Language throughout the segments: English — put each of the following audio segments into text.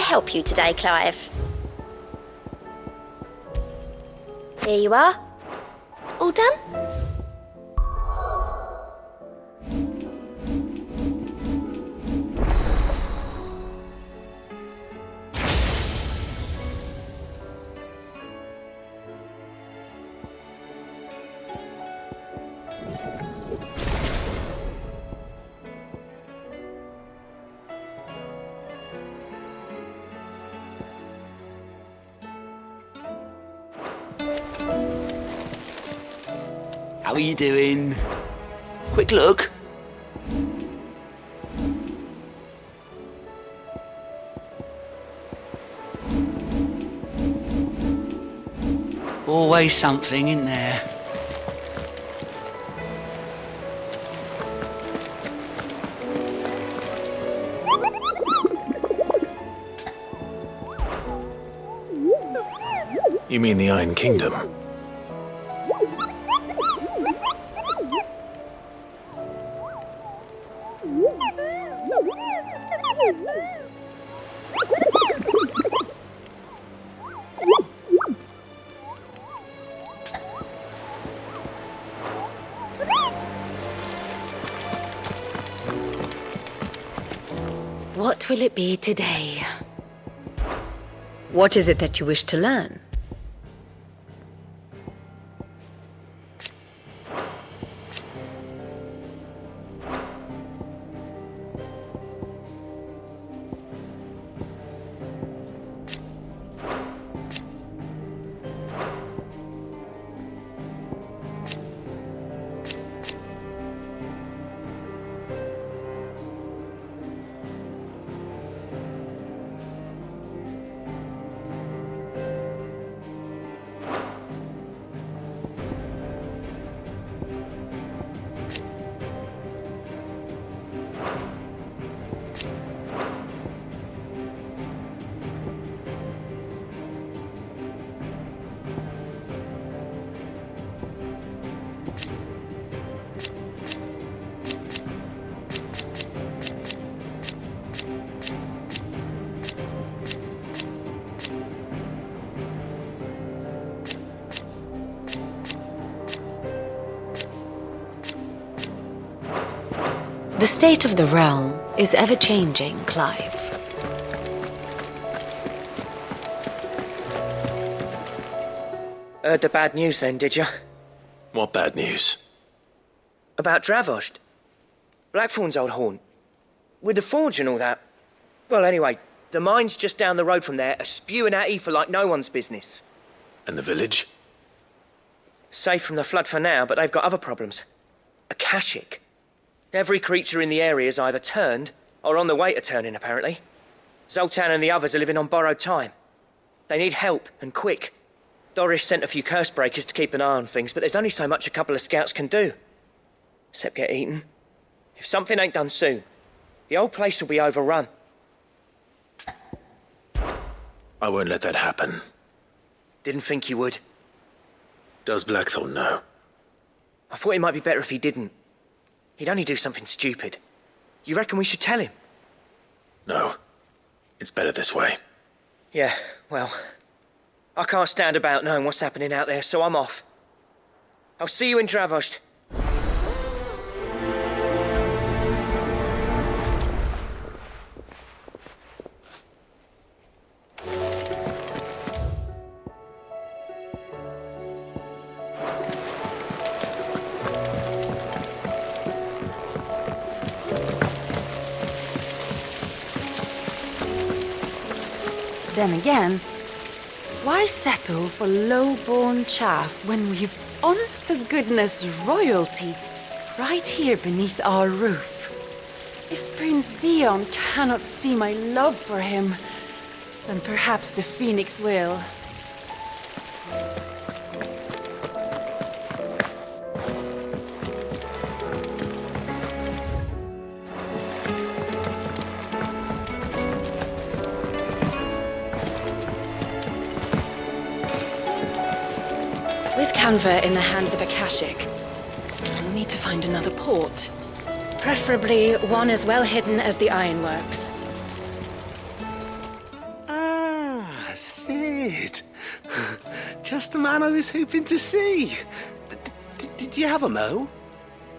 help you today, Clive? Here you are. All done? How are you doing? Quick look. Always something, isn't there? You mean the Iron Kingdom? What will it be today? What is it that you wish to learn? The state of the realm is ever-changing, Clive. Heard the bad news then, did you? What bad news? About Dravost. Blackthorn's old haunt. With the forge and all that. Well, anyway, the mines just down the road from there are spewing out ether like no one's business. And the village? Safe from the flood for now, but they've got other problems. Akashic. Every creature in the area is either turned, or on the way to turning, apparently. Zoltan and the others are living on borrowed time. They need help, and quick. Doris sent a few curse breakers to keep an eye on things, but there's only so much a couple of scouts can do. Except get eaten. If something ain't done soon, the old place will be overrun. I won't let that happen. Didn't think you would. Does Blackthorn know? I thought it might be better if he didn't. He'd only do something stupid. You reckon we should tell him? No. It's better this way. Yeah, well, I can't stand about knowing what's happening out there, so I'm off. I'll see you in Dravost. Then again, why settle for low-born chaff when we've honest-to-goodness royalty right here beneath our roof? If Prince Dion cannot see my love for him, then perhaps the Phoenix will. With Canva in the hands of Akashic, we'll need to find another port. Preferably one as well hidden as the ironworks. did. Just the man I was hoping to see. Did you have a mo?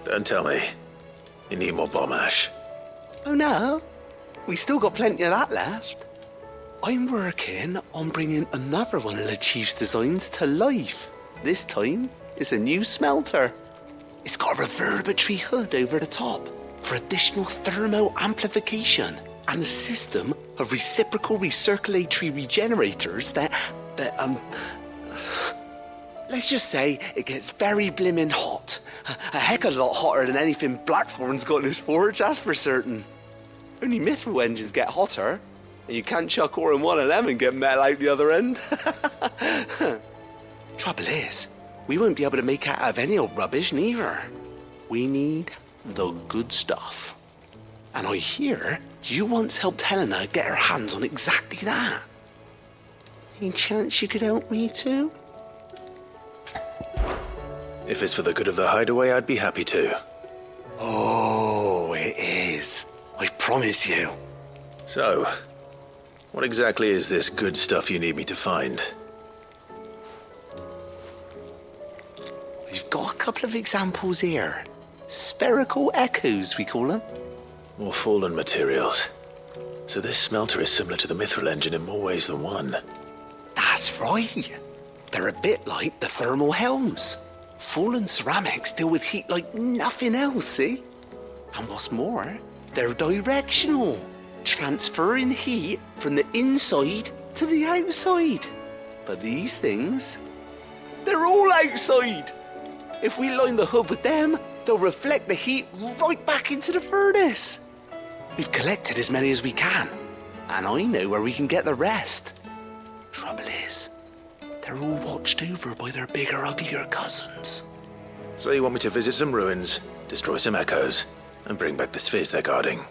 Don't tell me. You need more bomb ash. Oh no, we still got plenty of that left. I'm working on bringing another one of the Chief's designs to life. This time, it's a new smelter. It's got a reverberatory hood over the top for additional thermo amplification and a system of reciprocal recirculatory regenerators that let's just say it gets very blimmin' hot. A heck of a lot hotter than anything Blackthorn's got in his forge, that's for certain. Only mithril engines get hotter, and you can't chuck ore in one of them and get metal out the other end. Trouble is, we won't be able to make out of any old rubbish neither. We need the good stuff. And I hear you once helped Helena get her hands on exactly that. Any chance you could help me too? If it's for the good of the hideaway, I'd be happy to. Oh, it is. I promise you. So, what exactly is this good stuff you need me to find? We've got a couple of examples here. Spherical echoes, we call them. More fallen materials. So this smelter is similar to the mithril engine in more ways than one. That's right. They're a bit like the thermal helms. Fallen ceramics deal with heat like nothing else, see? And what's more, they're directional, transferring heat from the inside to the outside. But these things, they're all outside. If we line the hood with them, they'll reflect the heat right back into the furnace. We've collected as many as we can, and I know where we can get the rest. Trouble is, they're all watched over by their bigger, uglier cousins. So you want me to visit some ruins, destroy some echoes, and bring back the spheres they're guarding?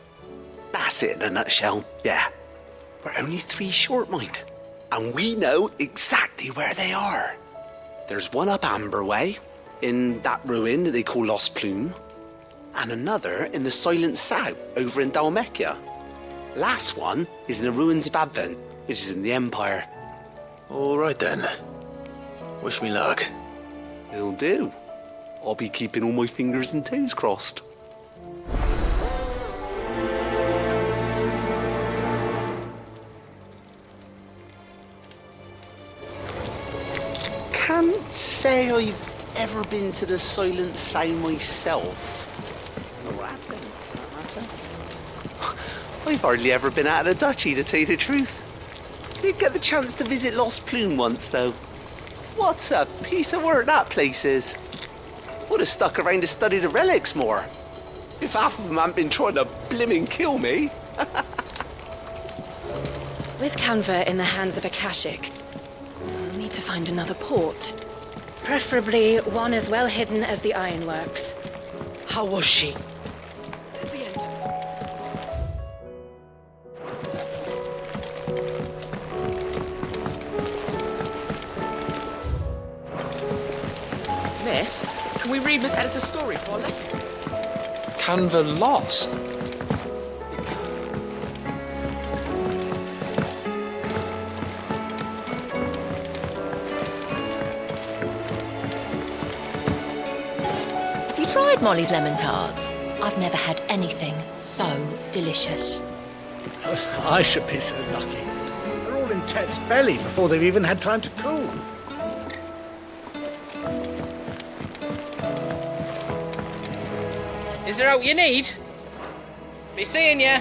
That's it in a nutshell, yeah. We're only 3 short, mind, and we know exactly where they are. There's one up Amber Way, in that ruin that they call Lost Plume, and another in the Silent South over in Dalmekia. Last one is in the ruins of Advent, which is in the Empire. All right then. Wish me luck. It'll do. I'll be keeping all my fingers and toes crossed. Can't say I've ever been to the Silent Sound myself. Or Advent, for that matter. I've hardly ever been out of the duchy, to tell you the truth. Did get the chance to visit Lost Plume once, though. What a piece of work that place is. Would have stuck around to study the relics more. If half of them hadn't been trying to blimmin' kill me. With Canva in the hands of Akashic, we'll need to find another port. Preferably one as well hidden as the ironworks. How was she? Miss, can we read Miss Editor's story for our lesson? Canva lost. Have you tried Molly's lemon tarts? I've never had anything so delicious. I should be so lucky. They're all in Ted's belly before they've even had time to cool. Is there out you need? Be seeing ya.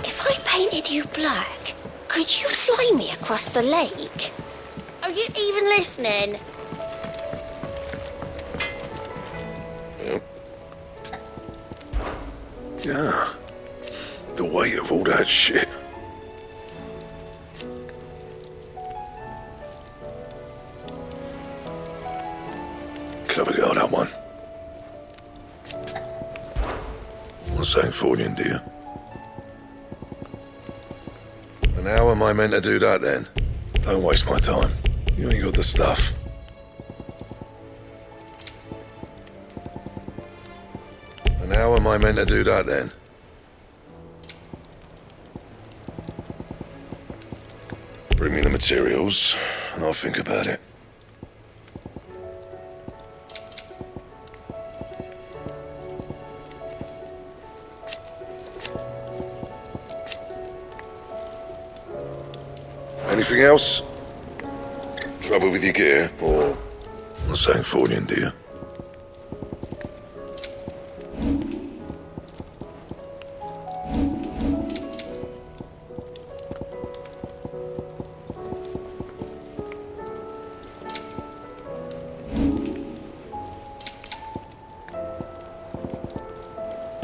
If I painted you black, could you fly me across the lake? Are you even listening? Yeah. The weight of all that shit. Clever girl, that one. What's that for you, dear? And how am I meant to do that then? Don't waste my time. You ain't got the stuff. And how am I meant to do that then? Bring me the materials, and I'll think about it. Anything else? Trouble with your gear, or something falling, do you?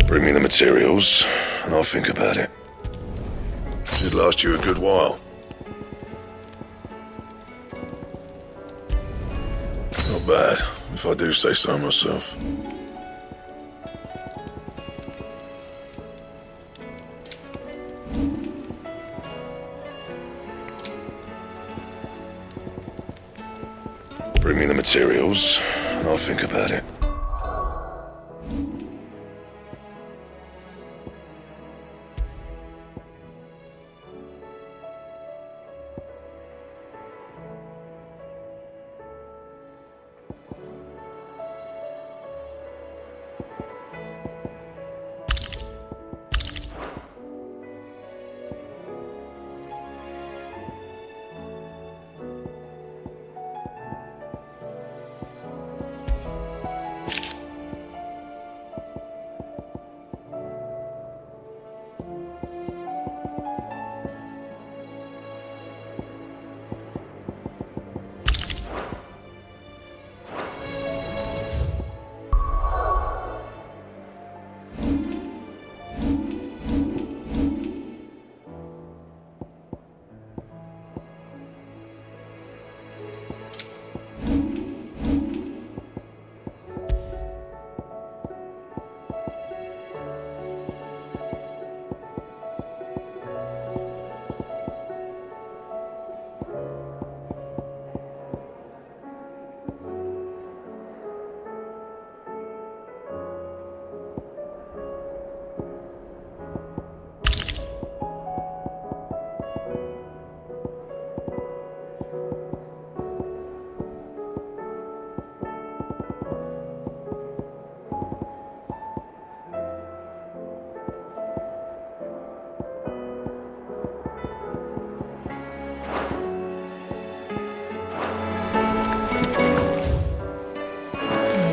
Bring me the materials, and I'll think about it. Should last you a good while. Not bad, if I do say so myself. Bring me the materials, and I'll think about it.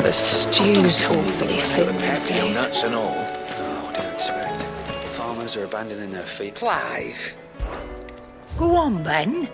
The stew's awfully thin these days. Nuts and all. Oh, what do you expect? Farmers are abandoning their feet. Clive. Go on then.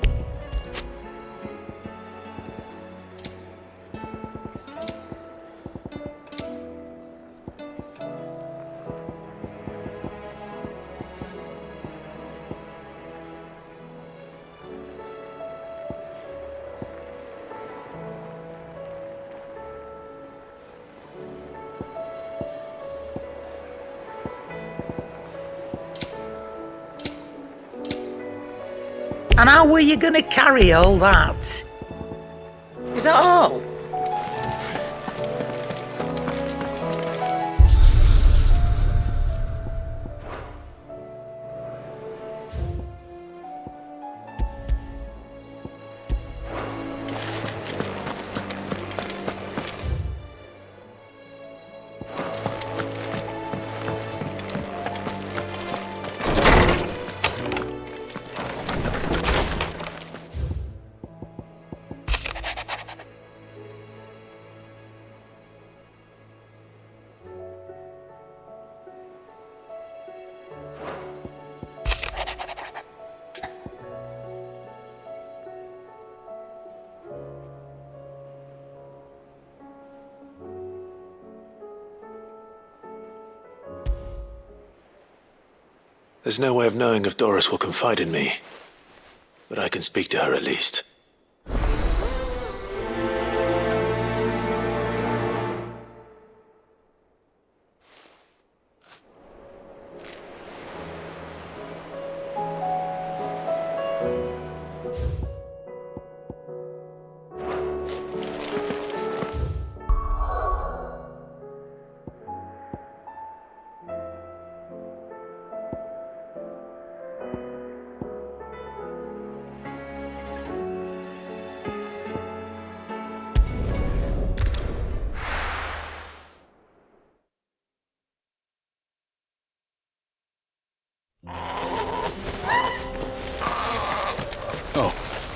And how were you going to carry all that? Is that all? There's no way of knowing if Doris will confide in me, but I can speak to her at least.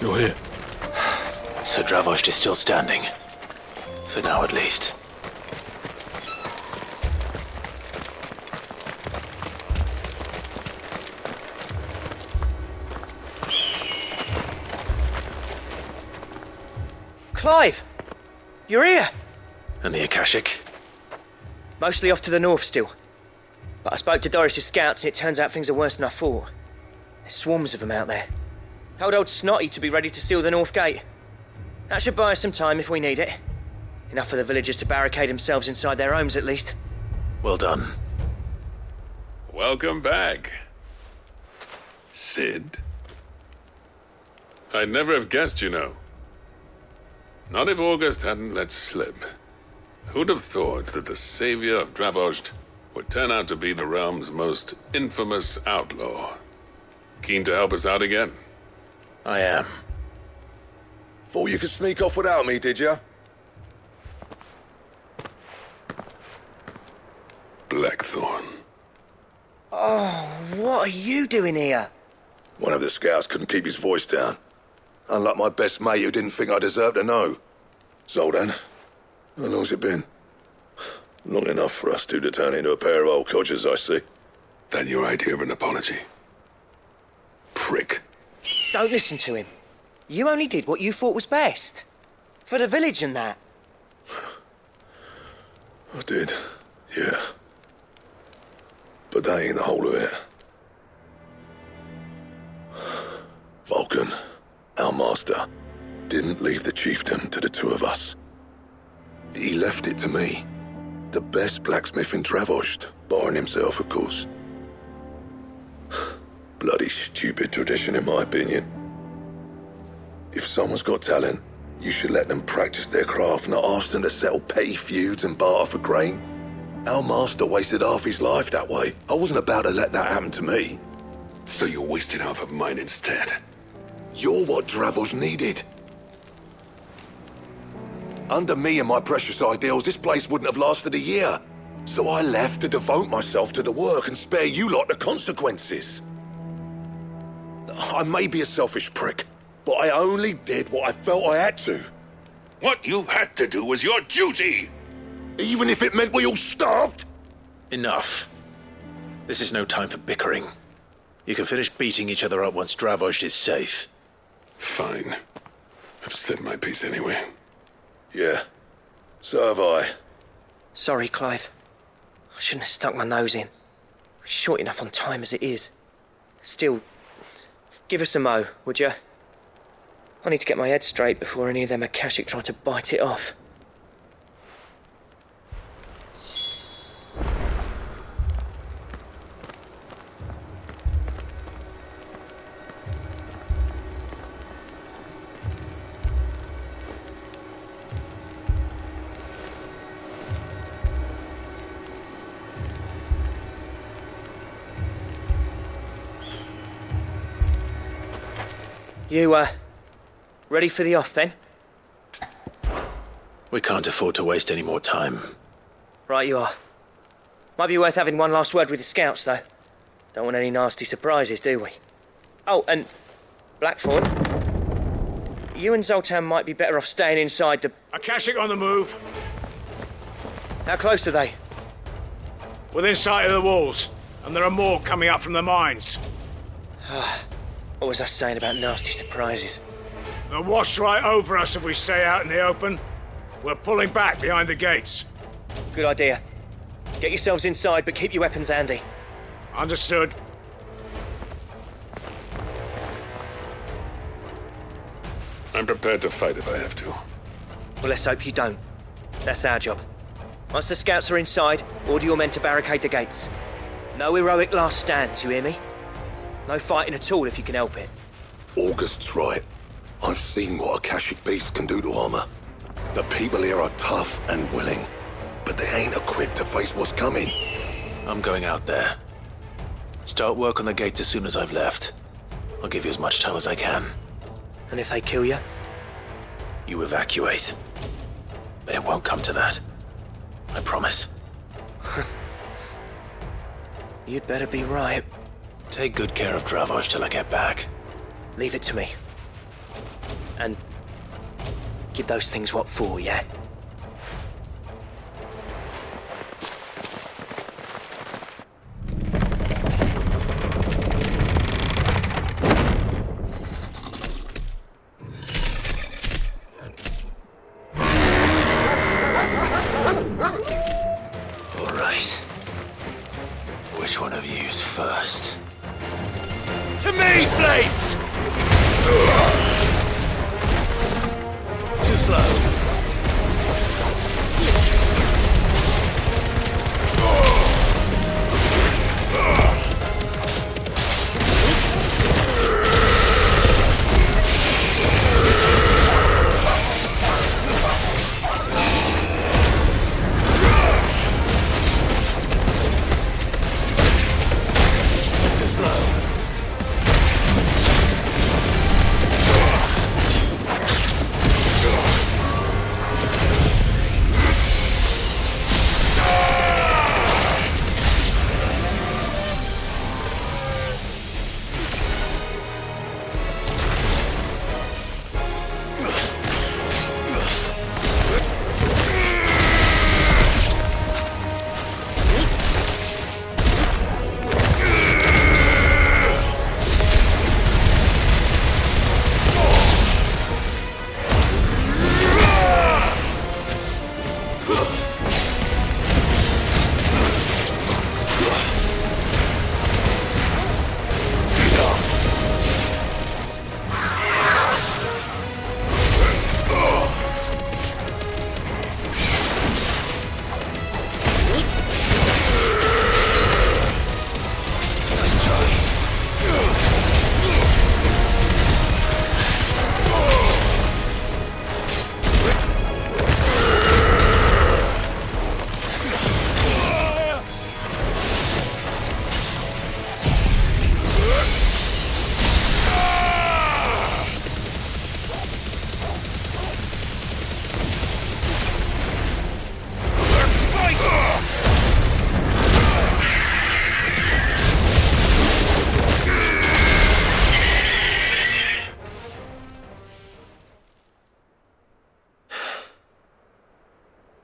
You're here. So Dravost is still standing. For now, at least. Clive! You're here! And the Akashic? Mostly off to the north still. But I spoke to Doris's scouts and it turns out things are worse than I thought. There's swarms of them out there. Told old Snotty to be ready to seal the north gate. That should buy us some time if we need it. Enough for the villagers to barricade themselves inside their homes at least. Well done. Welcome back, Sid. I'd never have guessed, you know. Not if August hadn't let slip. Who'd have thought that the savior of Dravost would turn out to be the realm's most infamous outlaw? Keen to help us out again? I am. Thought you could sneak off without me, did ya? Blackthorn. Oh, what are you doing here? One of the scouts couldn't keep his voice down. Unlike my best mate who didn't think I deserved to know. Zoltan, how long's it been? Long enough for us two to turn into a pair of old codgers, I see. That your idea of an apology? Prick. Don't listen to him. You only did what you thought was best. For the village and that. I did, yeah. But that ain't the whole of it. Vulcan, our master, didn't leave the chieftain to the two of us. He left it to me, the best blacksmith in Dravost, barring himself, of course. Bloody stupid tradition, in my opinion. If someone's got talent, you should let them practice their craft, not ask them to settle petty feuds and barter for grain. Our master wasted half his life that way. I wasn't about to let that happen to me. So you wasted half of mine instead? You're what Dravost needed. Under me and my precious ideals, this place wouldn't have lasted a year. So I left to devote myself to the work and spare you lot the consequences. I may be a selfish prick, but I only did what I felt I had to. What you had to do was your duty! Even if it meant we all starved? Enough. This is no time for bickering. You can finish beating each other up once Dravost is safe. Fine. I've said my piece anyway. Yeah, so have I. Sorry, Clive. I shouldn't have stuck my nose in. We're short enough on time as it is. Still, give us a mo, would you? I need to get my head straight before any of them Akashic try to bite it off. You, ready for the off, then? We can't afford to waste any more time. Right you are. Might be worth having one last word with the scouts, though. Don't want any nasty surprises, do we? Oh, and Blackthorn, you and Zoltan might be better off staying inside the... Akashic on the move. How close are they? Within sight of the walls, and there are more coming up from the mines. What was I saying about nasty surprises? They'll wash right over us if we stay out in the open. We're pulling back behind the gates. Good idea. Get yourselves inside, but keep your weapons handy. Understood. I'm prepared to fight if I have to. Well, let's hope you don't. That's our job. Once the scouts are inside, order your men to barricade the gates. No heroic last stands, you hear me? No fighting at all if you can help it. August's right. I've seen what Akashic beasts can do to armor. The people here are tough and willing, but they ain't equipped to face what's coming. I'm going out there. Start work on the gate as soon as I've left. I'll give you as much time as I can. And if they kill you? You evacuate. But it won't come to that. I promise. You'd better be right. Take good care of Dravost till I get back. Leave it to me. and give those things what for, yeah? All right. Which one of you's first? To me, Flames! Too slow.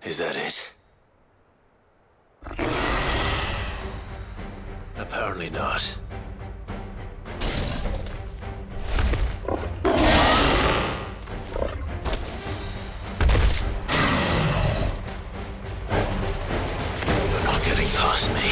Is that it? Apparently not. You're not getting past me.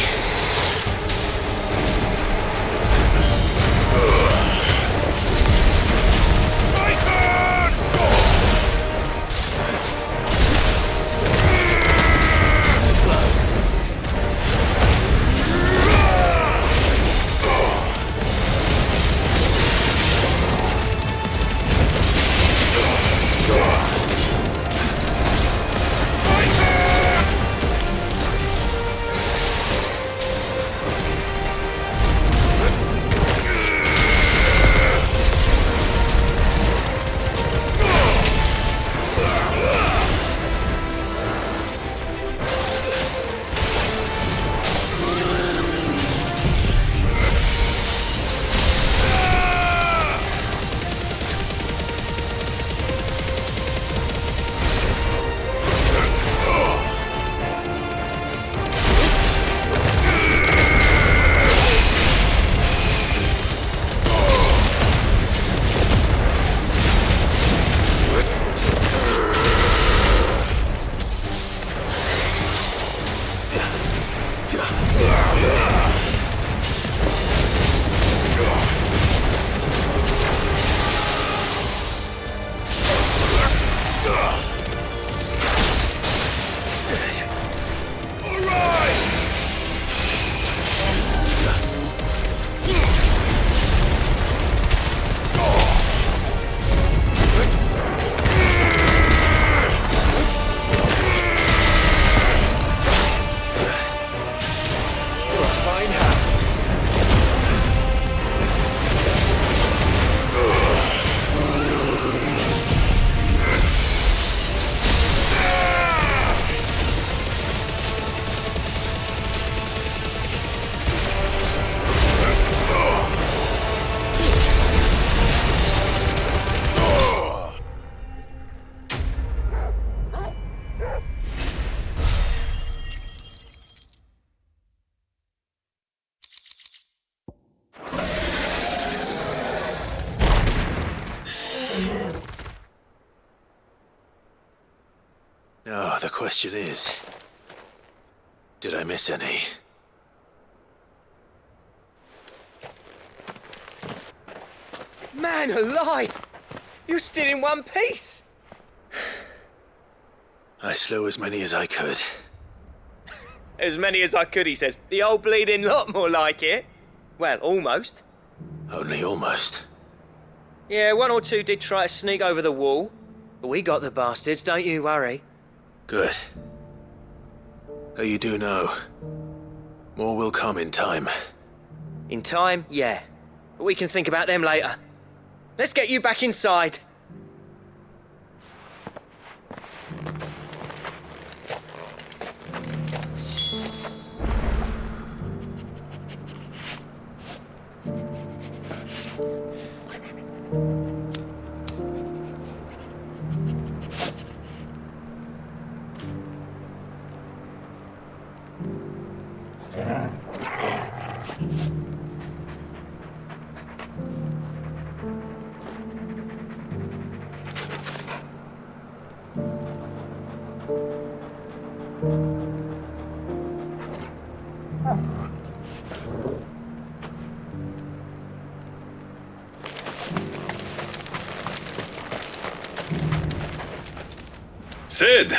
question is, did I miss any? Man alive! You're still in one piece! I slew as many as I could. As many as I could, he says. The old bleeding lot, more like it. Well, almost. Only almost. Yeah, one or two did try to sneak over the wall. But we got the bastards, don't you worry. Good. Though you do know, more will come in time. In time, yeah. But we can think about them later. Let's get you back inside. Sid!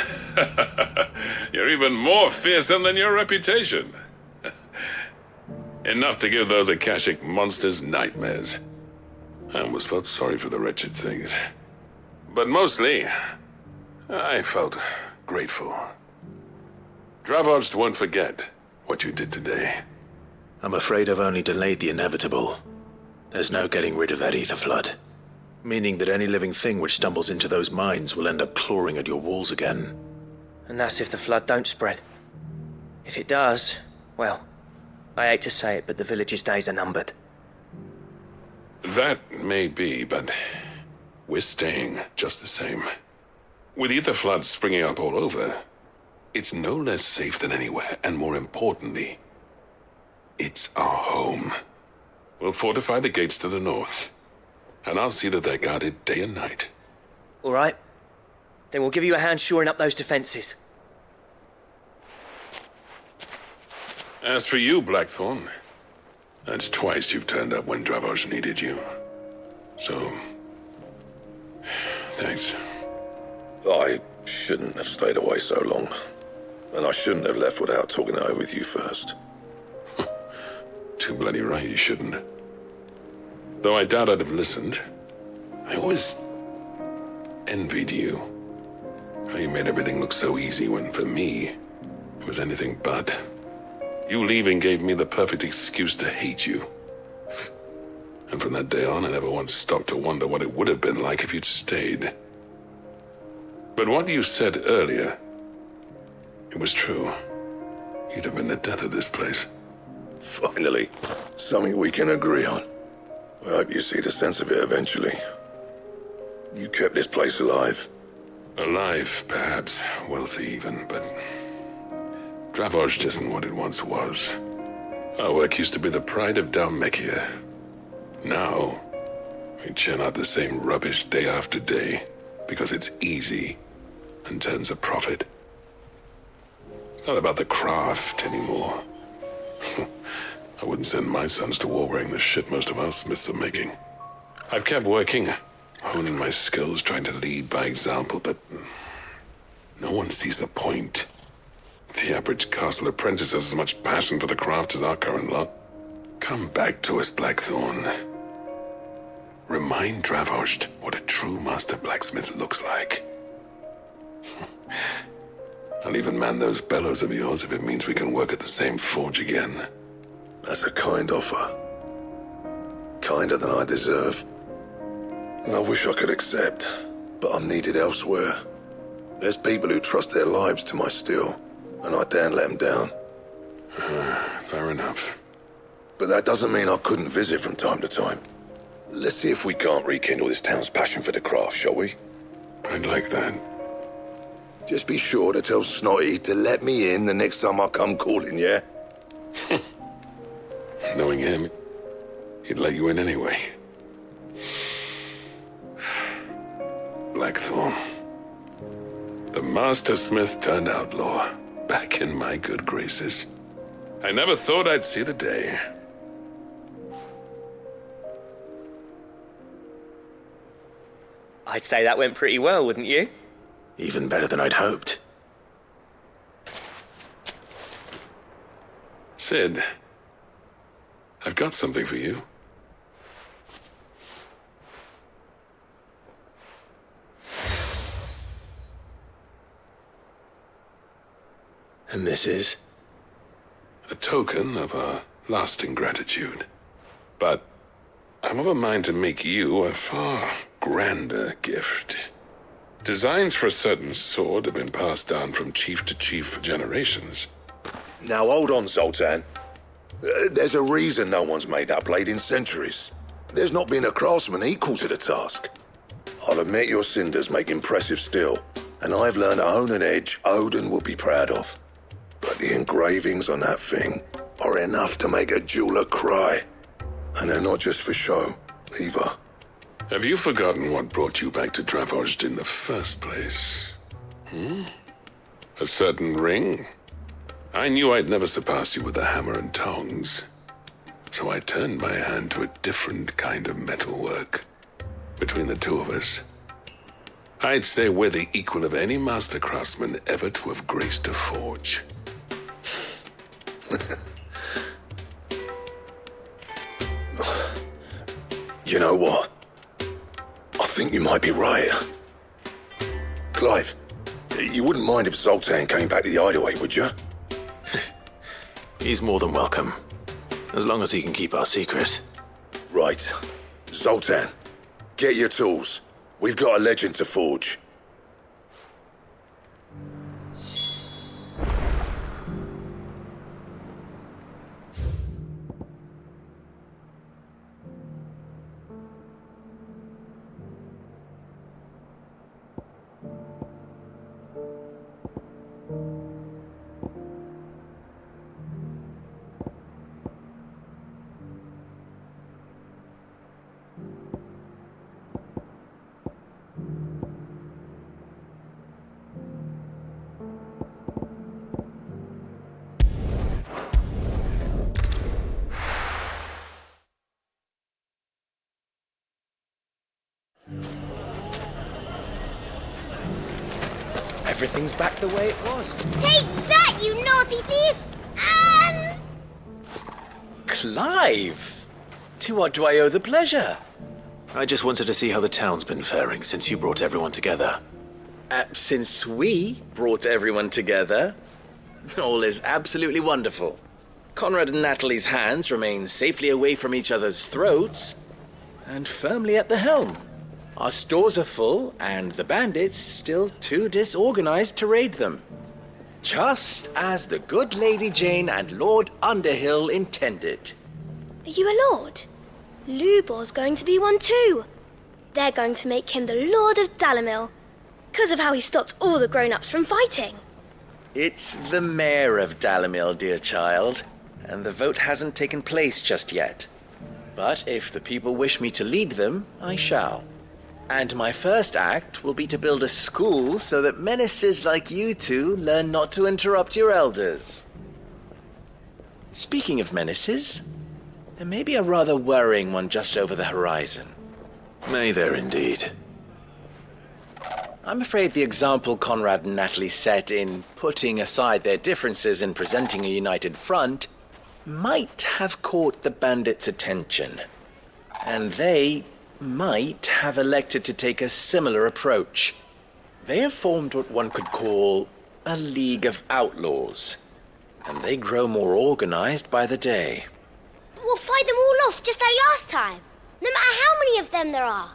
You're even more fearsome than your reputation. Enough to give those Akashic monsters nightmares. I almost felt sorry for the wretched things. But mostly, I felt grateful. Dravoged won't forget what you did today. I'm afraid I've only delayed the inevitable. There's no getting rid of that ether flood. Meaning that any living thing which stumbles into those mines will end up clawing at your walls again. And that's if the flood don't spread. If it does, well, I hate to say it, but the village's days are numbered. That may be, but we're staying just the same. With ether floods springing up all over, it's no less safe than anywhere, and more importantly, it's our home. We'll fortify the gates to the north, and I'll see that they're guarded day and night. All right. Then we'll give you a hand shoring up those defenses. As for you, Blackthorn, that's twice you've turned up when Dravos needed you. So, thanks. I shouldn't have stayed away so long. And I shouldn't have left without talking it over with you first. Too bloody right you shouldn't. Though I doubt I'd have listened. I always envied you. How you made everything look so easy when, for me, it was anything but. You leaving gave me the perfect excuse to hate you. And from that day on, I never once stopped to wonder what it would have been like if you'd stayed. But what you said earlier, it was true. You'd have been the death of this place. Finally, something we can agree on. I hope you see the sense of it eventually. You kept this place alive. Alive, perhaps. Wealthy even, but Dravos isn't what it once was. Our work used to be the pride of Dalmekia. Now, we churn out the same rubbish day after day because it's easy and turns a profit. It's not about the craft anymore. I wouldn't send my sons to war wearing the shit most of our smiths are making. I've kept working, honing my skills, trying to lead by example, but no one sees the point. The average castle apprentice has as much passion for the craft as our current lot. Come back to us, Blackthorn. Remind Dravosht what a true master blacksmith looks like. I'll even man those bellows of yours if it means we can work at the same forge again. That's a kind offer. Kinder than I deserve. And I wish I could accept, but I'm needed elsewhere. There's people who trust their lives to my steel, and I daren't let them down. Fair enough. But that doesn't mean I couldn't visit from time to time. Let's see if we can't rekindle this town's passion for the craft, shall we? I'd like that. Just be sure to tell Snotty to let me in the next time I come calling, yeah? Knowing him, he'd let you in anyway. Blackthorn. The master smith turned outlaw, back in my good graces. I never thought I'd see the day. I'd say that went pretty well, wouldn't you? Even better than I'd hoped. Sid, I've got something for you. And this is? A token of our lasting gratitude. But I'm of a mind to make you a far grander gift. Designs for a certain sword have been passed down from chief to chief for generations. Now hold on, Zoltan. There's a reason no one's made that blade in centuries. There's not been a craftsman equal to the task. I'll admit your cinders make impressive steel, and I've learned to hone an edge Odin will be proud of. But the engravings on that thing are enough to make a jeweler cry. And they're not just for show, either. Have you forgotten what brought you back to Dravozd in the first place? A certain ring? I knew I'd never surpass you with a hammer and tongs. So I turned my hand to a different kind of metalwork. Between the two of us, I'd say we're the equal of any master craftsman ever to have graced a forge. You know what? I think you might be right. Clive, you wouldn't mind if Zoltan came back to the hideaway, would you? He's more than welcome. As long as he can keep our secret. Right. Zoltan, get your tools. We've got a legend to forge. Everything's back the way it was. Take that, you naughty thief! And... Clive! To what do I owe the pleasure? I just wanted to see how the town's been faring since you brought everyone together. Since we brought everyone together, all is absolutely wonderful. Conrad and Natalie's hands remain safely away from each other's throats and firmly at the helm. Our stores are full, and the bandits still too disorganized to raid them. Just as the good Lady Jane and Lord Underhill intended. Are you a lord? Lubor's going to be one too. They're going to make him the Lord of Dalimil, because of how he stopped all the grown-ups from fighting. It's the mayor of Dalimil, dear child, and the vote hasn't taken place just yet. But if the people wish me to lead them, I shall. And my first act will be to build a school so that menaces like you two learn not to interrupt your elders. Speaking of menaces, there may be a rather worrying one just over the horizon. May there indeed. I'm afraid the example Conrad and Natalie set in putting aside their differences and presenting a united front might have caught the bandits' attention. And they might have elected to take a similar approach. They have formed what one could call a League of Outlaws, and they grow more organized by the day. But we'll fight them all off just like last time, no matter how many of them there are.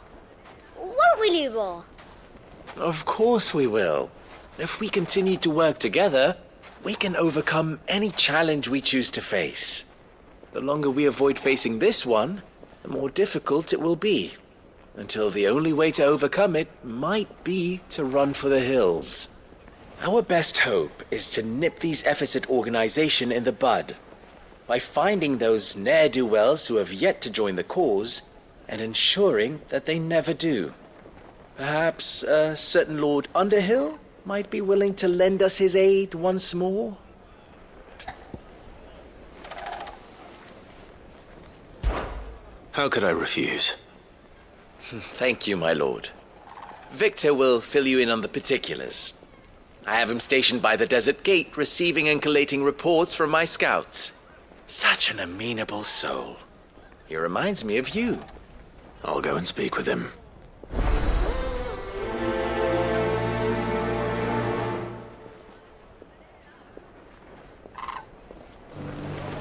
Won't we, Lubor? Of course we will. If we continue to work together, we can overcome any challenge we choose to face. The longer we avoid facing this one, the more difficult it will be, until the only way to overcome it might be to run for the hills. Our best hope is to nip these efforts at organization in the bud, by finding those ne'er-do-wells who have yet to join the cause, and ensuring that they never do. Perhaps a certain Lord Underhill might be willing to lend us his aid once more? How could I refuse? Thank you, my lord. Victor will fill you in on the particulars. I have him stationed by the desert gate, receiving and collating reports from my scouts. Such an amenable soul. He reminds me of you. I'll go and speak with him.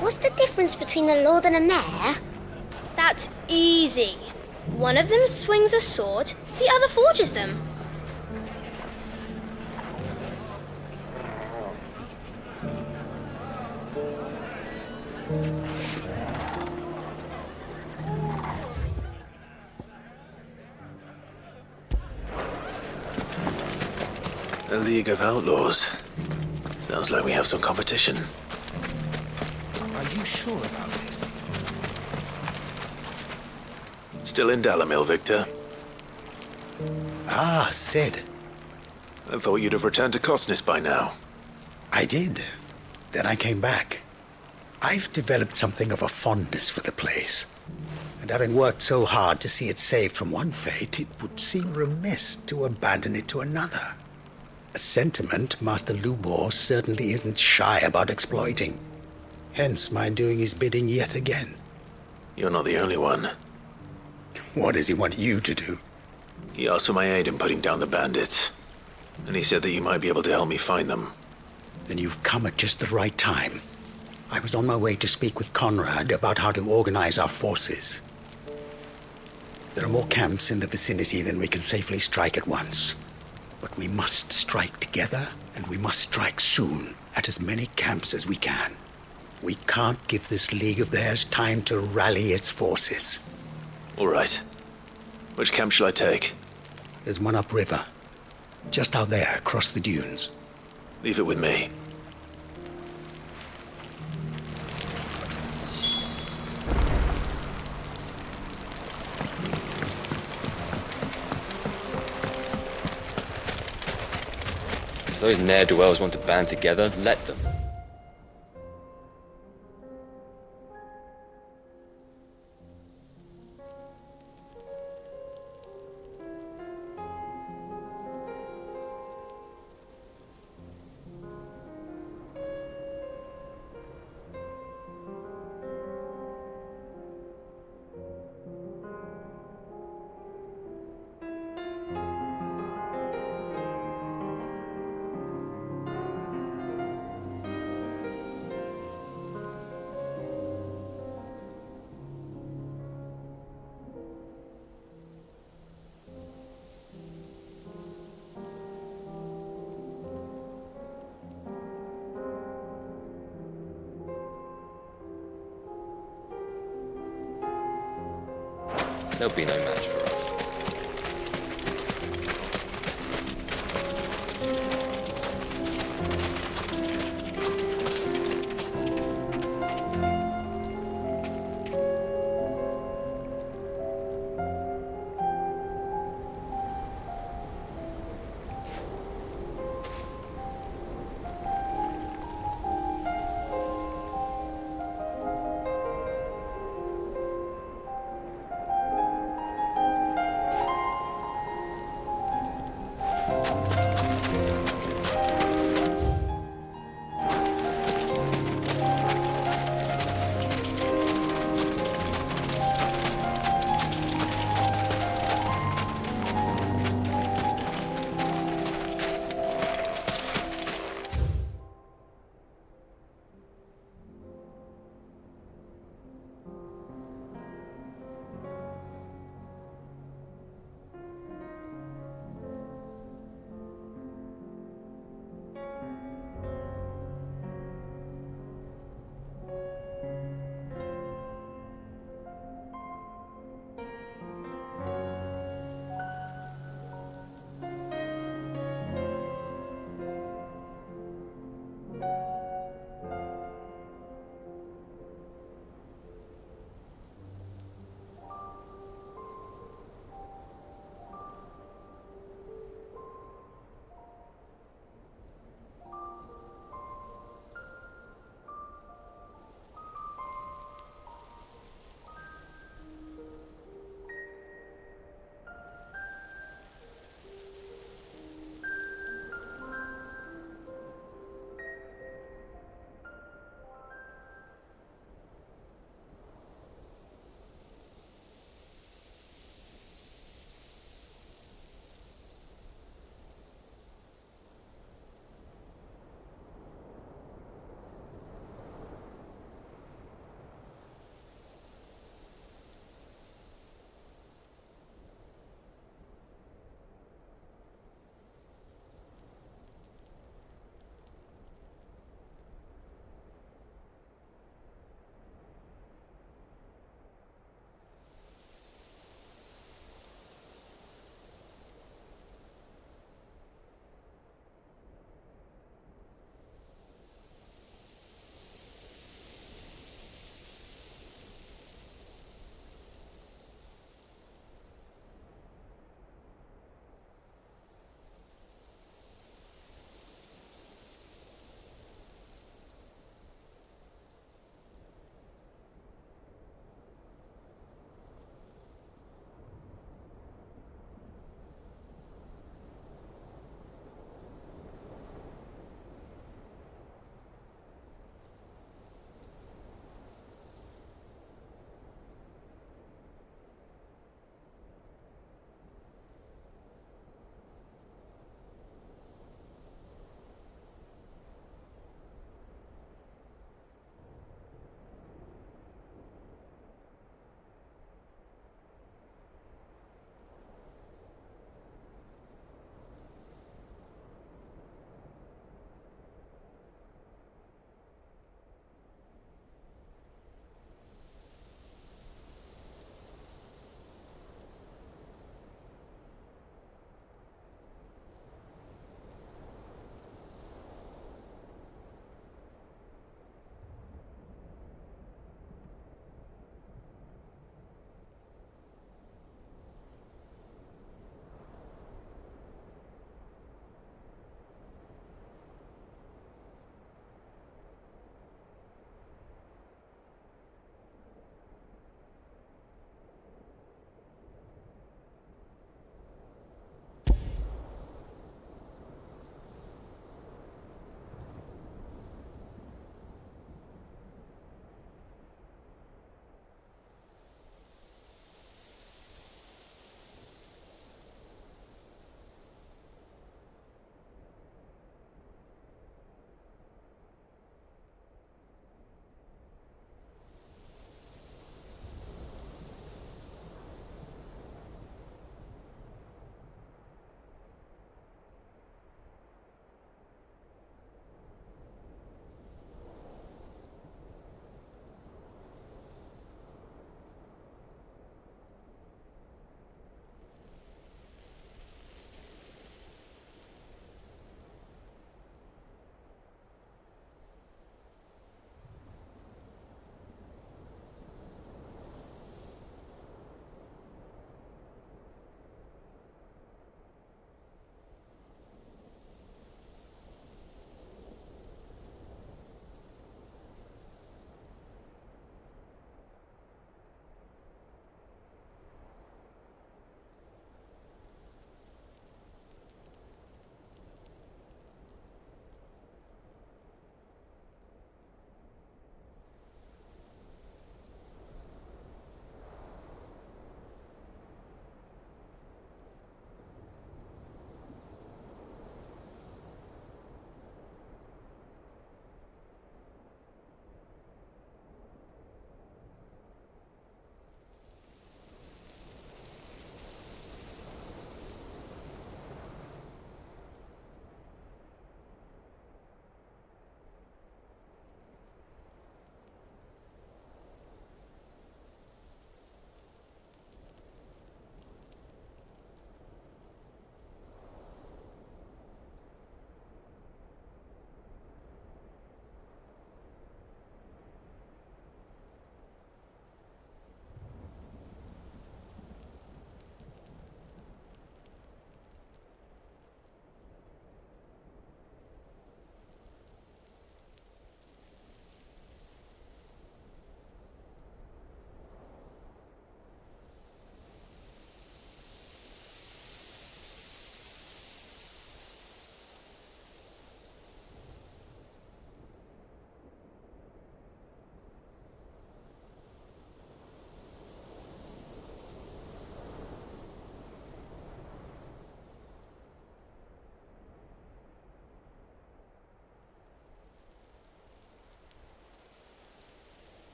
What's the difference between a lord and a mayor? That's easy. One of them swings a sword, the other forges them. A League of Outlaws. Sounds like we have some competition. Are you sure about this? Still in Dalamil, Victor? Ah, Sid. I thought you'd have returned to Cosnis by now. I did. Then I came back. I've developed something of a fondness for the place. And having worked so hard to see it saved from one fate, it would seem remiss to abandon it to another. A sentiment Master Lubor certainly isn't shy about exploiting. Hence my doing his bidding yet again. You're not the only one. What does he want you to do? He asked for my aid in putting down the bandits. And he said that you might be able to help me find them. Then you've come at just the right time. I was on my way to speak with Conrad about how to organize our forces. There are more camps in the vicinity than we can safely strike at once. But we must strike together, and we must strike soon at as many camps as we can. We can't give this league of theirs time to rally its forces. All right. Which camp shall I take? There's one upriver. Just out there, across the dunes. Leave it with me. If those ne'er-do-wells want to band together, let them. They'll be no match for us.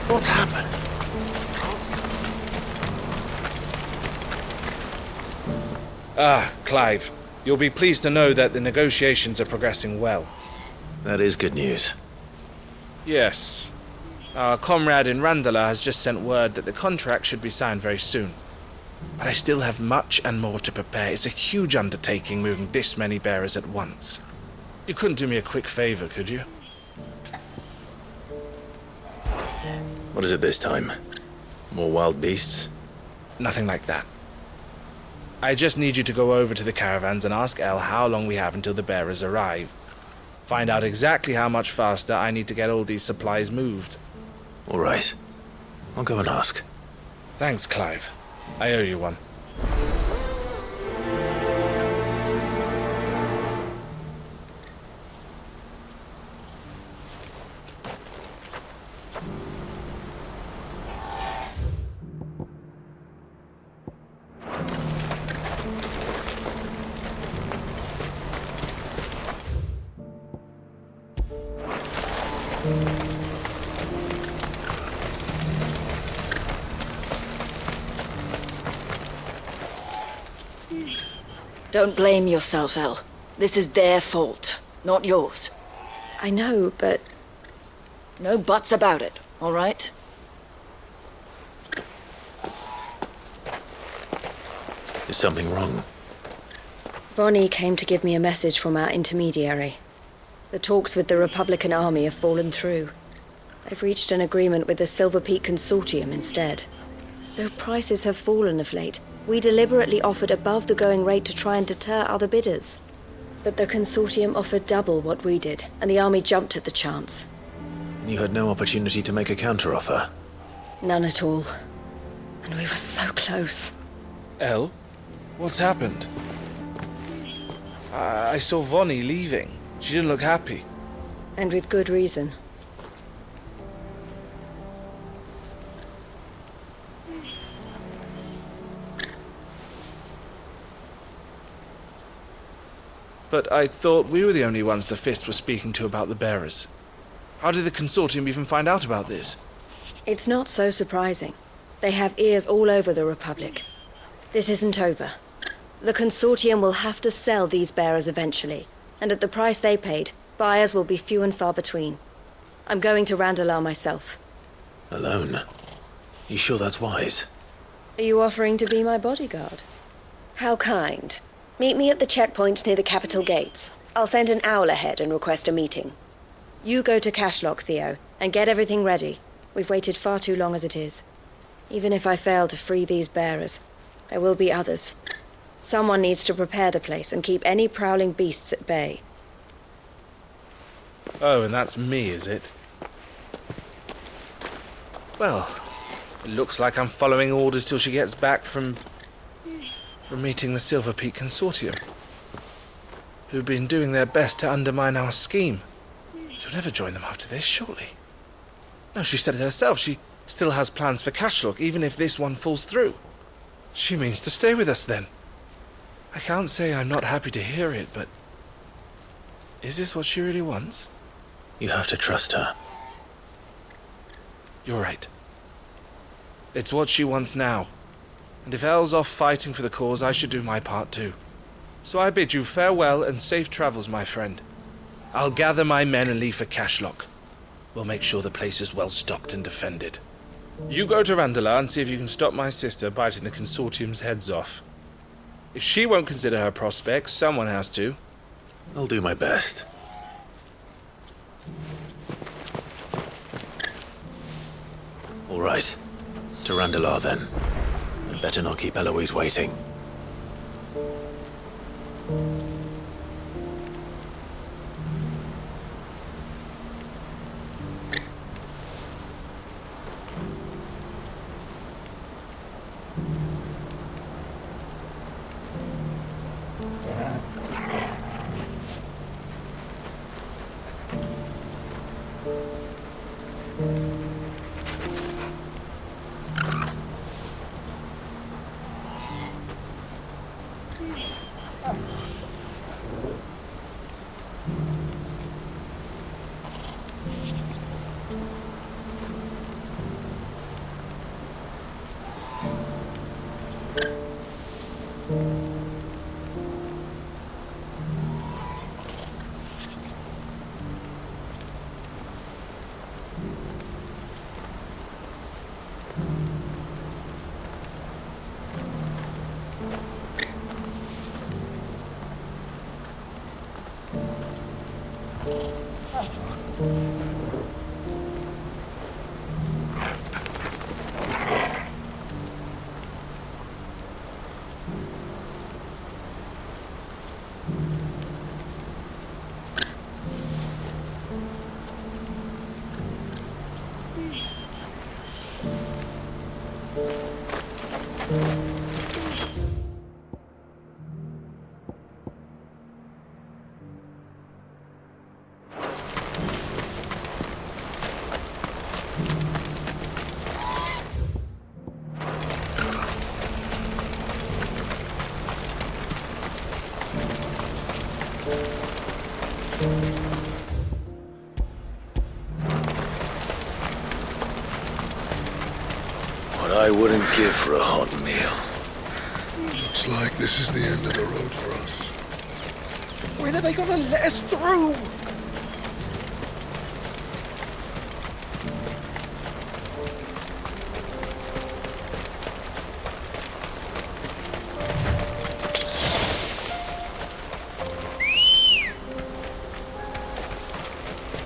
What's happened? Clive, you'll be pleased to know that the negotiations are progressing well. That is good news. Yes. Our comrade in Randala has just sent word that the contract should be signed very soon. But I still have much and more to prepare. It's a huge undertaking moving this many bearers at once. You couldn't do me a quick favor, could you? What is it this time? More wild beasts? Nothing like that. I just need you to go over to the caravans and ask El how long we have until the bearers arrive. Find out exactly how much faster I need to get all these supplies moved. All right. I'll go and ask. Thanks, Clive. I owe you one. Don't blame yourself, El. This is their fault, not yours. I know, but... No buts about it, all right? Is something wrong? Vonnie came to give me a message from our intermediary. The talks with the Republican Army have fallen through. They've reached an agreement with the Silver Peak Consortium instead. Though prices have fallen of late, we deliberately offered above the going rate to try and deter other bidders. But the Consortium offered double what we did, and the Army jumped at the chance. And you had no opportunity to make a counteroffer? None at all. And we were so close. El? What's happened? I saw Vonnie leaving. She didn't look happy. And with good reason. But I thought we were the only ones the Fist were speaking to about the bearers. How did the Consortium even find out about this? It's not so surprising. They have ears all over the Republic. This isn't over. The Consortium will have to sell these bearers eventually, and at the price they paid, buyers will be few and far between. I'm going to Randalar myself. Alone? You sure that's wise? Are you offering to be my bodyguard? How kind. Meet me at the checkpoint near the capital gates. I'll send an owl ahead and request a meeting. You go to Cashlock, Theo, and get everything ready. We've waited far too long as it is. Even if I fail to free these bearers, there will be others. Someone needs to prepare the place and keep any prowling beasts at bay. Oh, and that's me, is it? Well, it looks like I'm following orders till she gets back from meeting the Silver Peak Consortium, who've been doing their best to undermine our scheme. She'll never join them after this, surely. No, she said it herself. She still has plans for Cashlock, even if this one falls through. She means to stay with us, then. I can't say I'm not happy to hear it, but... is this what she really wants? You have to trust her. You're right. It's what she wants now. And if Elle's off fighting for the cause, I should do my part too. So I bid you farewell and safe travels, my friend. I'll gather my men and leave for Cashlock. We'll make sure the place is well stocked and defended. You go to Randalar and see if you can stop my sister biting the Consortium's heads off. If she won't consider her prospects, someone has to. I'll do my best. All right. To Randalar, then. I'd better not keep Eloise waiting. What I wouldn't give for a hot meal. Looks like this is the end of the road for us. When are they gonna let us through?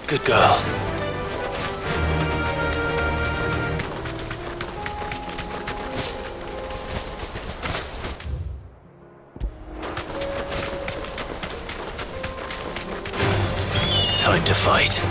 Good girl. Time to fight.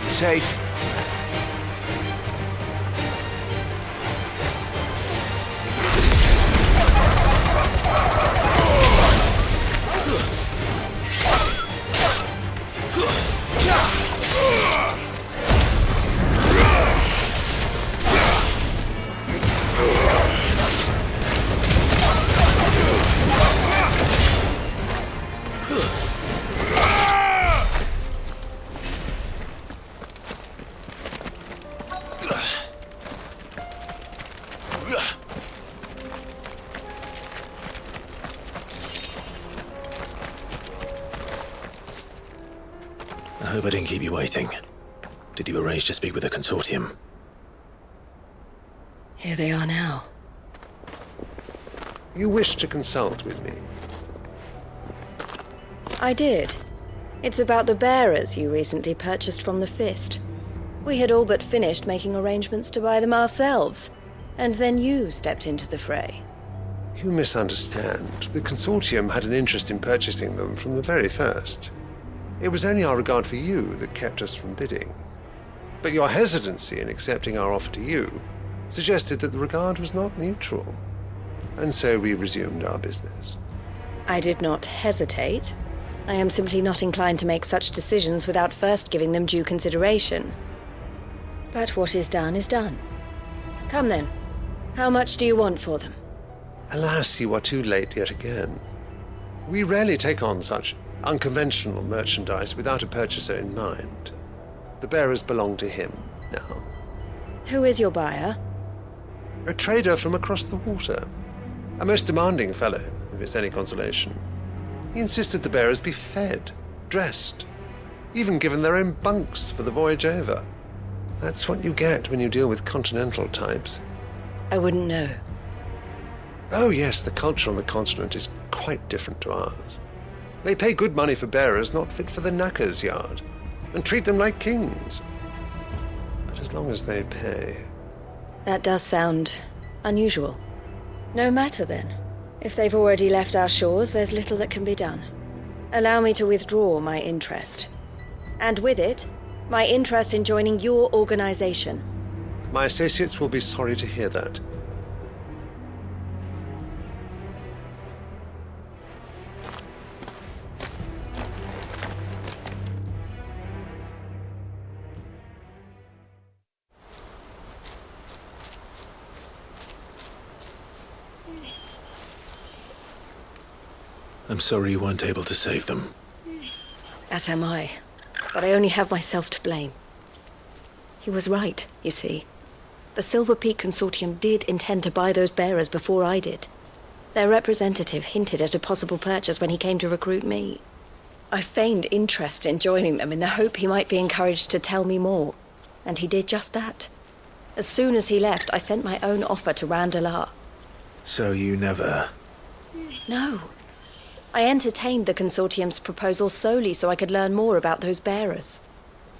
Safe. I hope I didn't keep you waiting. Did you arrange to speak with the consortium? Here they are now. You wish to consult with me? I did. It's about the bearers you recently purchased from the Fist. We had all but finished making arrangements to buy them ourselves, and then you stepped into the fray. You misunderstand. The consortium had an interest in purchasing them from the very first. It was only our regard for you that kept us from bidding. But your hesitancy in accepting our offer to you suggested that the regard was not mutual. And so we resumed our business. I did not hesitate. I am simply not inclined to make such decisions without first giving them due consideration. But what is done is done. Come then. How much do you want for them? Alas, you are too late yet again. We rarely take on such unconventional merchandise without a purchaser in mind. The bearers belong to him now. Who is your buyer? A trader from across the water. A most demanding fellow, if it's any consolation. He insisted the bearers be fed, dressed, even given their own bunks for the voyage over. That's what you get when you deal with continental types. I wouldn't know. Oh yes, the culture on the continent is quite different to ours. They pay good money for bearers not fit for the knacker's yard, and treat them like kings. But as long as they pay... That does sound unusual. No matter then. If they've already left our shores, there's little that can be done. Allow me to withdraw my interest. And with it, my interest in joining your organization. My associates will be sorry to hear that. I'm sorry you weren't able to save them. As am I. But I only have myself to blame. He was right, you see. The Silver Peak Consortium did intend to buy those bearers before I did. Their representative hinted at a possible purchase when he came to recruit me. I feigned interest in joining them in the hope he might be encouraged to tell me more. And he did just that. As soon as he left, I sent my own offer to Randalar. So you never... No. I entertained the Consortium's proposal solely so I could learn more about those bearers.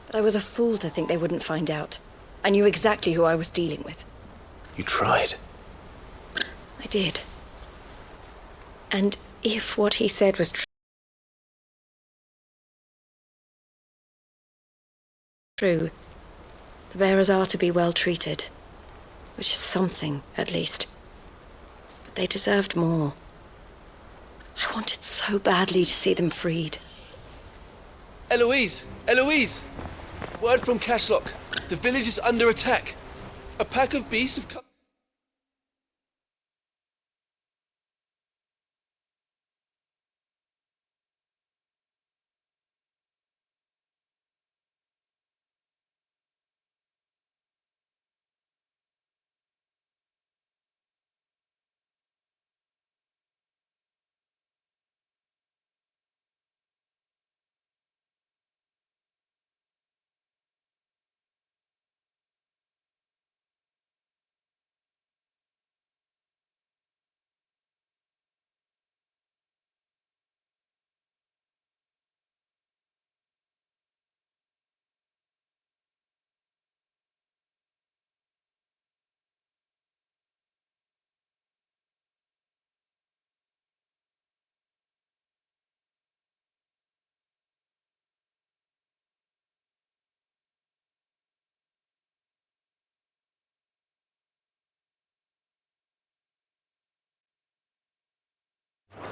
But I was a fool to think they wouldn't find out. I knew exactly who I was dealing with. You tried. I did. And if what he said was true, the bearers are to be well treated. Which is something, at least. But they deserved more. I wanted so badly to see them freed. Eloise! Eloise! Word from Cashlock. The village is under attack. A pack of beasts have come...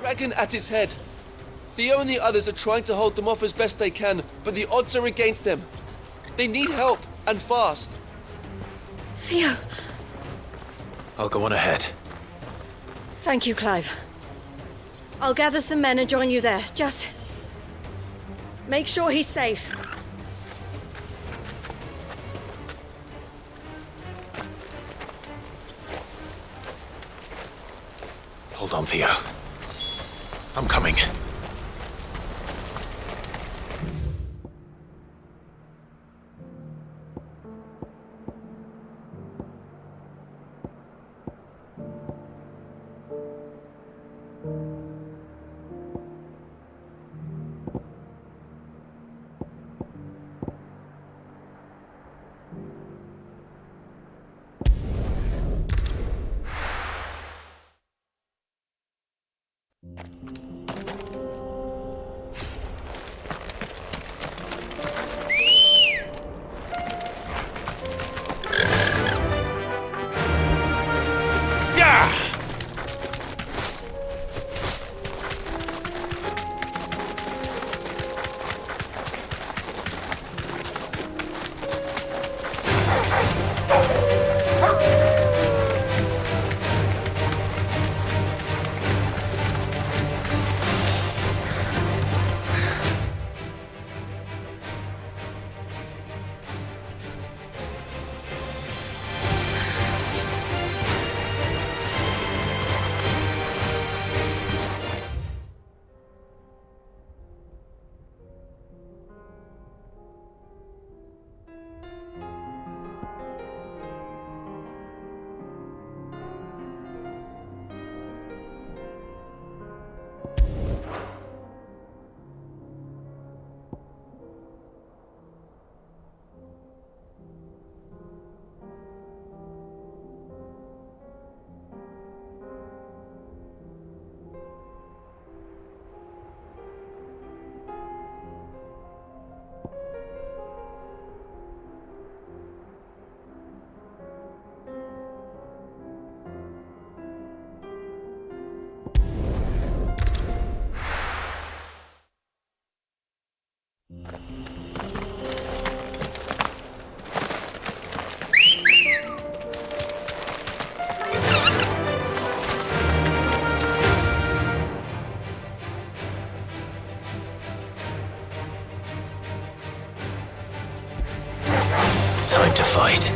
Dragon at its head. Theo and the others are trying to hold them off as best they can, but the odds are against them. They need help, and fast. Theo! I'll go on ahead. Thank you, Clive. I'll gather some men and join you there. Just... make sure he's safe. Hold on, Theo. I'm coming. Time to fight.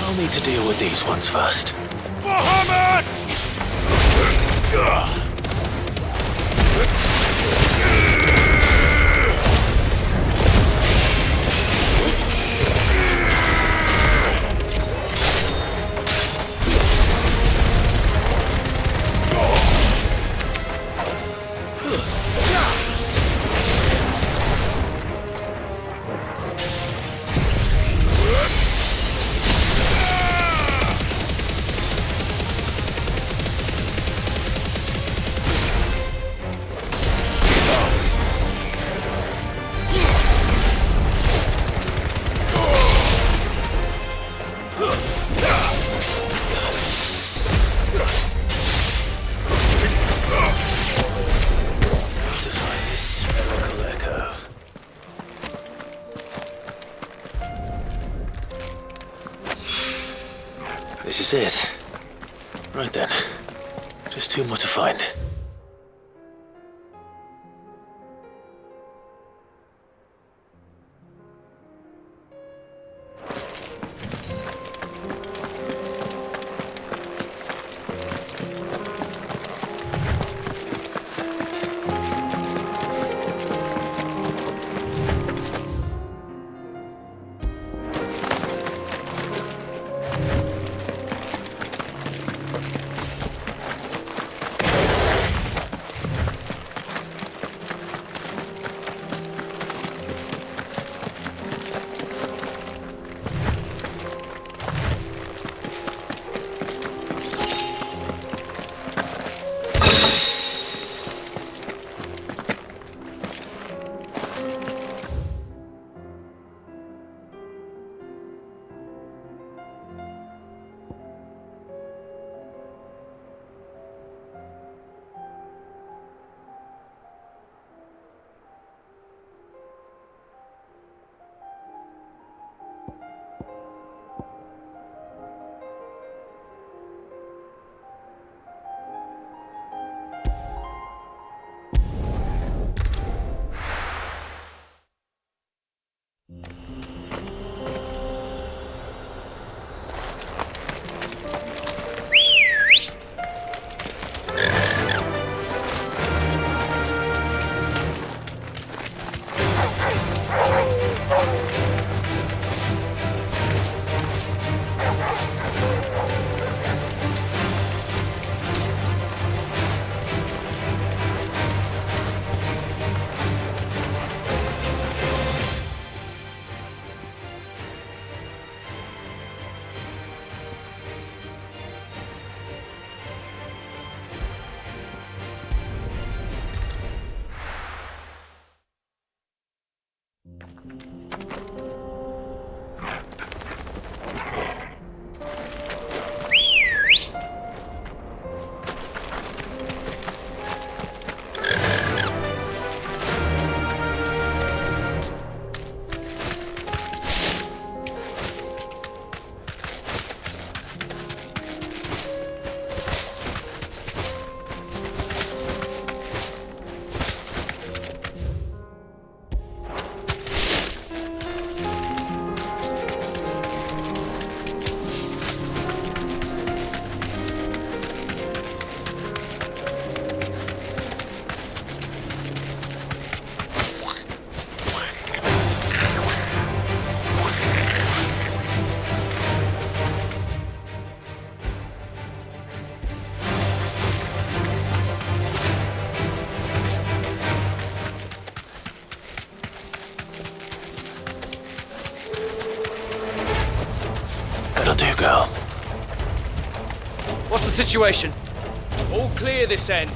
I'll need to deal with these ones first. Muhammad! This is it. Right then. Just two more to find. the situation? All clear this end.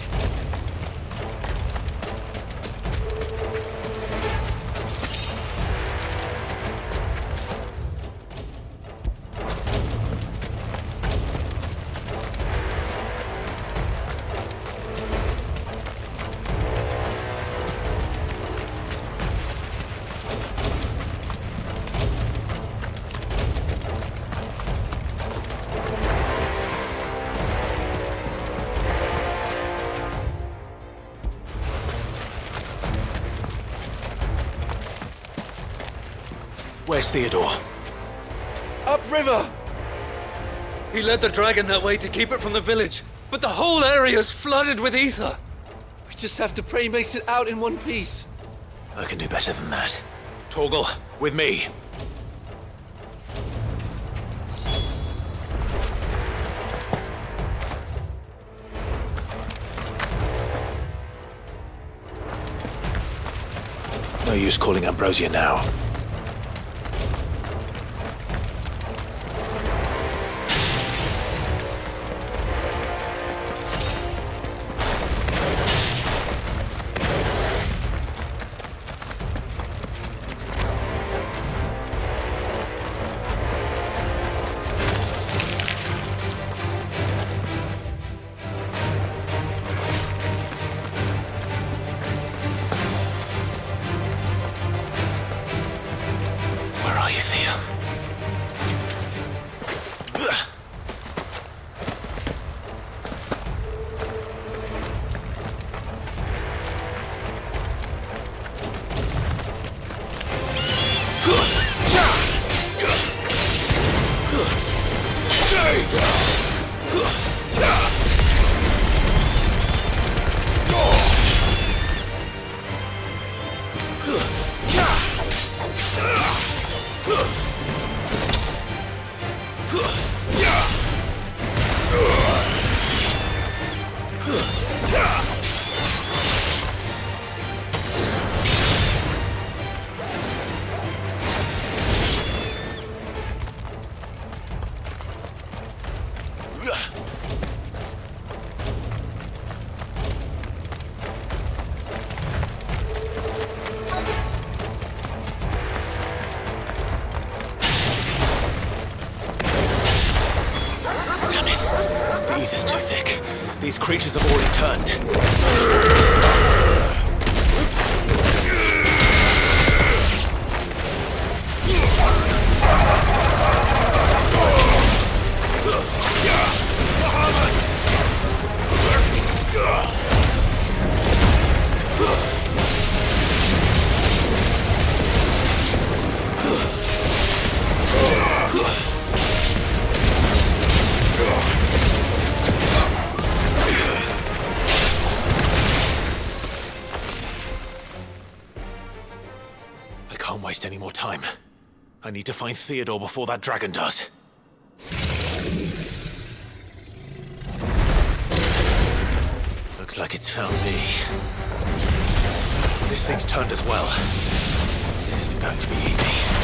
Where's Theodore? Upriver! He led the dragon that way to keep it from the village, but the whole area's flooded with ether. We just have to pray he makes it out in one piece. I can do better than that. Torgal, with me. No use calling Ambrosia now. These creatures have already turned. I can't waste any more time. I need to find Theodore before that dragon does. Looks like it's found me. This thing's turned as well. This isn't going to be easy.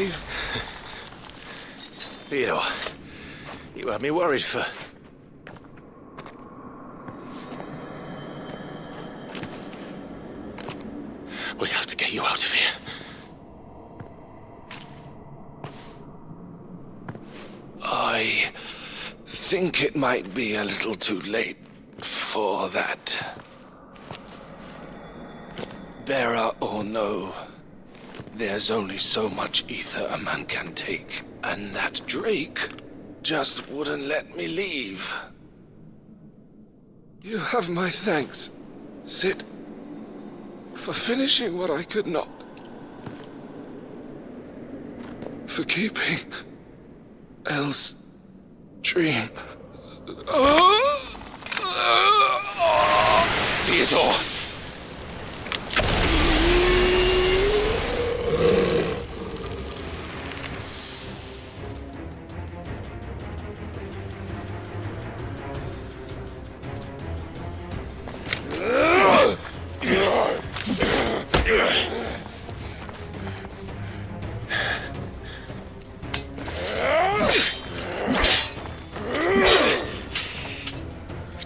Clive. Theodore, you had me worried for... We have to get you out of here. I think it might be a little too late for that. Bearer or no, there's only so much ether a man can take, and that Drake just wouldn't let me leave. You have my thanks, Sid, for finishing what I could not. For keeping Elle's dream. Theodore!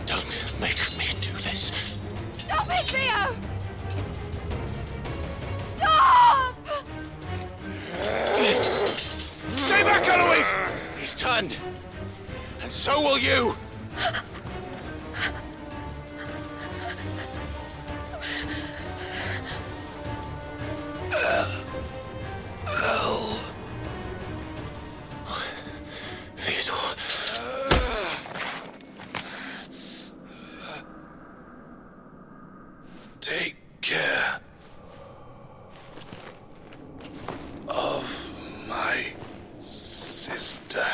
Don't make me do this. Stop it, Theo! Stop! Stay back, Eloise! He's turned. And so will you! Theodore. Take care of my sister.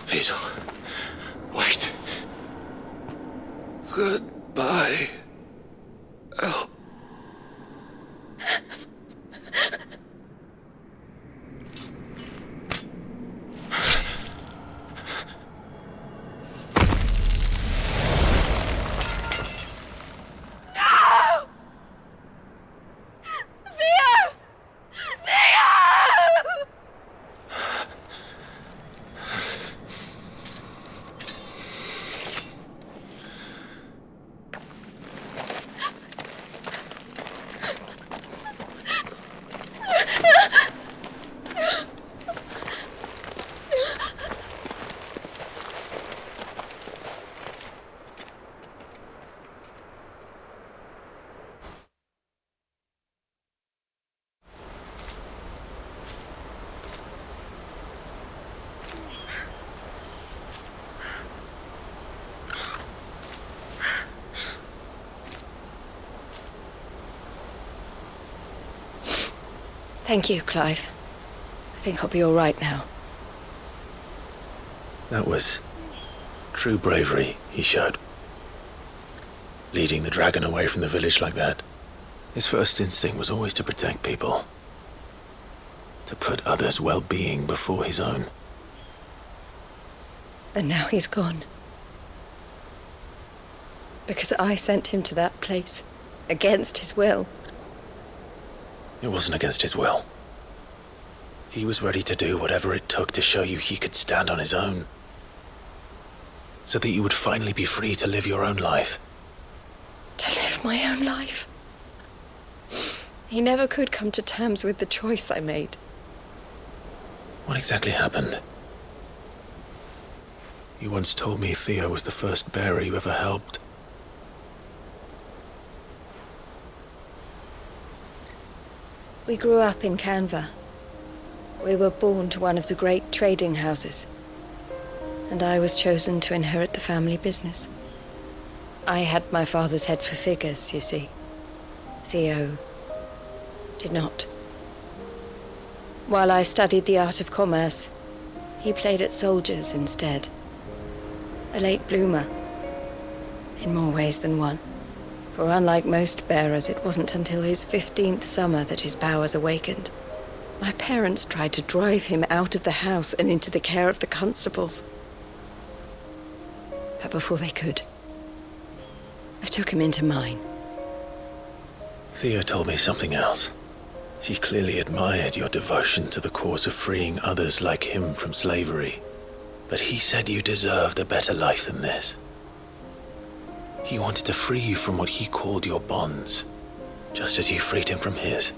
Theodore, wait. Goodbye, Elle. Thank you, Clive. I think I'll be all right now. That was true bravery he showed. Leading the dragon away from the village like that. His first instinct was always to protect people. To put others' well-being before his own. And now he's gone. Because I sent him to that place, against his will. It wasn't against his will. He was ready to do whatever it took to show you he could stand on his own. So that you would finally be free to live your own life. To live my own life? He never could come to terms with the choice I made. What exactly happened? You once told me Theo was the first bearer you ever helped. We grew up in Canva. We were born to one of the great trading houses. And I was chosen to inherit the family business. I had my father's head for figures, you see. Theo did not. While I studied the art of commerce, he played at soldiers instead. A late bloomer, in more ways than one. For unlike most bearers, it wasn't until his 15th summer that his powers awakened. My parents tried to drive him out of the house and into the care of the constables. But before they could, I took him into mine. Theo told me something else. He clearly admired your devotion to the cause of freeing others like him from slavery. But he said you deserved a better life than this. He wanted to free you from what he called your bonds, just as you freed him from his.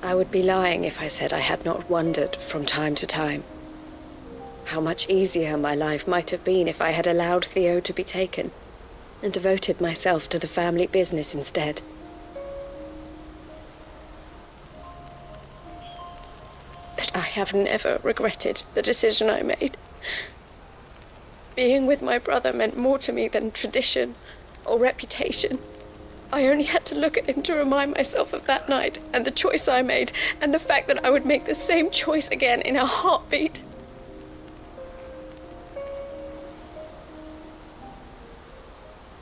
I would be lying if I said I had not wondered from time to time how much easier my life might have been if I had allowed Theo to be taken and devoted myself to the family business instead. But I have never regretted the decision I made. Being with my brother meant more to me than tradition or reputation. I only had to look at him to remind myself of that night and the choice I made and the fact that I would make the same choice again in a heartbeat.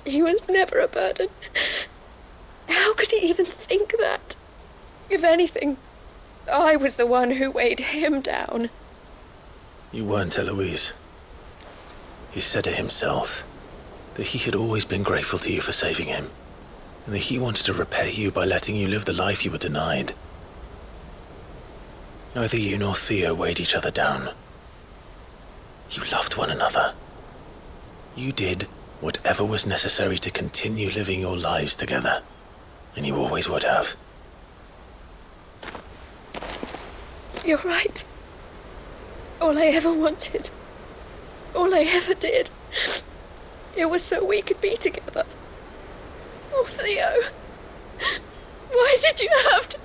He was never a burden. How could he even think that? If anything, I was the one who weighed him down. You weren't, Eloise. He said it himself, that he had always been grateful to you for saving him, and that he wanted to repay you by letting you live the life you were denied. Neither you nor Theo weighed each other down. You loved one another. You did whatever was necessary to continue living your lives together, and you always would have. You're right. All I ever wanted, all I ever did, it was so we could be together. Oh, Theo, why did you have to...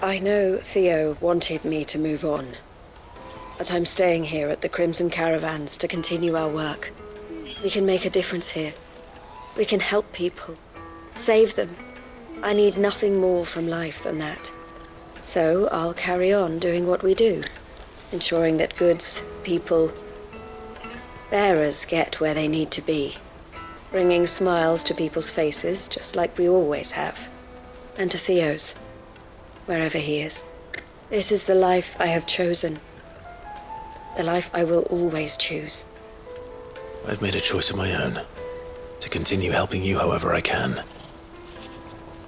I know Theo wanted me to move on, but I'm staying here at the Crimson Caravans to continue our work. We can make a difference here. We can help people, save them. I need nothing more from life than that. So I'll carry on doing what we do, ensuring that goods, people, bearers get where they need to be, bringing smiles to people's faces just like we always have, and to Theo's, wherever he is. This is the life I have chosen. The life I will always choose. I've made a choice of my own, to continue helping you however I can,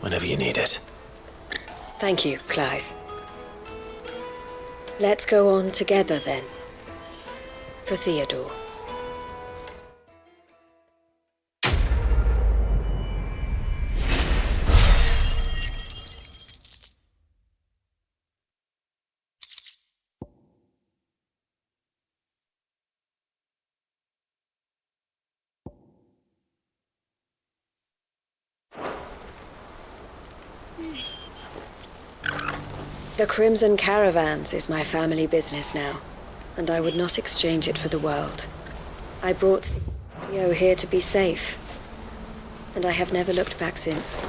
whenever you need it. Thank you, Clive. Let's go on together then. For Theodore. The Crimson Caravans is my family business now, and I would not exchange it for the world. I brought Theo here to be safe, and I have never looked back since.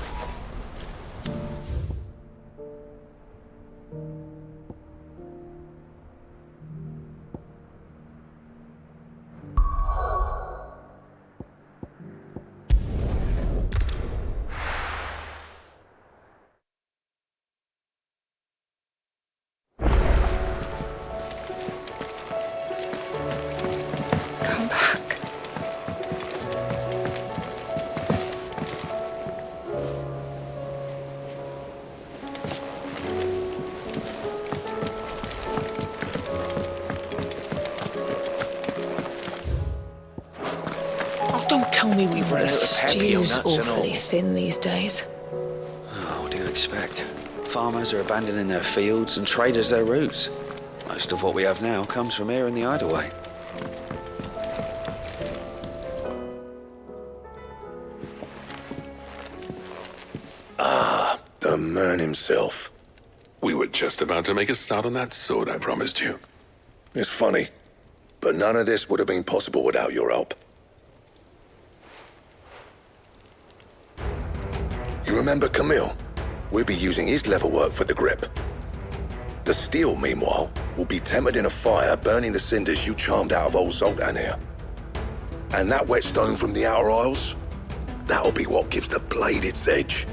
Tell me we've run out of happy nuts and all. Awfully thin these days. Oh, what do you expect? Farmers are abandoning their fields and traders their routes. Most of what we have now comes from here in the Hideaway. Ah, the man himself. We were just about to make a start on that sword I promised you. It's funny, but none of this would have been possible without your help. You remember Camille? We'll be using his leather work for the grip. The steel, meanwhile, will be tempered in a fire, burning the cinders you charmed out of old Zoltan here. And that whetstone from the Outer Isles? That'll be what gives the blade its edge.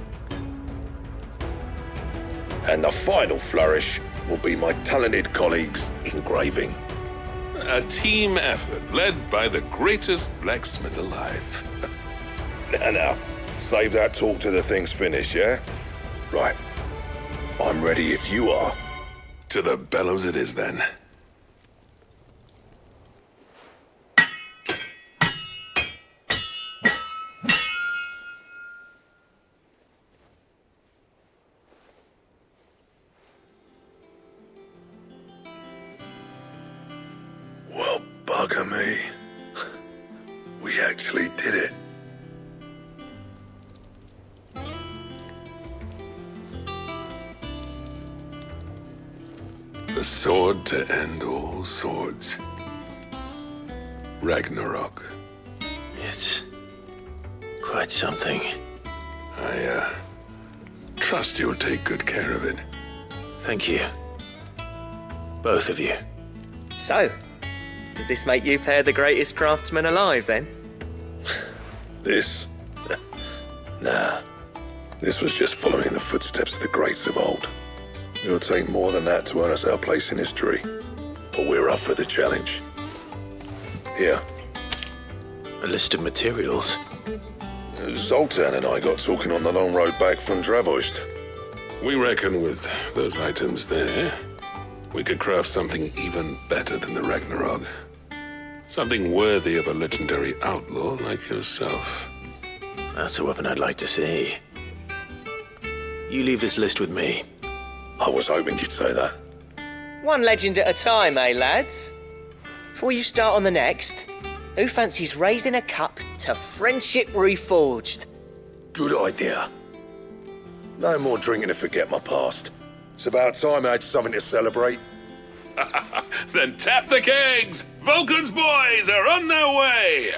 And the final flourish will be my talented colleagues' engraving. A team effort led by the greatest blacksmith alive. Now, save that talk till the thing's finished, yeah? Right. I'm ready if you are. To the bellows it is then. Well, bugger me. We actually did it. The sword to end all swords. Ragnarok. It's quite something. I trust you'll take good care of it. Thank you. Both of you. So, does this make you pair the greatest craftsman alive, then? This? Nah. This was just following the footsteps of the greats of old. It'll take more than that to earn us our place in history. But we're up for the challenge. Here. A list of materials. Zoltan and I got talking on the long road back from Dravost. We reckon with those items there, we could craft something even better than the Ragnarok. Something worthy of a legendary outlaw like yourself. That's a weapon I'd like to see. You leave this list with me. I was hoping you'd say that. One legend at a time, eh, lads? Before you start on the next, who fancies raising a cup to friendship reforged? Good idea. No more drinking to forget my past. It's about time I had something to celebrate. Then tap the kegs! Vulcan's boys are on their way!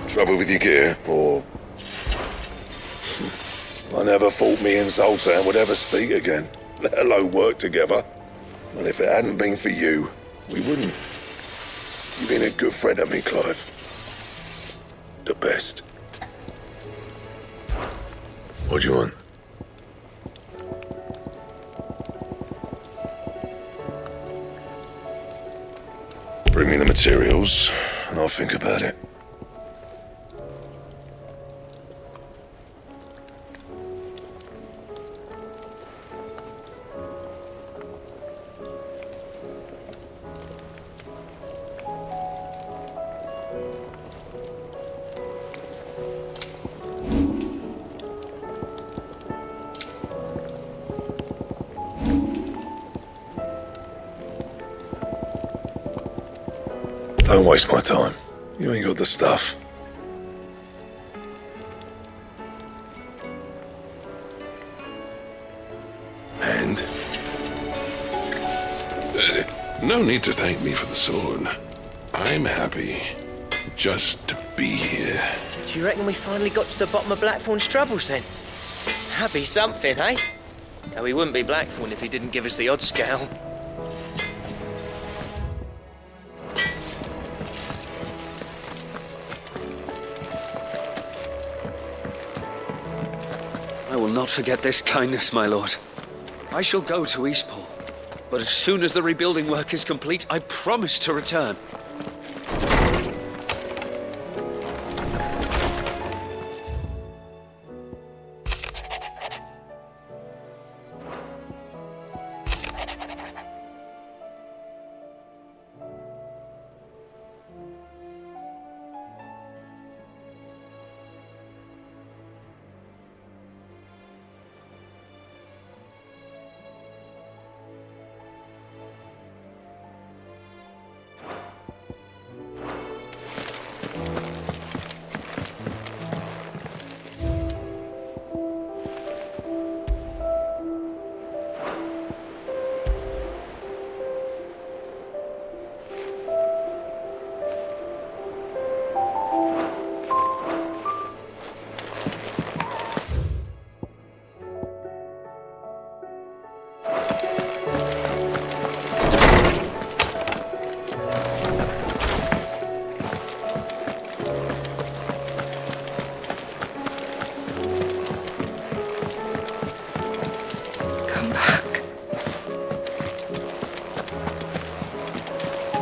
Trouble with your gear, or... I never thought me and Zoltan would ever speak again, let alone work together. And if it hadn't been for you, we wouldn't. You've been a good friend of me, Clive. The best. What do you want? Bring me the materials, and I'll think about it. Don't waste my time. You ain't got the stuff. And? No need to thank me for the sword. I'm happy just to be here. Do you reckon we finally got to the bottom of Blackthorn's troubles then? That'd be something, eh? Now, he wouldn't be Blackthorn if he didn't give us the odd scale. I will not forget this kindness, my lord. I shall go to Eastport, but as soon as the rebuilding work is complete, I promise to return.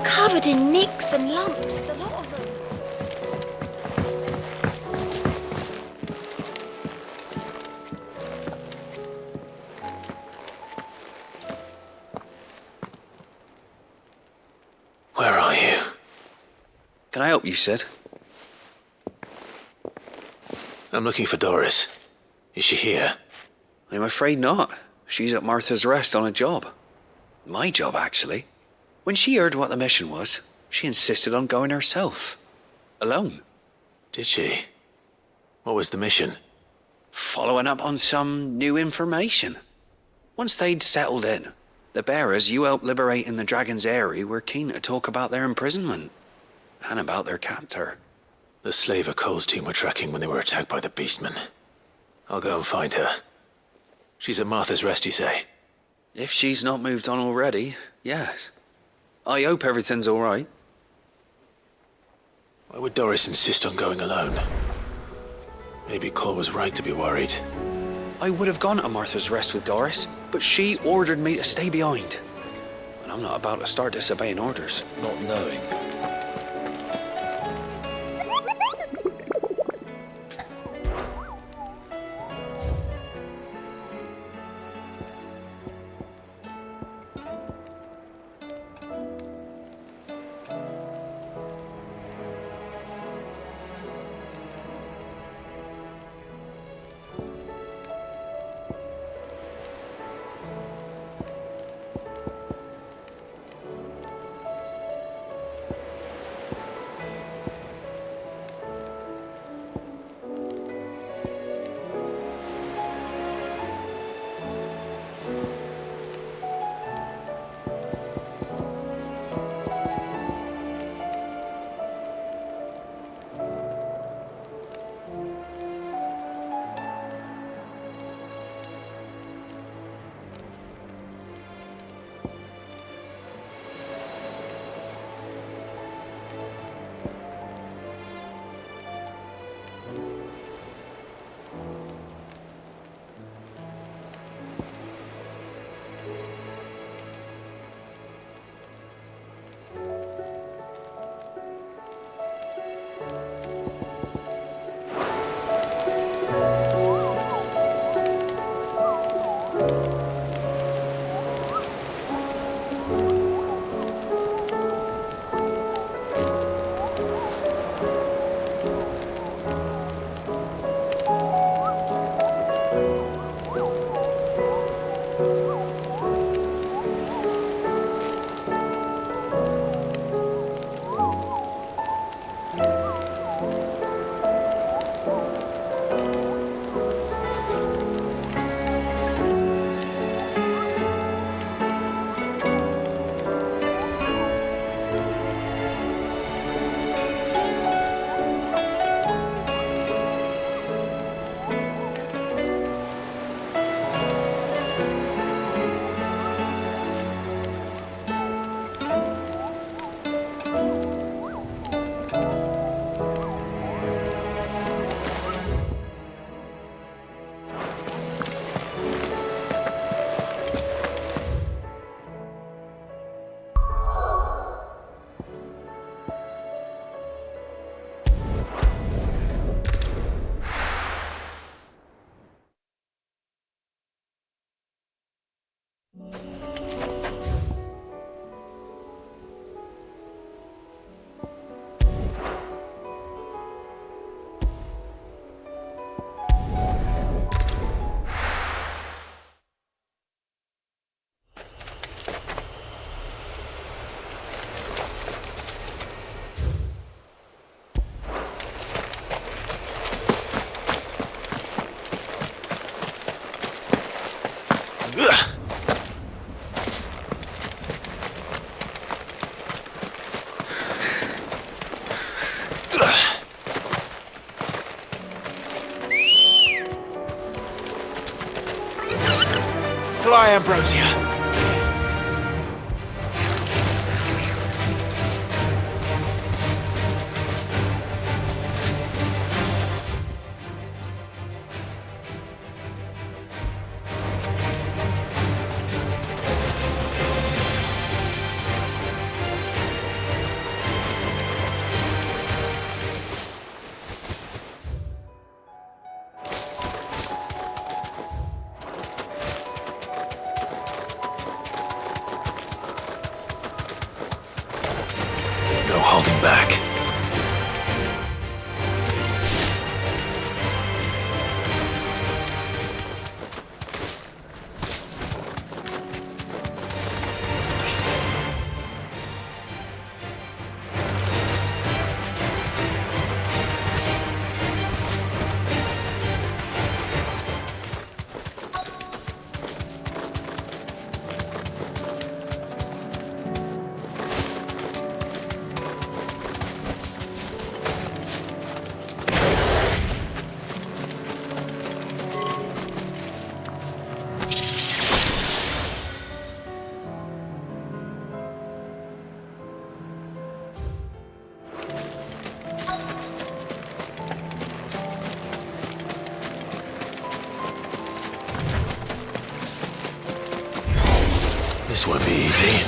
Covered in nicks and lumps, the lot of them. Where are you? Can I help you, Sid? I'm looking for Doris. Is she here? I'm afraid not. She's at Martha's Rest on a job. My job, actually. When she heard what the mission was, she insisted on going herself. Alone. Did she? What was the mission? Following up on some new information. Once they'd settled in, the bearers you helped liberate in the Dragon's Eyrie were keen to talk about their imprisonment. And about their captor. The slaver Cole's team were tracking when they were attacked by the Beastmen. I'll go and find her. She's at Martha's Rest, you say? If she's not moved on already, yes. I hope everything's all right. Why would Doris insist on going alone? Maybe Cole was right to be worried. I would have gone to Martha's Rest with Doris, but she ordered me to stay behind. And I'm not about to start disobeying orders. Not knowing. Ambrosia. No holding back. This won't be easy.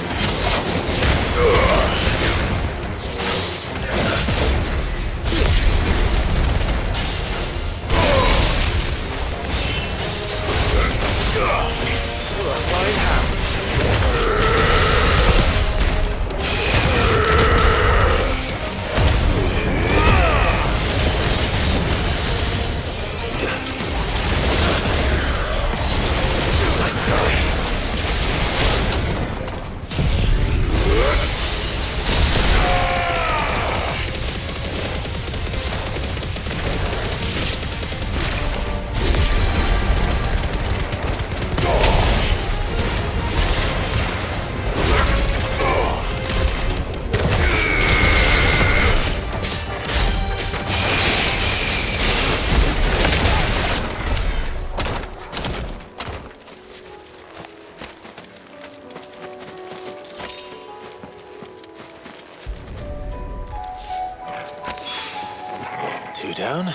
Two down,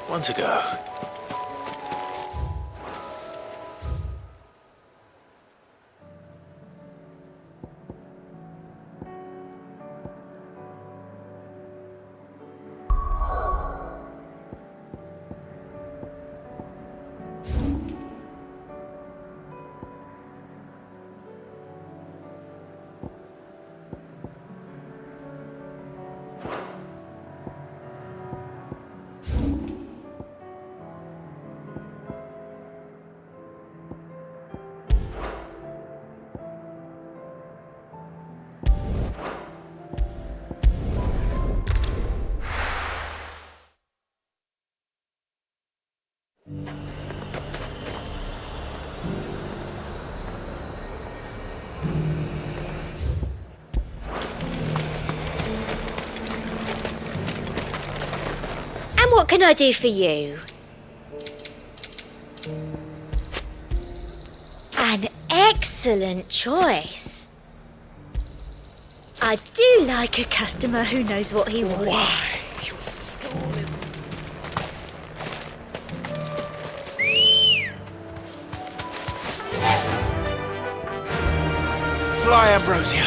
one to go. And what can I do for you? An excellent choice. I do like a customer who knows what he wants. Why? Fly, Ambrosia.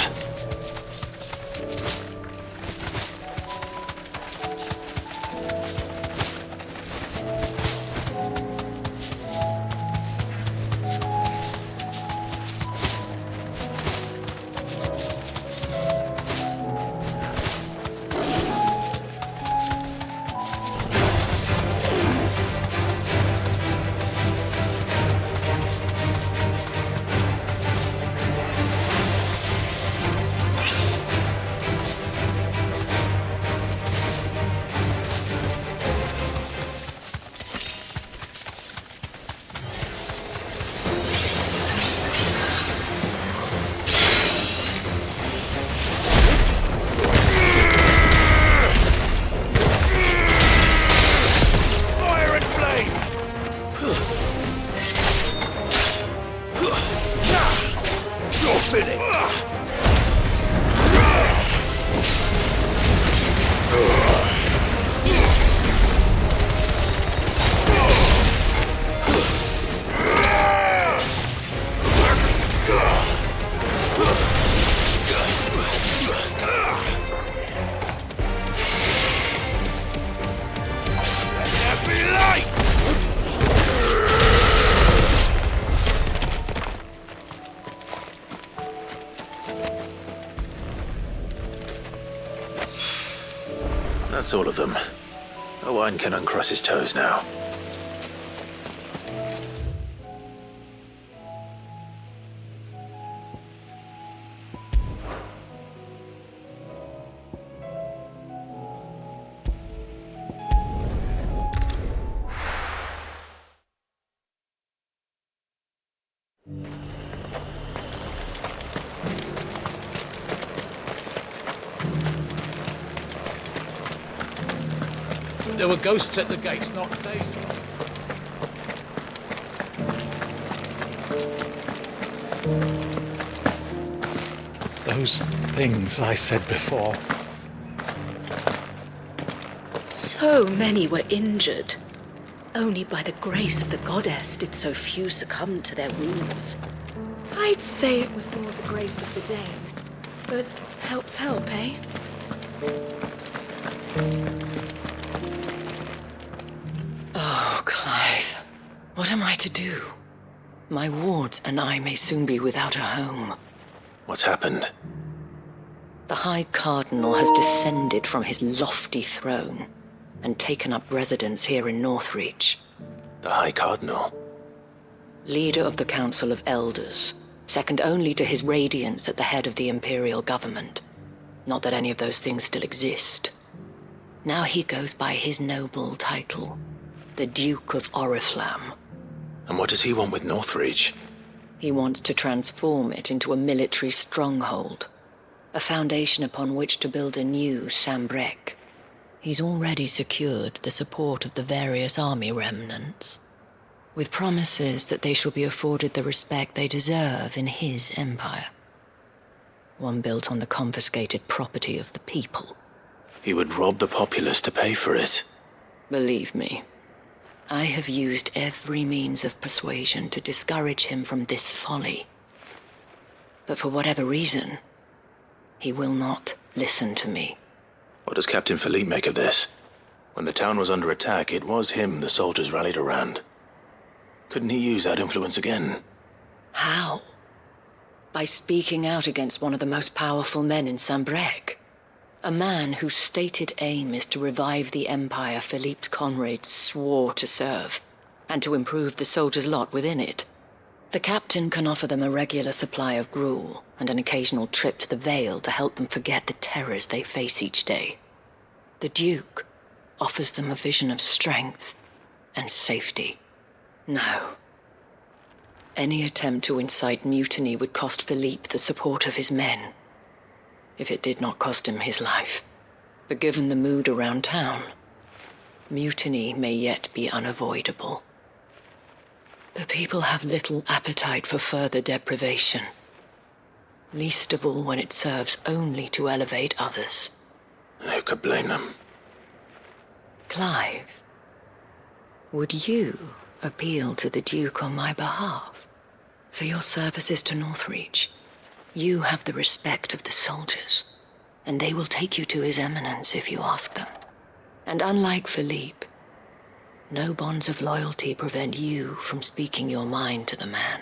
That's all of them. Owain can uncross his toes now. There were ghosts at the gates not days ago. Those things I said before. So many were injured. Only by the grace of the goddess did so few succumb to their wounds. I'd say it was more the grace of the dame. But help's help, eh? Oh, Clive. What am I to do? My wards and I may soon be without a home. What's happened? The High Cardinal has descended from his lofty throne and taken up residence here in Northreach. The High Cardinal? Leader of the Council of Elders, second only to his Radiance at the head of the Imperial government. Not that any of those things still exist. Now he goes by his noble title, the Duke of Oriflamme. And what does he want with Northreach? He wants to transform it into a military stronghold, a foundation upon which to build a new Sambrec. He's already secured the support of the various army remnants, with promises that they shall be afforded the respect they deserve in his empire. One built on the confiscated property of the people. He would rob the populace to pay for it. Believe me, I have used every means of persuasion to discourage him from this folly. But for whatever reason, he will not listen to me. What does Captain Philippe make of this? When the town was under attack, it was him the soldiers rallied around. Couldn't he use that influence again? How? By speaking out against one of the most powerful men in Sambrec. A man whose stated aim is to revive the empire Philippe's comrades swore to serve, and to improve the soldiers' lot within it. The captain can offer them a regular supply of gruel, and an occasional trip to the Vale to help them forget the terrors they face each day. The Duke offers them a vision of strength and safety. No. Any attempt to incite mutiny would cost Philippe the support of his men, if it did not cost him his life. But given the mood around town, mutiny may yet be unavoidable. The people have little appetite for further deprivation, least of all when it serves only to elevate others. And who could blame them? Clive, would you appeal to the Duke on my behalf? For your services to Northreach, you have the respect of the soldiers, and they will take you to His Eminence if you ask them. And unlike Philippe, no bonds of loyalty prevent you from speaking your mind to the man.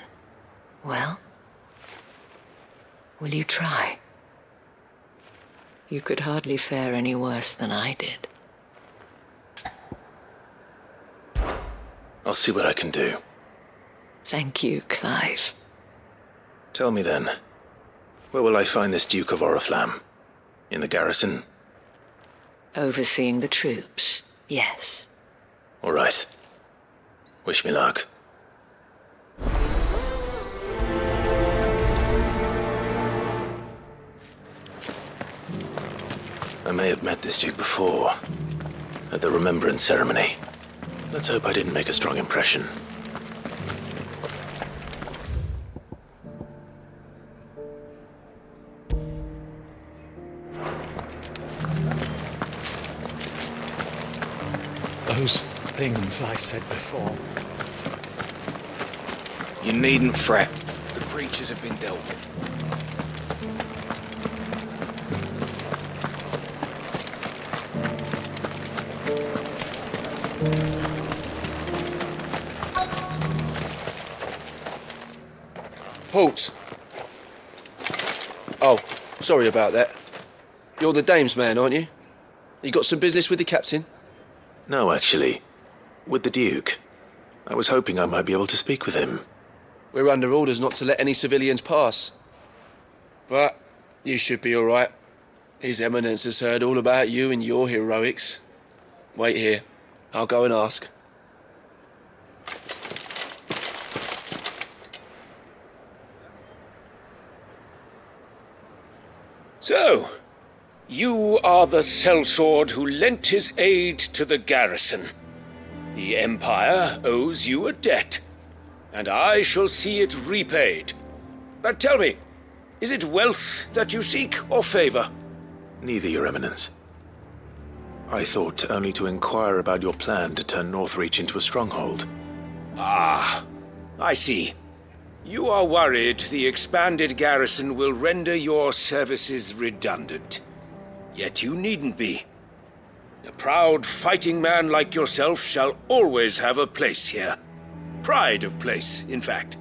Well, will you try? You could hardly fare any worse than I did. I'll see what I can do. Thank you, Clive. Tell me then, where will I find this Duke of Oriflamme? In the garrison? Overseeing the troops, yes. All right. Wish me luck. I may have met this Duke before, at the Remembrance Ceremony. Let's hope I didn't make a strong impression. Those things I said before. You needn't fret. The creatures have been dealt with. Halt! Oh, sorry about that. You're the dame's man, aren't you? You got some business with the captain? No, actually. With the Duke. I was hoping I might be able to speak with him. We're under orders not to let any civilians pass. But you should be all right. His Eminence has heard all about you and your heroics. Wait here. I'll go and ask. So, you are the sellsword who lent his aid to the garrison. The Empire owes you a debt, and I shall see it repaid. But tell me, is it wealth that you seek, or favor? Neither, Your Eminence. I thought only to inquire about your plan to turn Northreach into a stronghold. Ah, I see. You are worried the expanded garrison will render your services redundant. Yet you needn't be. A proud fighting man like yourself shall always have a place here. Pride of place, in fact.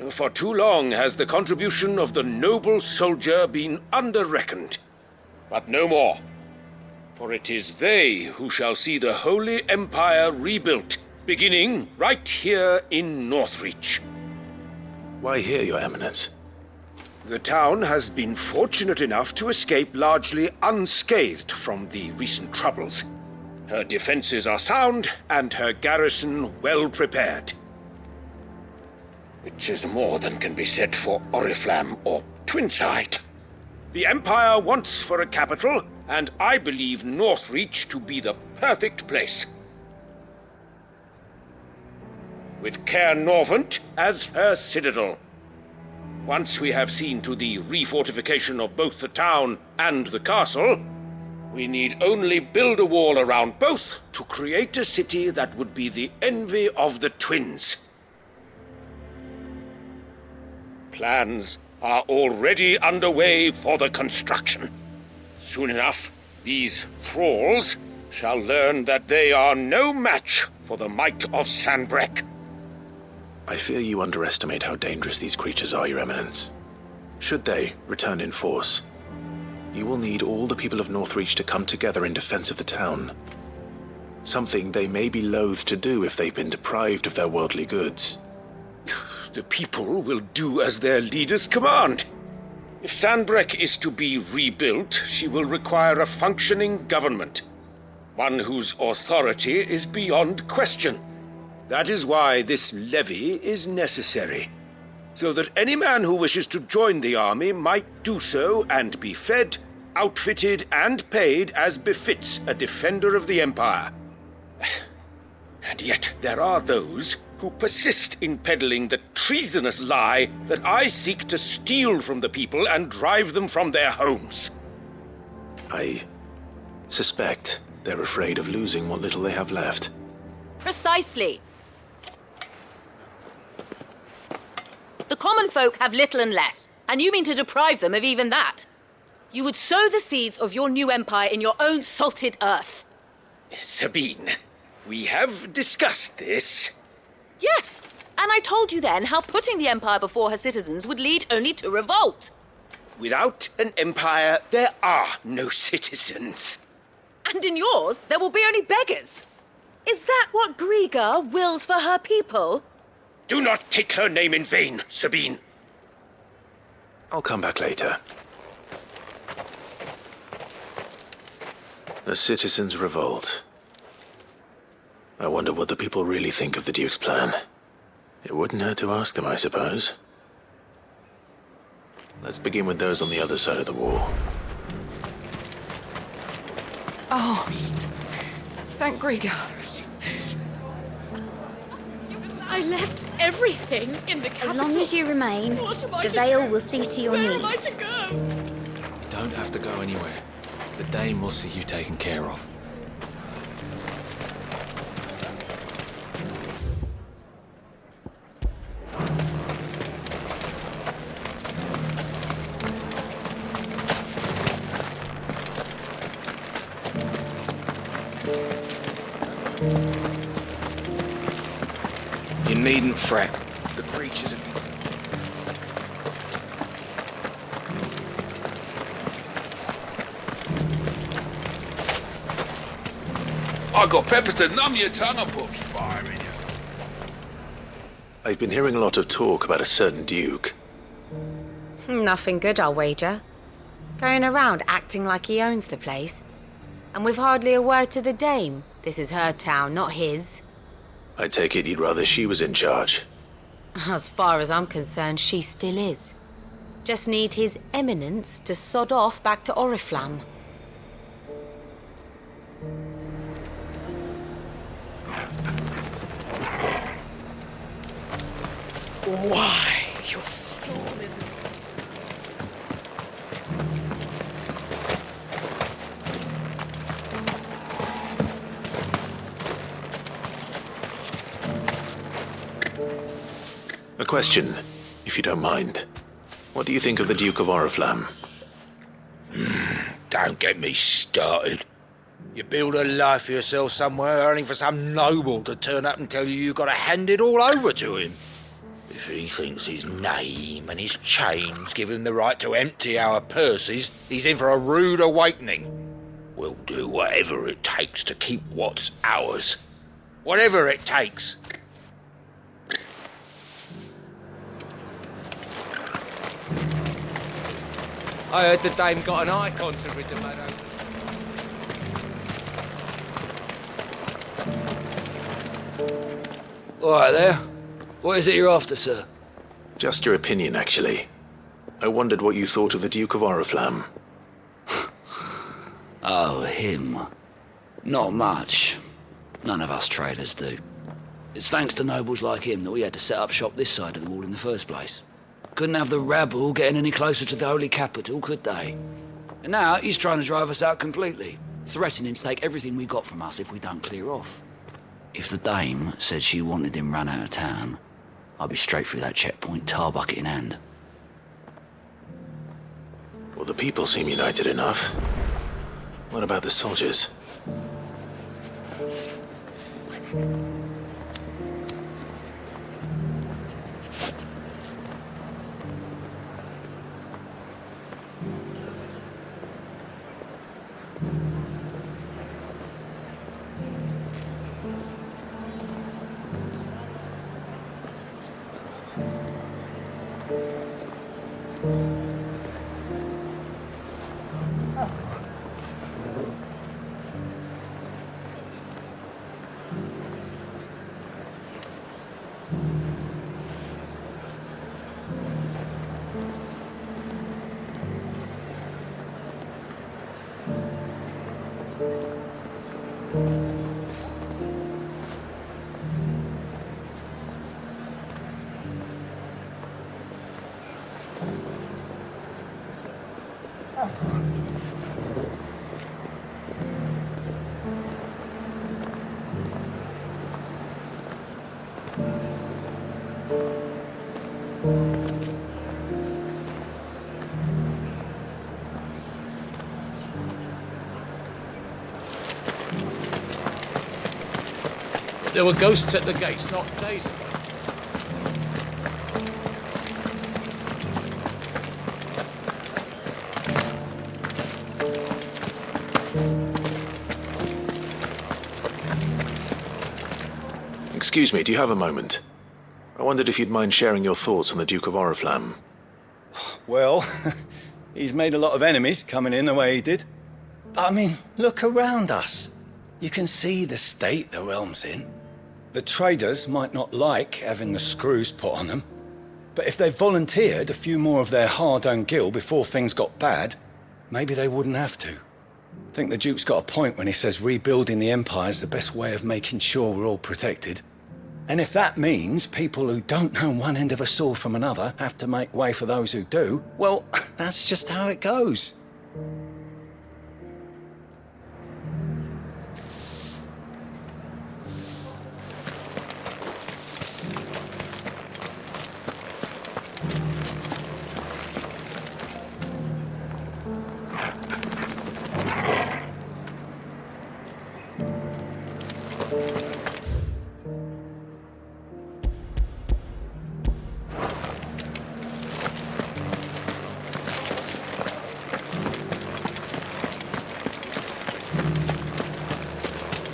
For too long has the contribution of the noble soldier been under-reckoned. But no more. For it is they who shall see the Holy Empire rebuilt, beginning right here in Northreach. Why here, Your Eminence? The town has been fortunate enough to escape largely unscathed from the recent troubles. Her defenses are sound, and her garrison well prepared. Which is more than can be said for Oriflamme or Twinside. The Empire wants for a capital, and I believe Northreach to be the perfect place. With Caer Norvent as her citadel. Once we have seen to the refortification of both the town and the castle, we need only build a wall around both to create a city that would be the envy of the twins. Plans are already underway for the construction. Soon enough, these thralls shall learn that they are no match for the might of Sanbreque. I fear you underestimate how dangerous these creatures are, Your Eminence. Should they return in force, you will need all the people of Northreach to come together in defense of the town. Something they may be loath to do if they've been deprived of their worldly goods. The people will do as their leaders command. If Sanbreque is to be rebuilt, she will require a functioning government. One whose authority is beyond question. That is why this levy is necessary, so that any man who wishes to join the army might do so and be fed, outfitted, and paid as befits a defender of the Empire. And yet there are those who persist in peddling the treasonous lie that I seek to steal from the people and drive them from their homes. I suspect they're afraid of losing what little they have left. Precisely. The common folk have little and less, and you mean to deprive them of even that. You would sow the seeds of your new empire in your own salted earth. Sabine, we have discussed this. Yes, and I told you then how putting the empire before her citizens would lead only to revolt. Without an empire, there are no citizens. And in yours, there will be only beggars. Is that what Griga wills for her people? Do not take her name in vain, Sabine. I'll come back later. A citizens' revolt. I wonder what the people really think of the Duke's plan. It wouldn't hurt to ask them, I suppose. Let's begin with those on the other side of the wall. Oh, thank Griga. I left everything in the capital. As long as you remain, the Veil will see to your needs. Where am I to go? You don't have to go anywhere. The Dame will see you taken care of. You needn't fret. The creatures have been... I got peppers to numb your tongue and put fire in you. I've been hearing a lot of talk about a certain duke. Nothing good, I'll wager. Going around acting like he owns the place. And with hardly a word to the dame. This is her town, not his. I take it you'd rather she was in charge. As far as I'm concerned, she still is. Just need his eminence to sod off back to Oriflamme. Why, your storm is... A question, if you don't mind. What do you think of the Duke of Oriflamme? Don't get me started. You build a life for yourself somewhere, only for some noble to turn up and tell you you've got to hand it all over to him. If he thinks his name and his chains give him the right to empty our purses, he's in for a rude awakening. We'll do whatever it takes to keep what's ours. Whatever it takes. I heard the dame got an icon to rid the man over. All right there. What is it you're after, sir? Just your opinion, actually. I wondered what you thought of the Duke of Oriflamme. Oh, him. Not much. None of us traders do. It's thanks to nobles like him that we had to set up shop this side of the wall in the first place. Couldn't have the rabble getting any closer to the holy capital, could they? And now he's trying to drive us out completely, threatening to take everything we got from us if we don't clear off. If the dame said she wanted him run out of town, I'd be straight through that checkpoint, tar bucket in hand. Well, the people seem united enough. What about the soldiers? There were ghosts at the gates not days ago. Excuse me, do you have a moment? I wondered if you'd mind sharing your thoughts on the Duke of Oriflamme. Well, he's made a lot of enemies coming in the way he did. But I mean, look around us. You can see the state the realm's in. The traders might not like having the screws put on them, but if they volunteered a few more of their hard-earned gil before things got bad, maybe they wouldn't have to. I think the Duke's got a point when he says rebuilding the Empire's the best way of making sure we're all protected. And if that means people who don't know one end of a sword from another have to make way for those who do, well, that's just how it goes.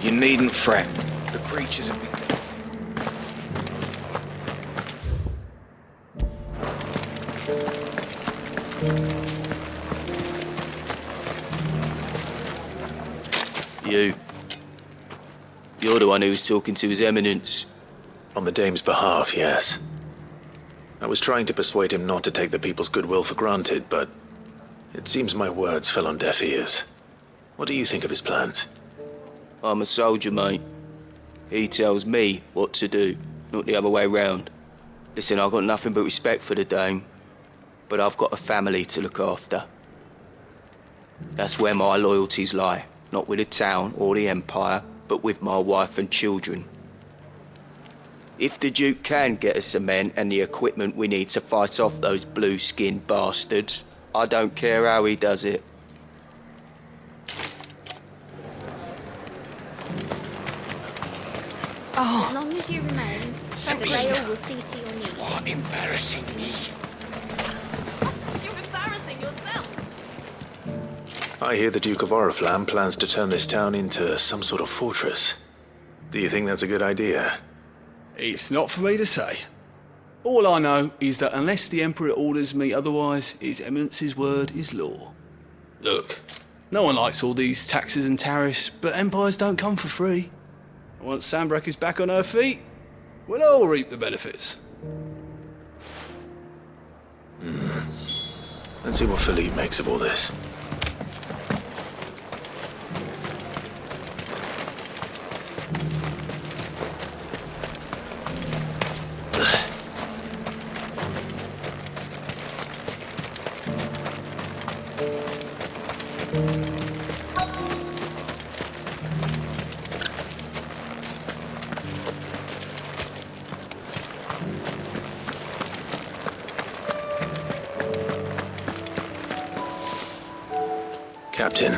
You needn't fret. The creatures have been... You're the one who was talking to His Eminence. On the Dame's behalf, yes. I was trying to persuade him not to take the people's goodwill for granted, but it seems my words fell on deaf ears. What do you think of his plans? I'm a soldier, mate. He tells me what to do, not the other way round. Listen, I've got nothing but respect for the Dame, but I've got a family to look after. That's where my loyalties lie, not with the town or the Empire, but with my wife and children. If the Duke can get us the men and the equipment we need to fight off those blue-skinned bastards, I don't care how he does it. As long as you remain, the Vale will see to your needs. You are embarrassing me. You're embarrassing yourself. I hear the Duke of Oriflamme plans to turn this town into some sort of fortress. Do you think that's a good idea? It's not for me to say. All I know is that unless the Emperor orders me otherwise, His Eminence's word is law. Look, no one likes all these taxes and tariffs, but empires don't come for free. Once Sanbreque is back on her feet, we'll all reap the benefits. Let's see what Philippe makes of all this. Captain,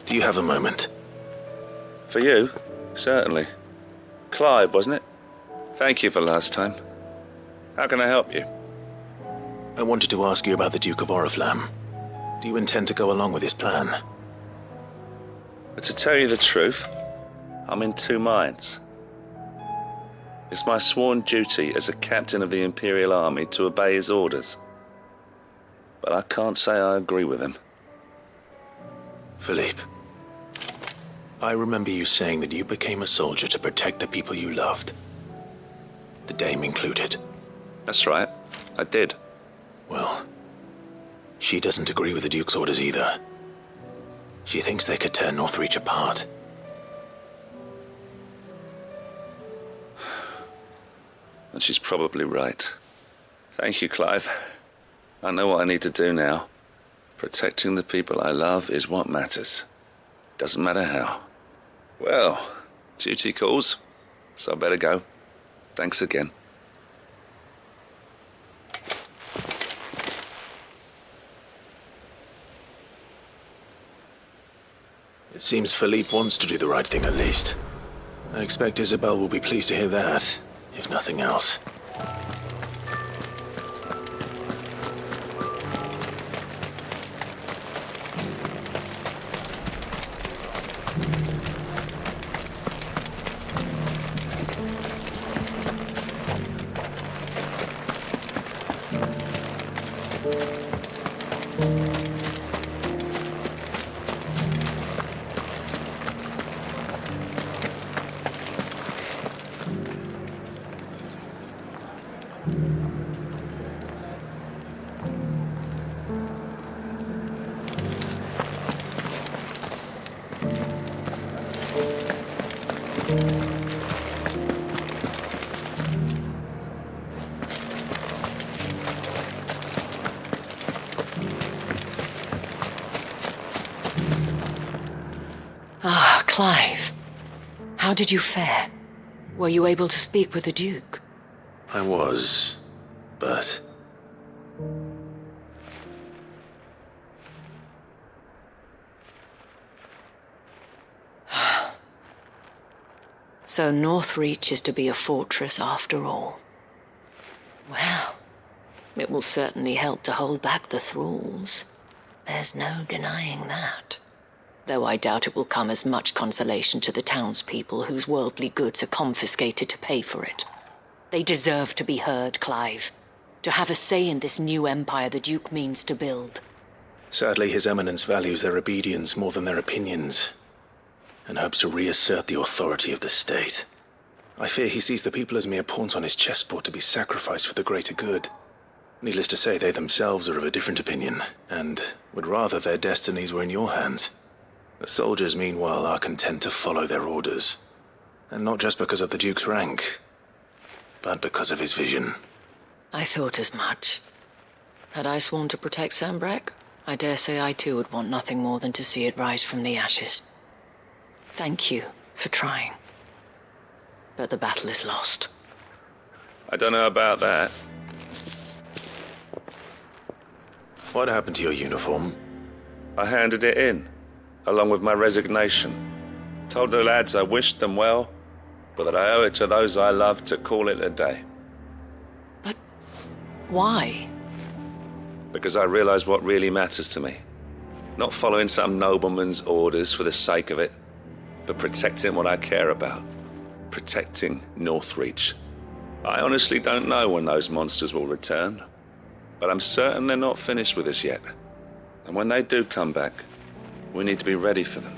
do you have a moment? For you? Certainly. Clive, wasn't it? Thank you for last time. How can I help you? I wanted to ask you about the Duke of Oriflamme. Do you intend to go along with his plan? But to tell you the truth, I'm in two minds. It's my sworn duty as a captain of the Imperial Army to obey his orders. But I can't say I agree with him. Philippe, I remember you saying that you became a soldier to protect the people you loved. The Dame included. That's right, I did. Well, she doesn't agree with the Duke's orders either. She thinks they could tear Northreach apart. And she's probably right. Thank you, Clive. I know what I need to do now. Protecting the people I love is what matters. Doesn't matter how. Well, duty calls, so I better go. Thanks again. It seems Philippe wants to do the right thing at least. I expect Isabel will be pleased to hear that, if nothing else. Clive, how did you fare? Were you able to speak with the Duke? I was, but... So Northreach is to be a fortress after all. Well, it will certainly help to hold back the thralls. There's no denying that. Though I doubt it will come as much consolation to the townspeople whose worldly goods are confiscated to pay for it. They deserve to be heard, Clive. To have a say in this new empire the Duke means to build. Sadly, His Eminence values their obedience more than their opinions, and hopes to reassert the authority of the state. I fear he sees the people as mere pawns on his chessboard to be sacrificed for the greater good. Needless to say, they themselves are of a different opinion, and would rather their destinies were in your hands. The soldiers, meanwhile, are content to follow their orders. And not just because of the Duke's rank, but because of his vision. I thought as much. Had I sworn to protect Sanbreque, I dare say I too would want nothing more than to see it rise from the ashes. Thank you for trying. But the battle is lost. I don't know about that. What happened to your uniform? I handed it in, along with my resignation. Told the lads I wished them well, but that I owe it to those I love to call it a day. Why? Because I realize what really matters to me. Not following some nobleman's orders for the sake of it, but protecting what I care about. Protecting Northreach. I honestly don't know when those monsters will return, but I'm certain they're not finished with us yet. And when they do come back, we need to be ready for them.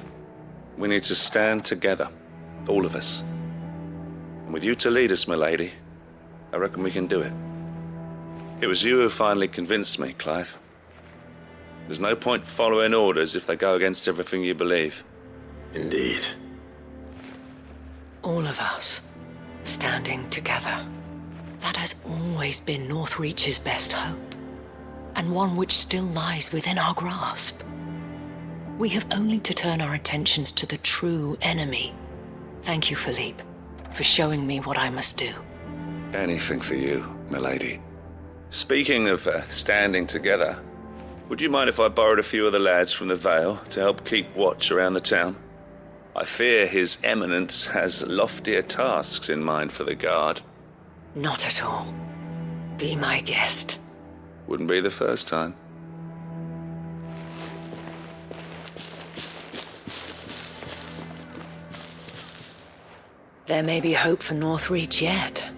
We need to stand together, all of us. And with you to lead us, milady, I reckon we can do it. It was you who finally convinced me, Clive. There's no point following orders if they go against everything you believe. Indeed. All of us, standing together. That has always been Northreach's best hope, and one which still lies within our grasp. We have only to turn our attentions to the true enemy. Thank you, Philippe, for showing me what I must do. Anything for you, milady. Speaking of standing together, would you mind if I borrowed a few of the lads from the Vale to help keep watch around the town? I fear His Eminence has loftier tasks in mind for the guard. Not at all. Be my guest. Wouldn't be the first time. There may be hope for Northreach yet.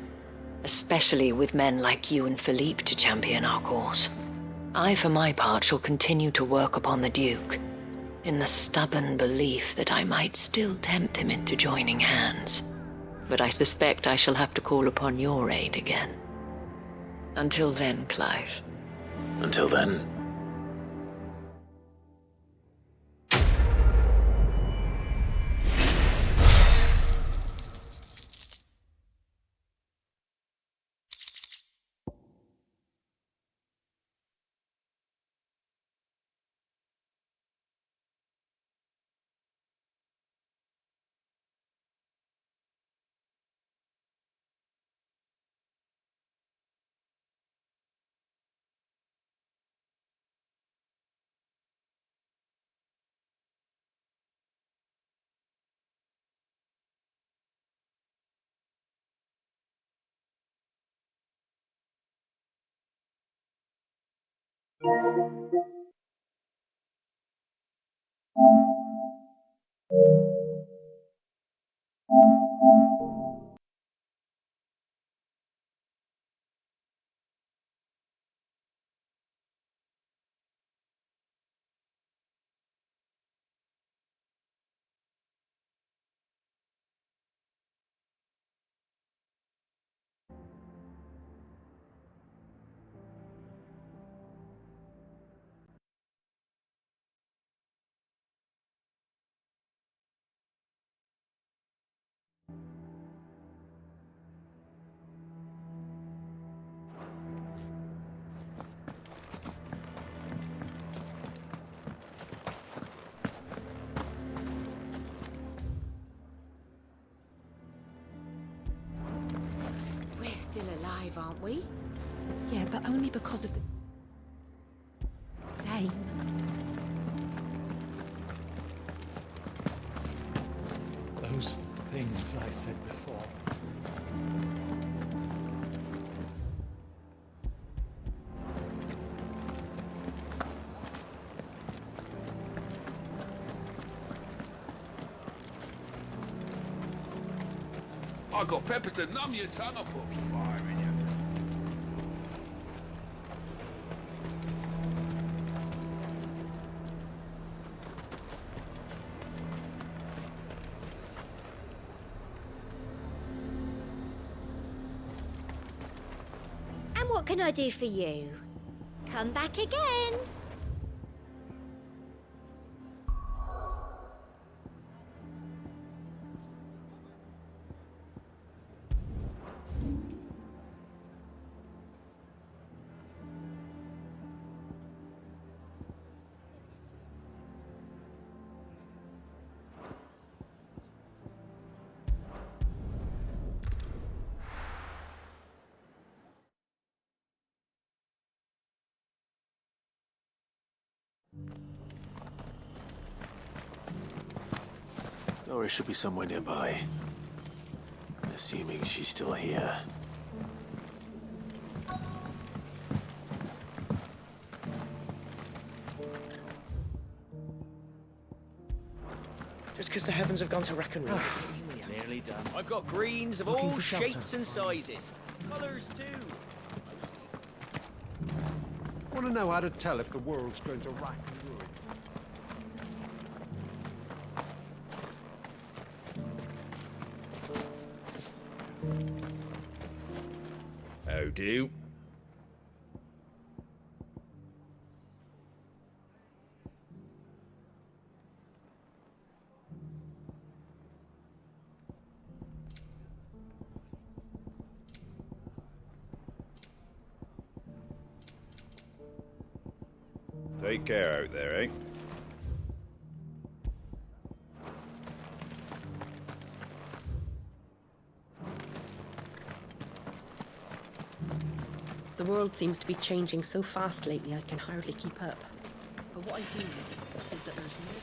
Especially with men like you and Philippe to champion our cause. I, for my part, shall continue to work upon the Duke, in the stubborn belief that I might still tempt him into joining hands. But I suspect I shall have to call upon your aid again. Until then, Clive. Until then. Still alive, aren't we? Yeah, but only because of the Dane. Those things I said before. I got peppers to numb your tongue. I'll put fire in you. And what can I do for you? Come back again. Doris should be somewhere nearby. Assuming she's still here. Just because the heavens have gone to rack and roll. Nearly done. I've got greens of Looking all for shelter. shapes and sizes. Colours too. Want to know how to tell if the world's going to rack and ruin? How do? Take care out there, eh? The world seems to be changing so fast lately I can hardly keep up. But what I do know is that there's no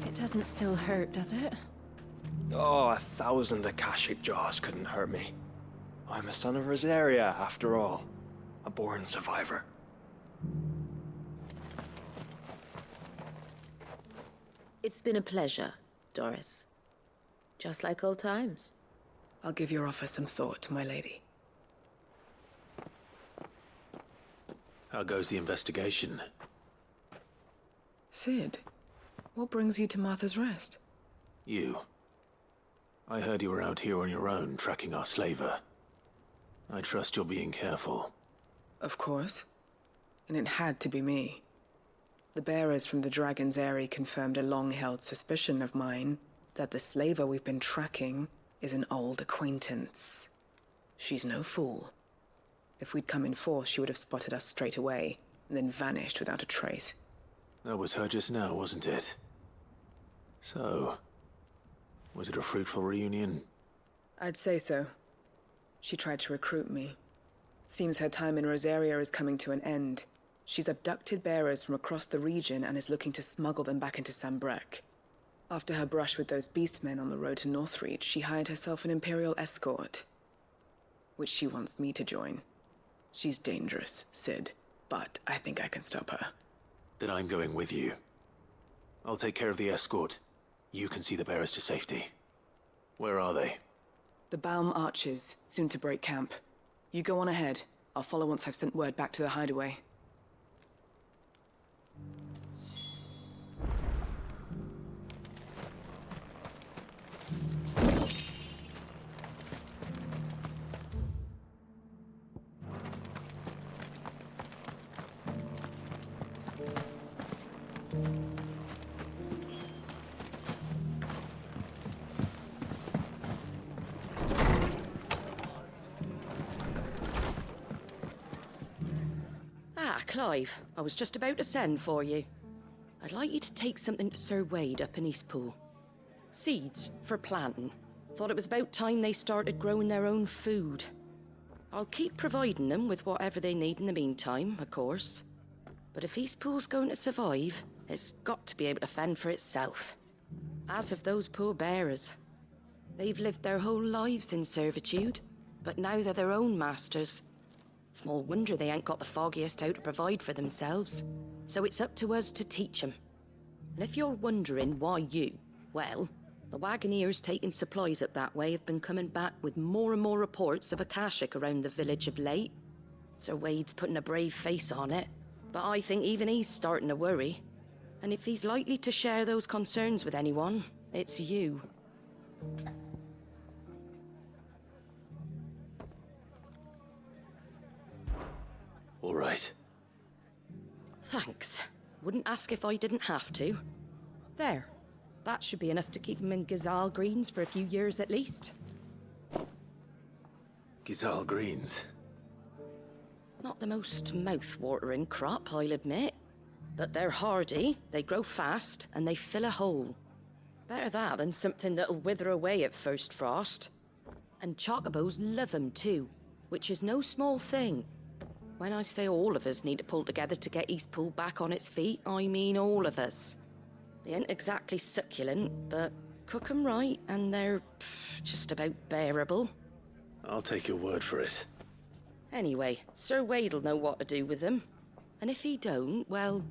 It doesn't still hurt, does it? Oh, 1,000 Akashic jaws couldn't hurt me. I'm a son of Rosaria, after all. A born survivor. It's been a pleasure, Doris. Just like old times. I'll give your offer some thought, my lady. How goes the investigation? Sid, what brings you to Martha's Rest? You. I heard you were out here on your own, tracking our slaver. I trust you're being careful. Of course. And it had to be me. The bearers from the Dragon's Eyrie confirmed a long-held suspicion of mine that the slaver we've been tracking is an old acquaintance. She's no fool. If we'd come in force, she would have spotted us straight away, and then vanished without a trace. That was her just now, wasn't it? So, was it a fruitful reunion? I'd say so. She tried to recruit me. Seems her time in Rosaria is coming to an end. She's abducted bearers from across the region and is looking to smuggle them back into Sambrek. After her brush with those beastmen on the road to Northreach, she hired herself an Imperial escort, which she wants me to join. She's dangerous, Sid, but I think I can stop her. Then I'm going with you. I'll take care of the escort. You can see the bearers to safety. Where are they? The Baum Archers, soon to break camp. You go on ahead. I'll follow once I've sent word back to the hideaway. Clive, I was just about to send for you. I'd like you to take something to Sir Wade up in Eastpool. Seeds for planting. Thought it was about time they started growing their own food. I'll keep providing them with whatever they need in the meantime, of course. But if Eastpool's going to survive, it's got to be able to fend for itself. As of those poor bearers. They've lived their whole lives in servitude, but now they're their own masters. Small wonder they ain't got the foggiest how to provide for themselves. So it's up to us to teach them. And if you're wondering why you, well, the Wagoneers taking supplies up that way have been coming back with more and more reports of Akashic around the village of late. Sir Wade's putting a brave face on it, but I think even he's starting to worry. And if he's likely to share those concerns with anyone, it's you. All right. Thanks. Wouldn't ask if I didn't have to. There. That should be enough to keep him in Gazal Greens for a few years at least. Gazal Greens. Not the most mouth-watering crop, I'll admit. But they're hardy, they grow fast, and they fill a hole. Better that than something that'll wither away at first frost. And chocobos love them too, which is no small thing. When I say all of us need to pull together to get Eastpool back on its feet, I mean all of us. They ain't exactly succulent, but cook 'em right and they're just about bearable. I'll take your word for it. Anyway, Sir Wade'll know what to do with them. And if he don't, well,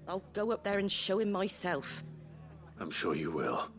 I'll go up there and show him myself. I'm sure you will.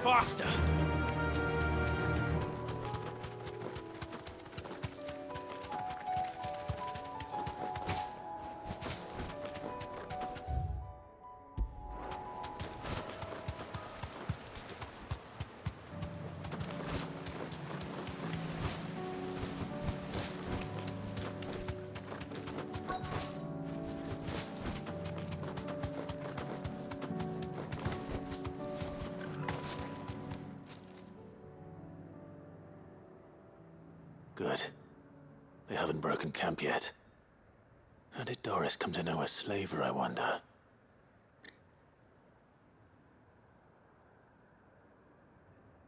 Faster! Good. They haven't broken camp yet. How did Doris come to know a slaver, I wonder?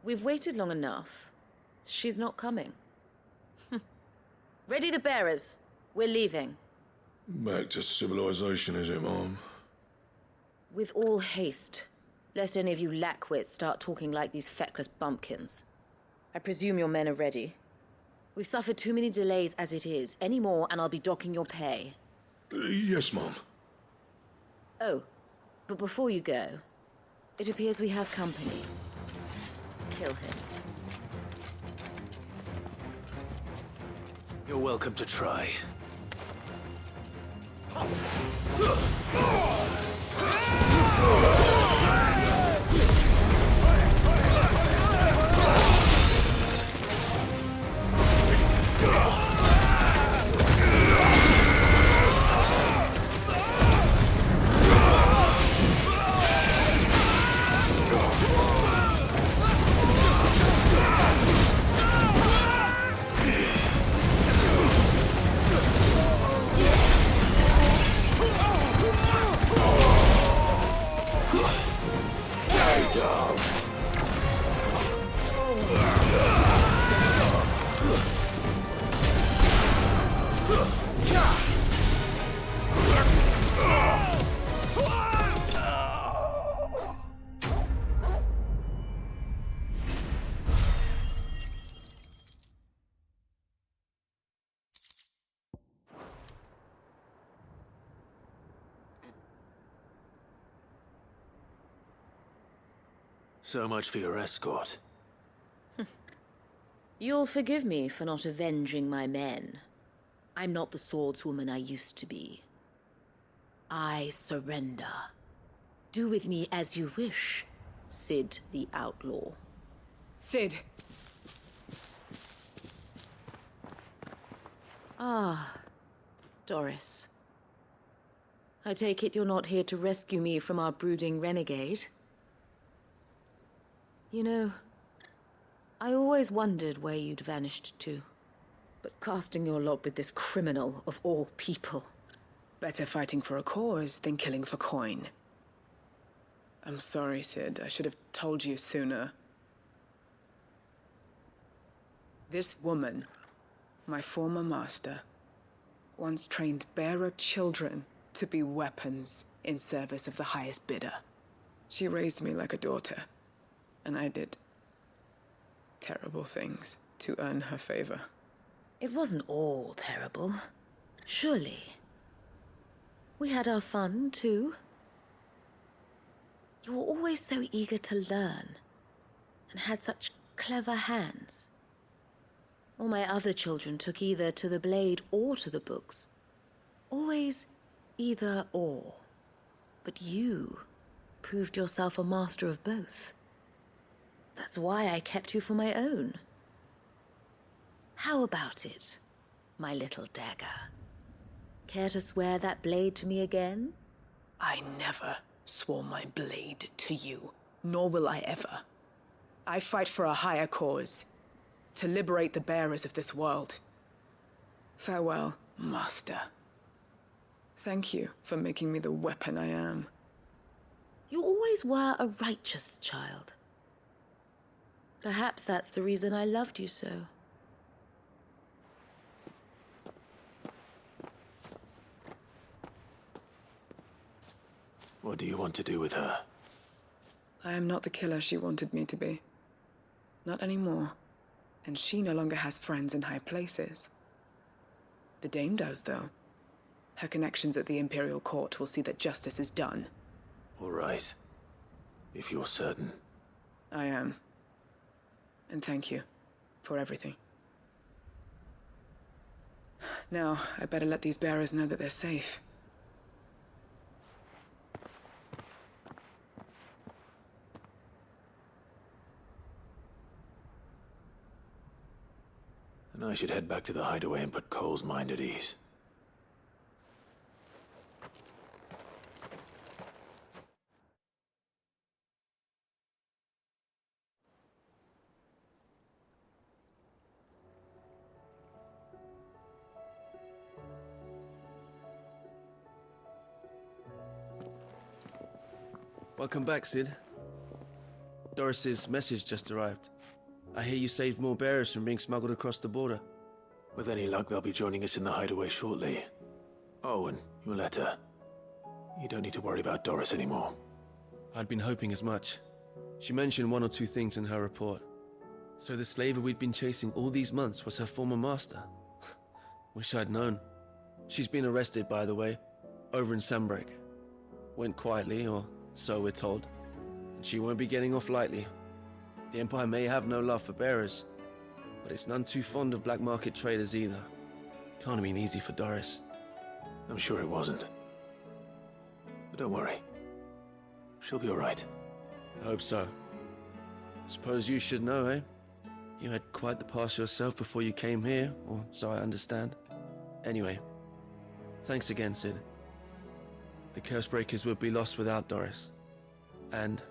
We've waited long enough. She's not coming. Ready the bearers. We're leaving. Back to civilization, is it, Mom? With all haste, lest any of you lackwits start talking like these feckless bumpkins. I presume your men are ready. We've suffered too many delays as it is. Any more and I'll be docking your pay. Yes, Mom. Oh, but before you go, it appears we have company. Kill him. You're welcome to try. So much for your escort. You'll forgive me for not avenging my men. I'm not the swordswoman I used to be. I surrender. Do with me as you wish, Sid the Outlaw. Sid! Ah, Doris. I take it you're not here to rescue me from our brooding renegade? You know, I always wondered where you'd vanished to. But casting your lot with this criminal of all people. Better fighting for a cause than killing for coin. I'm sorry, Sid. I should have told you sooner. This woman, my former master, once trained bearer children to be weapons in service of the highest bidder. She raised me like a daughter. And I did terrible things to earn her favor. It wasn't all terrible, surely. We had our fun, too. You were always so eager to learn, and had such clever hands. All my other children took either to the blade or to the books. Always either or. But you proved yourself a master of both. That's why I kept you for my own. How about it, my little dagger? Care to swear that blade to me again? I never swore my blade to you, nor will I ever. I fight for a higher cause, to liberate the bearers of this world. Farewell, Master. Thank you for making me the weapon I am. You always were a righteous child. Perhaps that's the reason I loved you so. What do you want to do with her? I am not the killer she wanted me to be. Not anymore. And she no longer has friends in high places. The Dame does, though. Her connections at the Imperial Court will see that justice is done. All right. If you're certain. I am. And thank you for everything. Now, I better let these bearers know that they're safe. And I should head back to the hideaway and put Cole's mind at ease. Welcome back, Sid. Doris's message just arrived. I hear you saved more bearers from being smuggled across the border. With any luck, they'll be joining us in the hideaway shortly. Oh, and your letter. You don't need to worry about Doris anymore. I'd been hoping as much. She mentioned one or two things in her report. So the slaver we'd been chasing all these months was her former master. Wish I'd known. She's been arrested, by the way, over in Sambrek. Went quietly, or so we're told. And she won't be getting off lightly. The Empire may have no love for bearers, but it's none too fond of black market traders either. Can't have been easy for Doris. I'm sure it wasn't. But don't worry. She'll be all right. I hope so. Suppose you should know, eh? You had quite the past yourself before you came here, or so I understand. Anyway, thanks again, Sid. The Cursebreakers would be lost without Doris. And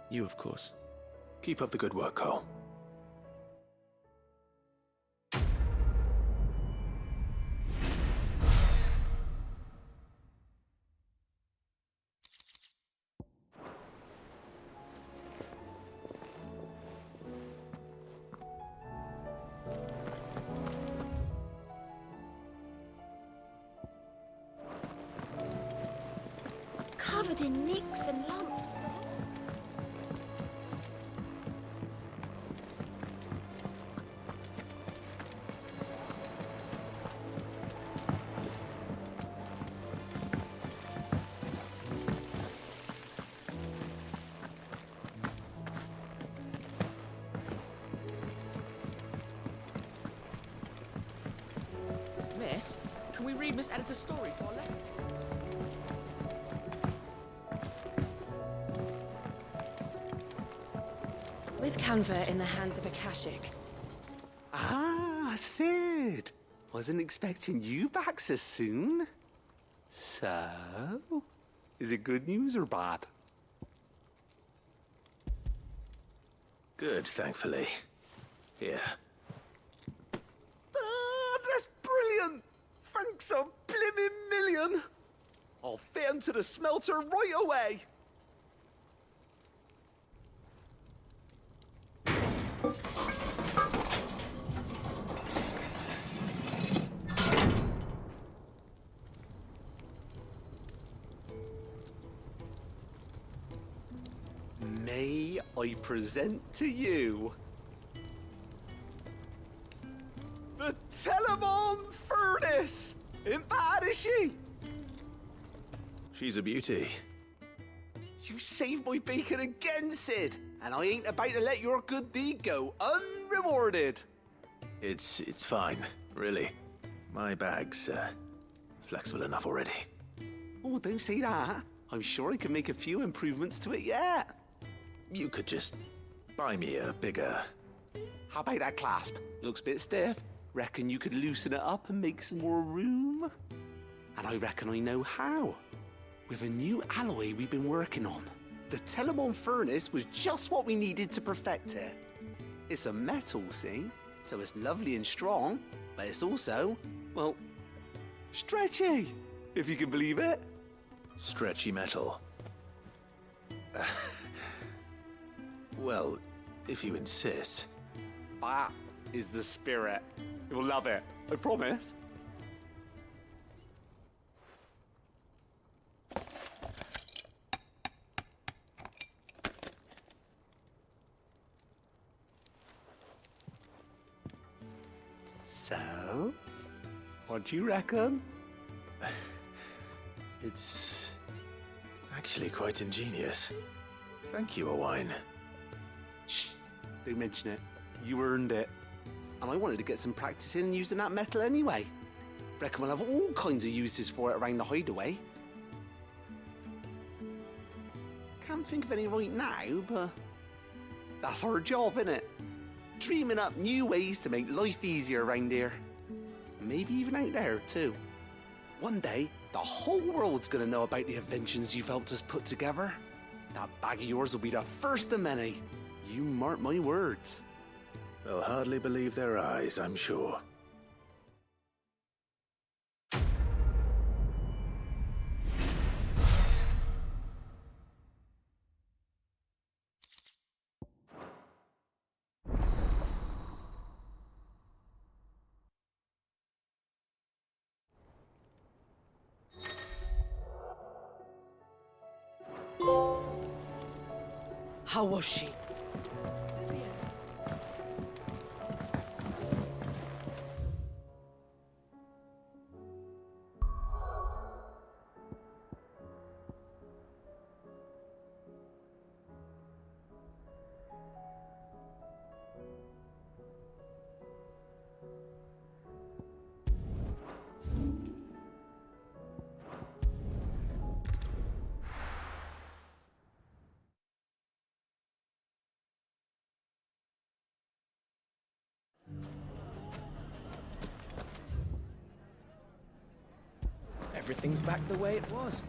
you, of course. Keep up the good work, Cole. covered in nicks and lumps. Miss, can we read Miss Editor's story for our lesson? With Canva in the hands of Akashic. Ah, Sid. Wasn't expecting you back so soon. So, is it good news or bad? Good, thankfully. Here. Ah, that's brilliant! Thanks a blimmin' million! I'll fit 'em to the smelter right away! May I present to you the Telemon Furnace! Ain't bad, is she? She's a beauty. You saved my bacon again, Sid, and I ain't about to let your good deed go unrewarded. It's fine, really. My bag's flexible enough already. Oh, don't say that. I'm sure I can make a few improvements to it yet. You could just buy me a bigger... How about that clasp? Looks a bit stiff. Reckon you could loosen it up and make some more room? And I reckon I know how. With a new alloy we've been working on. The Telemon Furnace was just what we needed to perfect it. It's a metal, see? So it's lovely and strong, but it's also, well, stretchy, if you can believe it. Stretchy metal. Well, if you insist. That is the spirit. You'll love it, I promise. So, what do you reckon? It's actually quite ingenious. Thank you, Owain. Shh, don't mention it. You earned it. And I wanted to get some practice in using that metal anyway. Reckon we'll have all kinds of uses for it around the hideaway. Can't think of any right now, but that's our job, innit? Dreaming up new ways to make life easier around here. Maybe even out there, too. One day, the whole world's gonna know about the inventions you've helped us put together. That bag of yours will be the first of many. You mark my words. They'll hardly believe their eyes, I'm sure. How was she? Everything's back the way it was.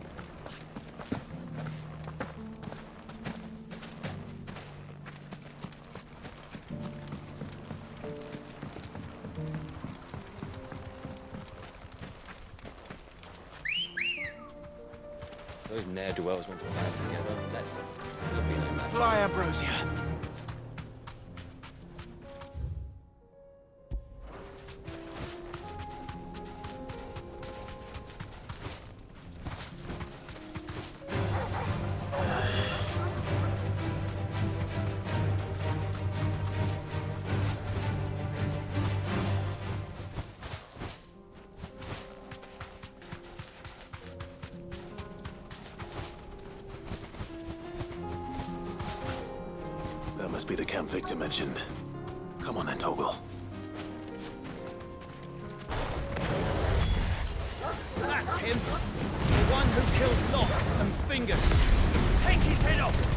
Those ne'er-do-wells went to band together. There'll be no matter. Fly, Ambrosia! That must be the camp Victor mentioned. Come on then, Toggle. That's him! The one who killed Locke and Fingers! Take his head off!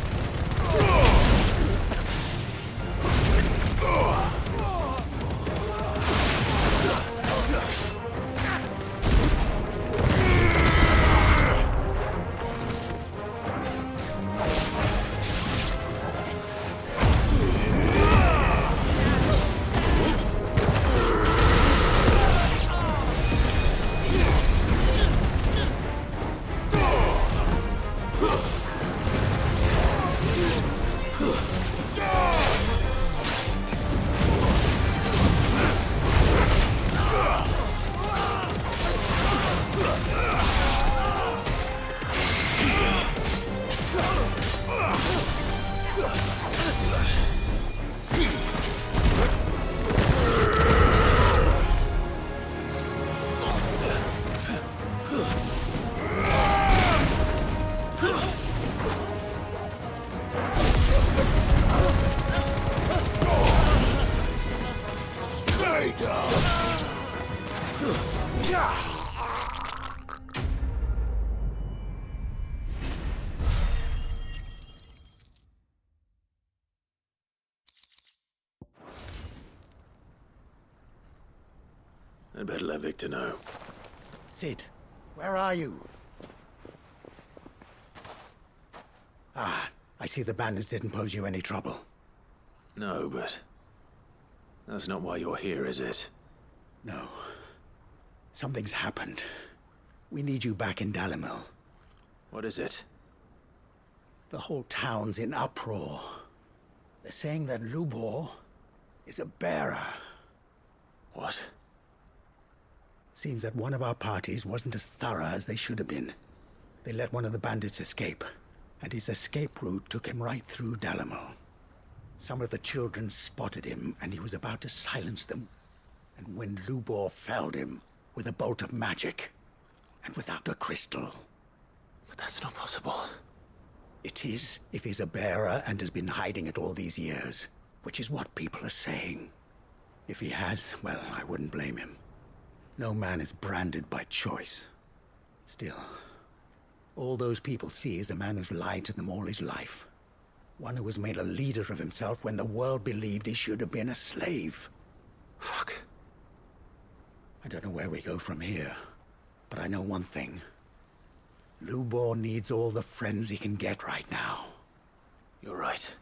I'd better let Victor know. Sid, where are you? Ah, I see the bandits didn't pose you any trouble. No, but that's not why you're here, is it? No. Something's happened. We need you back in Dalimil. What is it? The whole town's in uproar. They're saying that Lubor is a bearer. What? Seems that one of our parties wasn't as thorough as they should have been. They let one of the bandits escape, and his escape route took him right through Dalimil. Some of the children spotted him, and he was about to silence them. And when Lubor felled him with a bolt of magic, and without a crystal. But that's not possible. It is, if he's a bearer and has been hiding it all these years, which is what people are saying. If he has, well, I wouldn't blame him. No man is branded by choice. Still, all those people see is a man who's lied to them all his life. One who was made a leader of himself when the world believed he should have been a slave. Fuck. I don't know where we go from here, but I know one thing. Lubor needs all the friends he can get right now. You're right.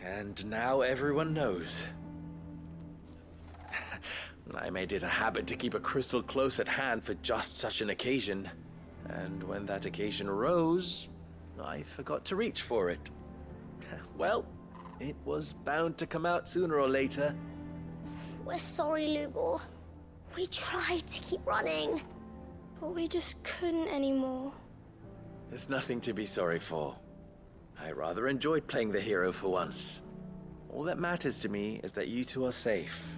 And now everyone knows. I made it a habit to keep a crystal close at hand for just such an occasion. And when that occasion arose, I forgot to reach for it. Well, it was bound to come out sooner or later. We're sorry, Lubor. We tried to keep running, but we just couldn't anymore. There's nothing to be sorry for. I rather enjoyed playing the hero for once. All that matters to me is that you two are safe.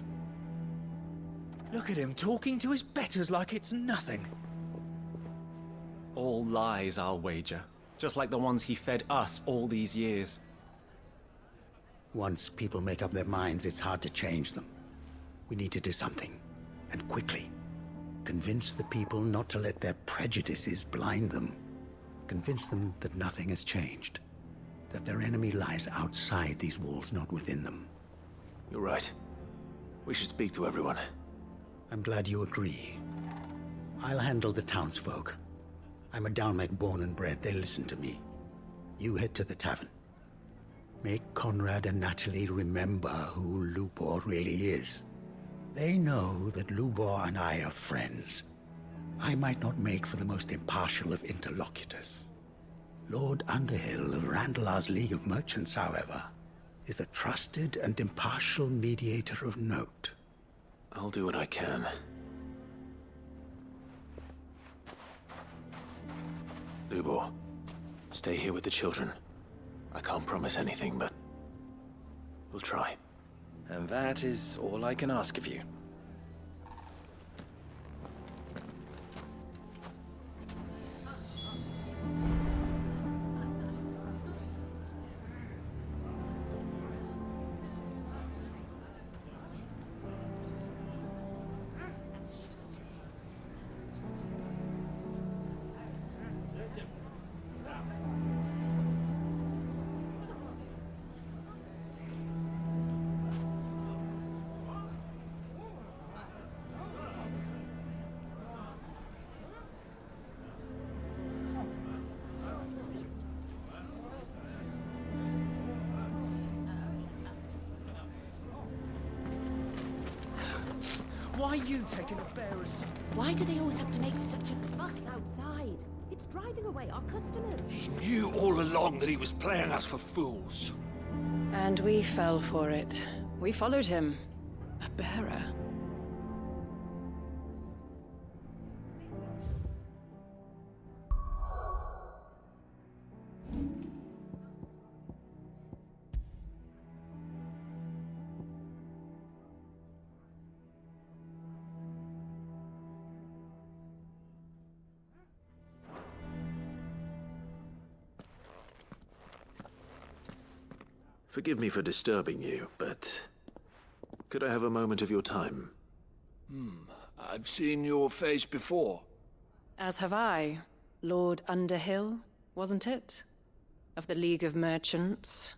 Look at him talking to his betters like it's nothing. All lies, I'll wager. Just like the ones he fed us all these years. Once people make up their minds, it's hard to change them. We need to do something, and quickly. Convince the people not to let their prejudices blind them. Convince them that nothing has changed. That their enemy lies outside these walls, not within them. You're right. We should speak to everyone. I'm glad you agree. I'll handle the townsfolk. I'm a Dalmec born and bred. They listen to me. You head to the tavern. Make Conrad and Natalie remember who Lubor really is. They know that Lubor and I are friends. I might not make for the most impartial of interlocutors. Lord Underhill of Randalar's League of Merchants, however, is a trusted and impartial mediator of note. I'll do what I can. Lubor, Stay here with the children. I can't promise anything, but we'll try. And that is all I can ask of you. Why are you taking the bearers? Why do they always have to make such a fuss outside? It's driving away our customers. He knew all along that he was playing us for fools. And we fell for it. We followed him. A bearer. Forgive me for disturbing you, but could I have a moment of your time? I've seen your face before. As have I. Lord Underhill, wasn't it? Of the League of Merchants.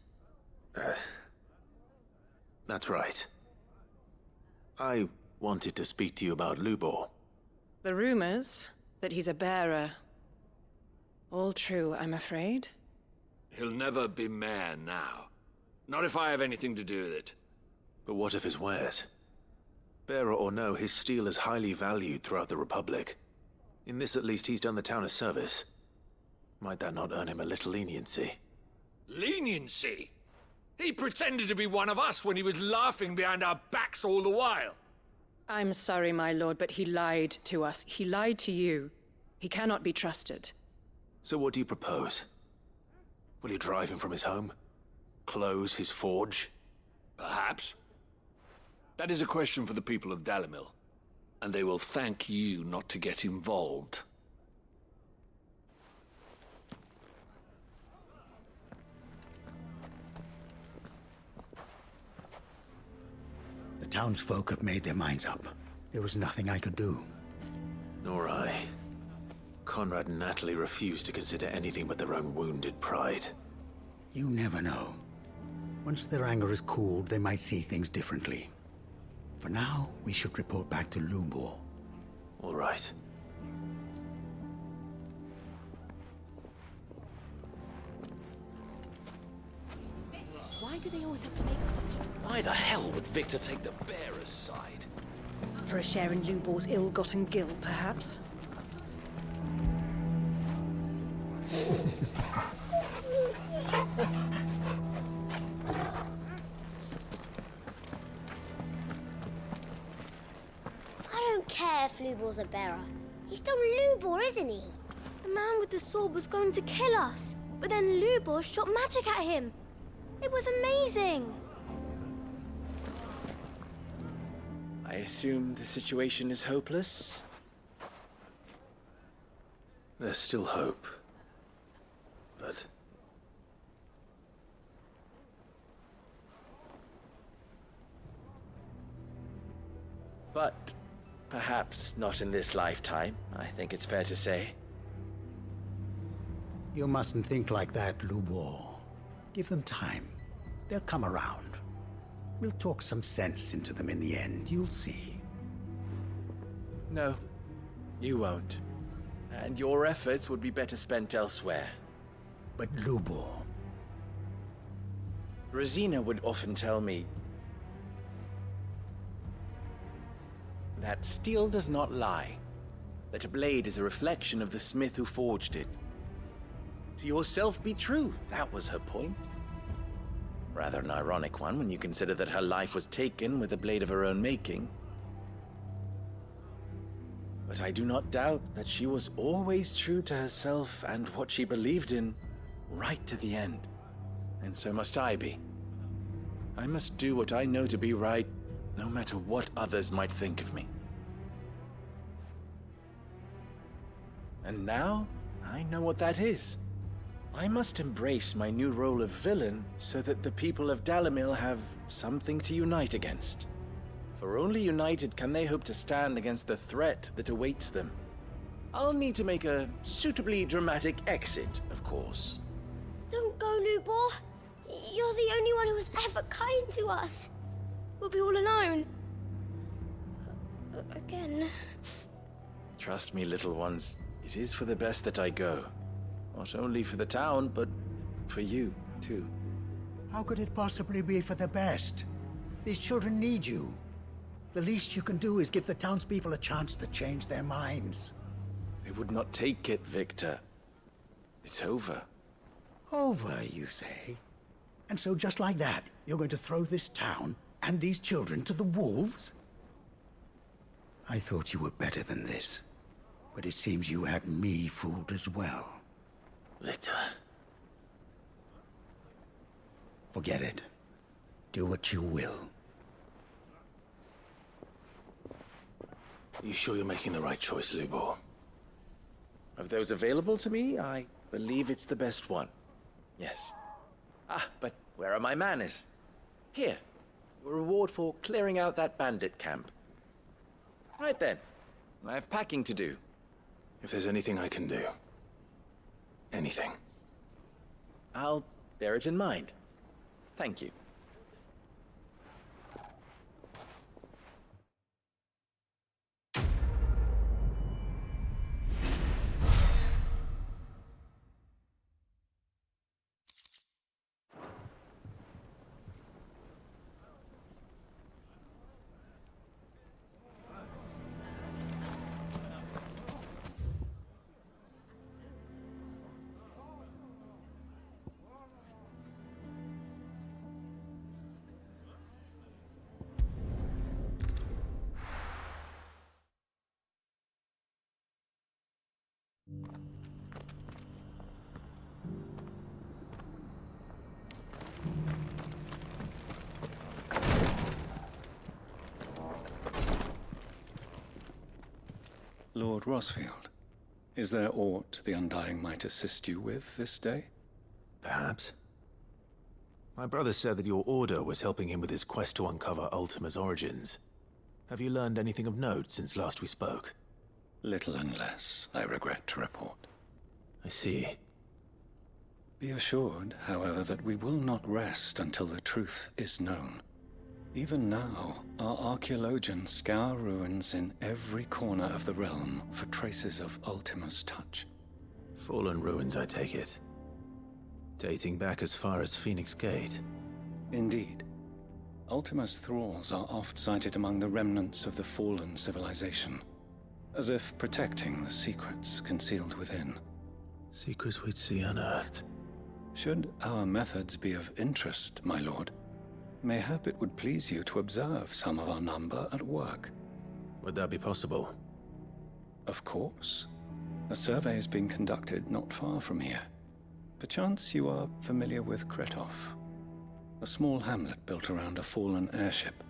That's right. I wanted to speak to you about Lubor. The rumors that he's a bearer. All true, I'm afraid. He'll never be mayor now. Not if I have anything to do with it. But what of his wares? Bearer or no, his steel is highly valued throughout the Republic. In this at least, he's done the town a service. Might that not earn him a little leniency? Leniency? He pretended to be one of us when he was laughing behind our backs all the while. I'm sorry, my lord, but he lied to us. He lied to you. He cannot be trusted. So what do you propose? Will you drive him from his home? Close his forge? Perhaps. That is a question for the people of Dalimil, and they will thank you not to get involved. The townsfolk have made their minds up. There was nothing I could do. Nor I. Conrad and Natalie refused to consider anything but their own wounded pride. You never know. Once their anger is cooled, they might see things differently. For now, we should report back to Lubor. All right. Why do they always have to make such a... Why the hell would Victor take the bearer's side? For a share in Lubor's ill-gotten gil, perhaps? I don't care if Lubor's a bearer. He's still Lubor, isn't he? The man with the sword was going to kill us, but then Lubor shot magic at him. It was amazing. I assume the situation is hopeless? There's still hope. But... But perhaps not in this lifetime, I think it's fair to say. You mustn't think like that, Lubor. Give them time. They'll come around. We'll talk some sense into them in the end, you'll see. No, you won't. And your efforts would be better spent elsewhere. But Lubor... Rosina would often tell me that steel does not lie, that a blade is a reflection of the smith who forged it. To yourself be true, that was her point. Rather an ironic one when you consider that her life was taken with a blade of her own making. But I do not doubt that she was always true to herself and what she believed in. right to the end. And so must I be. I must do what I know to be right, no matter what others might think of me. And now, I know what that is. I must embrace my new role of villain so that the people of Dalamil have something to unite against. For only united can they hope to stand against the threat that awaits them. I'll need to make a suitably dramatic exit, of course. Don't go, Lubor. You're the only one who was ever kind to us. We'll be all alone. Again. Trust me, little ones. It is for the best that I go. Not only for the town, but for you, too. How could it possibly be for the best? These children need you. The least you can do is give the townspeople a chance to change their minds. I would not take it, Victor. It's over. Over, you say? And so just like that, you're going to throw this town and these children to the wolves? I thought you were better than this. But it seems you had me fooled as well. Victor. Forget it. Do what you will. You sure you're making the right choice, Lubor? Of those available to me, I believe it's the best one. Yes. Ah, but where are my manners? Here. Your reward for clearing out that bandit camp. Right then. I have packing to do. If there's anything I can do. Anything. I'll bear it in mind. Thank you. Lord Rosfield, is there aught the Undying might assist you with this day? Perhaps. My brother said that your order was helping him with his quest to uncover Ultima's origins. Have you learned anything of note since last we spoke? Little unless, I regret to report. I see. Be assured, however, that we will not rest until the truth is known. Even now, our archaeologians scour ruins in every corner of the realm for traces of Ultima's touch. Fallen ruins, I take it. Dating back as far as Phoenix Gate. Indeed. Ultima's thralls are oft sighted among the remnants of the fallen civilization, as if protecting the secrets concealed within. Secrets we'd see unearthed. Should our methods be of interest, my lord, mayhap it would please you to observe some of our number at work. Would that be possible? Of course. A survey is being conducted not far from here. Perchance you are familiar with Kretov, a small hamlet built around a fallen airship.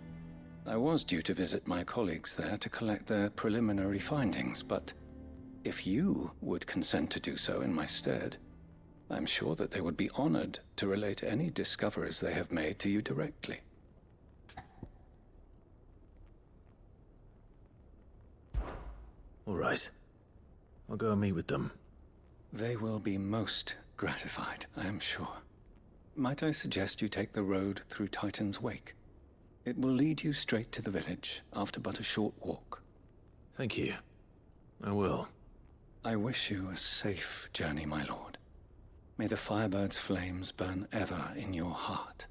I was due to visit my colleagues there to collect their preliminary findings, but if you would consent to do so in my stead, I'm sure that they would be honored to relate any discoveries they have made to you directly. All right. I'll go and meet with them. They will be most gratified, I am sure. Might I suggest you take the road through Titan's Wake? It will lead you straight to the village after but a short walk. Thank you. I will. I wish you a safe journey, my lord. May the Firebird's flames burn ever in your heart.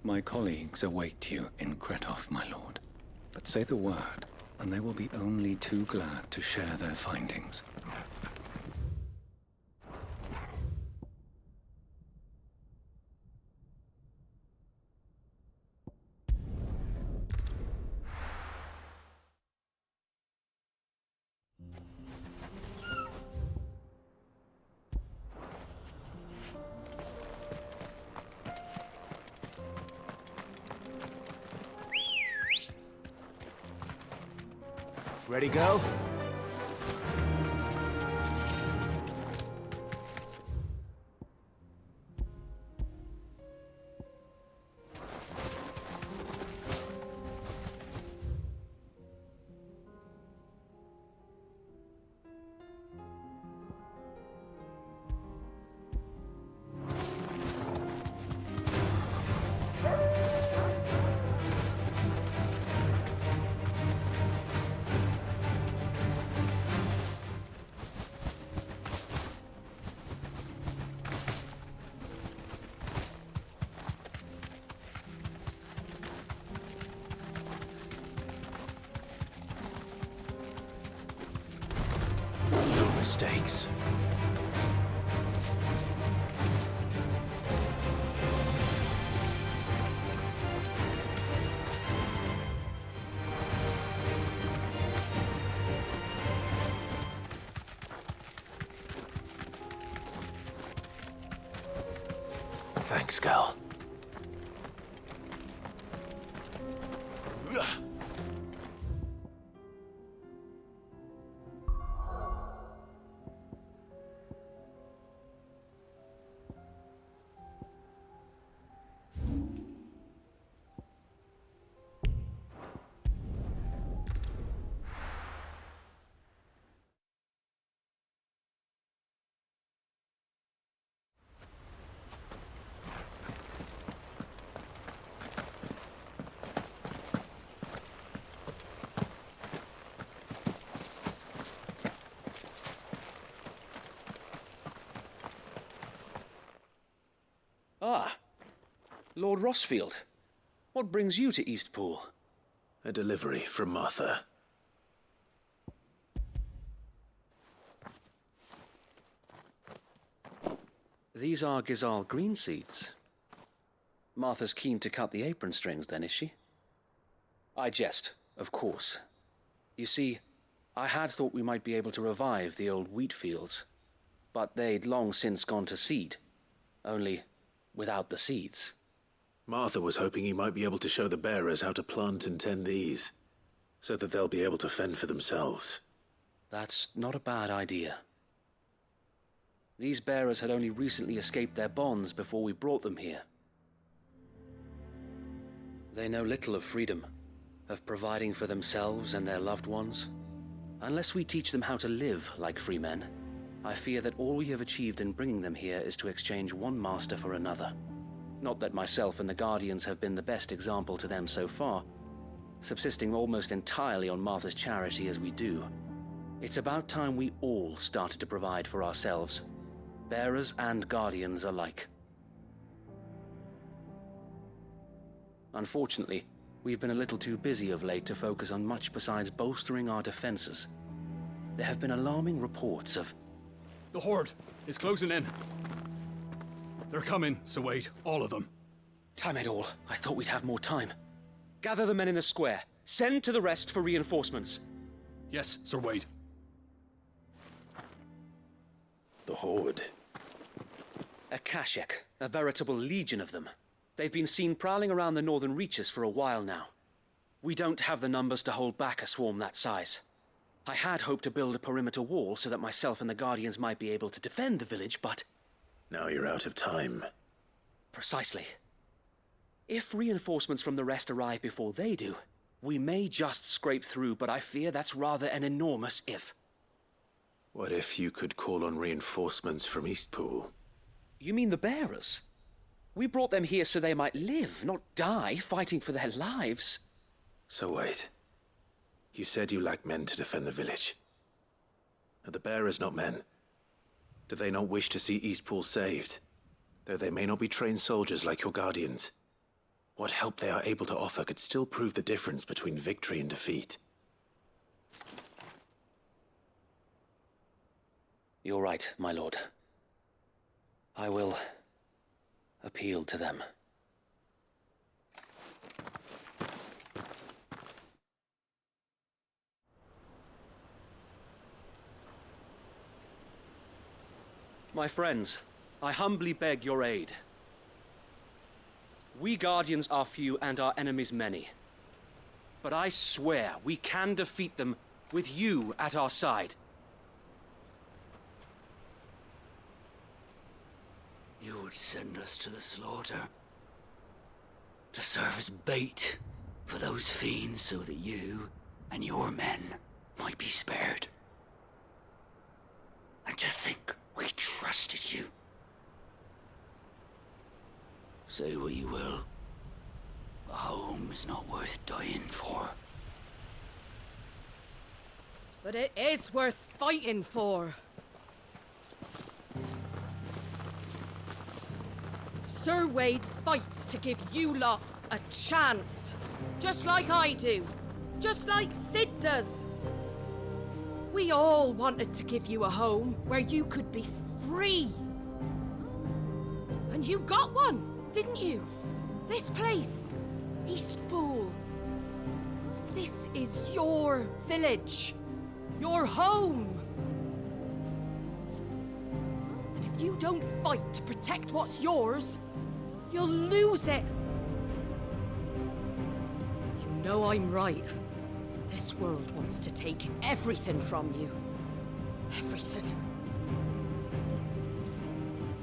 My colleagues await you in Kretov, my lord. But say the word, and they will be only too glad to share their findings. Ready, go? No mistakes. Thanks, Gal. Ah, Lord Rossfield. What brings you to Eastpool? A delivery from Martha. These are Gizal green seeds. Martha's keen to cut the apron strings then, is she? I jest, of course. You see, I had thought we might be able to revive the old wheat fields, but they'd long since gone to seed. Only without the seeds. Martha was hoping he might be able to show the bearers how to plant and tend these, so that they'll be able to fend for themselves. That's not a bad idea. These bearers had only recently escaped their bonds before we brought them here. They know little of freedom, of providing for themselves and their loved ones. Unless we teach them how to live like free men, I fear that all we have achieved in bringing them here is to exchange one master for another. Not that myself and the Guardians have been the best example to them so far, subsisting almost entirely on Martha's charity as we do. It's about time we all started to provide for ourselves, bearers and Guardians alike. Unfortunately, we've been a little too busy of late to focus on much besides bolstering our defenses. There have been alarming reports of... The Horde is closing in. They're coming, so wait, all of them. Damn it all, I thought we'd have more time. Gather the men in the square. Send to the rest for reinforcements. Yes, Sir Wade. The Horde. A Kashek, a veritable legion of them. They've been seen prowling around the northern reaches for a while now. We don't have the numbers to hold back a swarm that size. I had hoped to build a perimeter wall so that myself and the Guardians might be able to defend the village, but... Now you're out of time. Precisely. If reinforcements from the rest arrive before they do, we may just scrape through, but I fear that's rather an enormous if. What if you could call on reinforcements from Eastpool? You mean the bearers? We brought them here so they might live, not die fighting for their lives. So wait. You said you lack men to defend the village. Are the bearers not men? Do they not wish to see Eastpool saved? Though they may not be trained soldiers like your Guardians. What help they are able to offer could still prove the difference between victory and defeat. You're right, my lord. I will appeal to them. My friends, I humbly beg your aid. We Guardians are few and our enemies many. But I swear we can defeat them with you at our side. You would send us to the slaughter, to serve as bait for those fiends so that you and your men might be spared. And to think we trusted you. Say what you will, a home is not worth dying for. But it is worth fighting for. Sir Wade fights to give you lot a chance. Just like I do. Just like Sid does. We all wanted to give you a home where you could be free. And you got one, didn't you? This place, Eastpool. This is your village. Your home. And if you don't fight to protect what's yours, you'll lose it. You know I'm right. This world wants to take everything from you. Everything.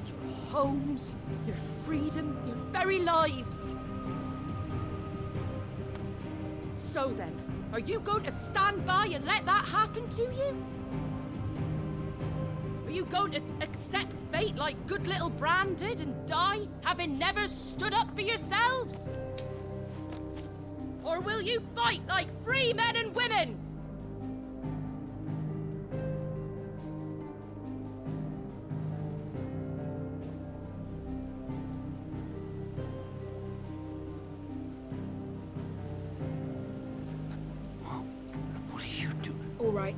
Your homes, your freedom, your very lives. So then, are you going to stand by and let that happen to you? Are you going to accept fate like good little Bran did and die, having never stood up for yourselves? Or will you fight like free men and women? What are you doing? All right.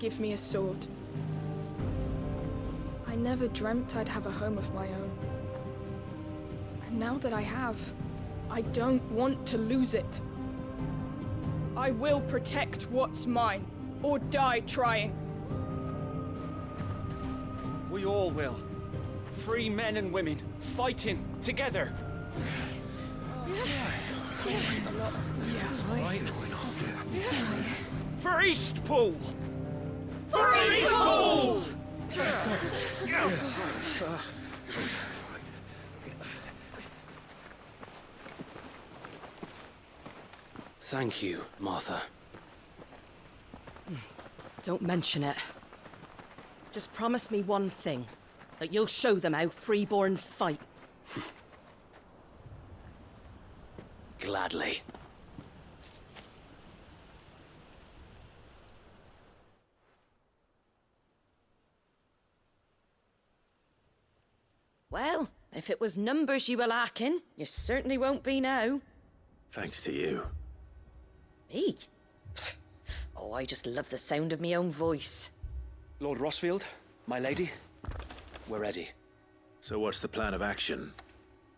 Give me a sword. I never dreamt I'd have a home of my own. And now that I have, I don't want to lose it. I will protect what's mine, or die trying. We all will. Free men and women, fighting together. For Eastpool! For Eastpool! Thank you, Martha. Don't mention it. Just promise me one thing. That you'll show them how freeborn fight. Gladly. Well, if it was numbers you were lacking, you certainly won't be now. Thanks to you. Me? Oh, I just love the sound of my own voice. Lord Rossfield, my lady, we're ready. So what's the plan of action?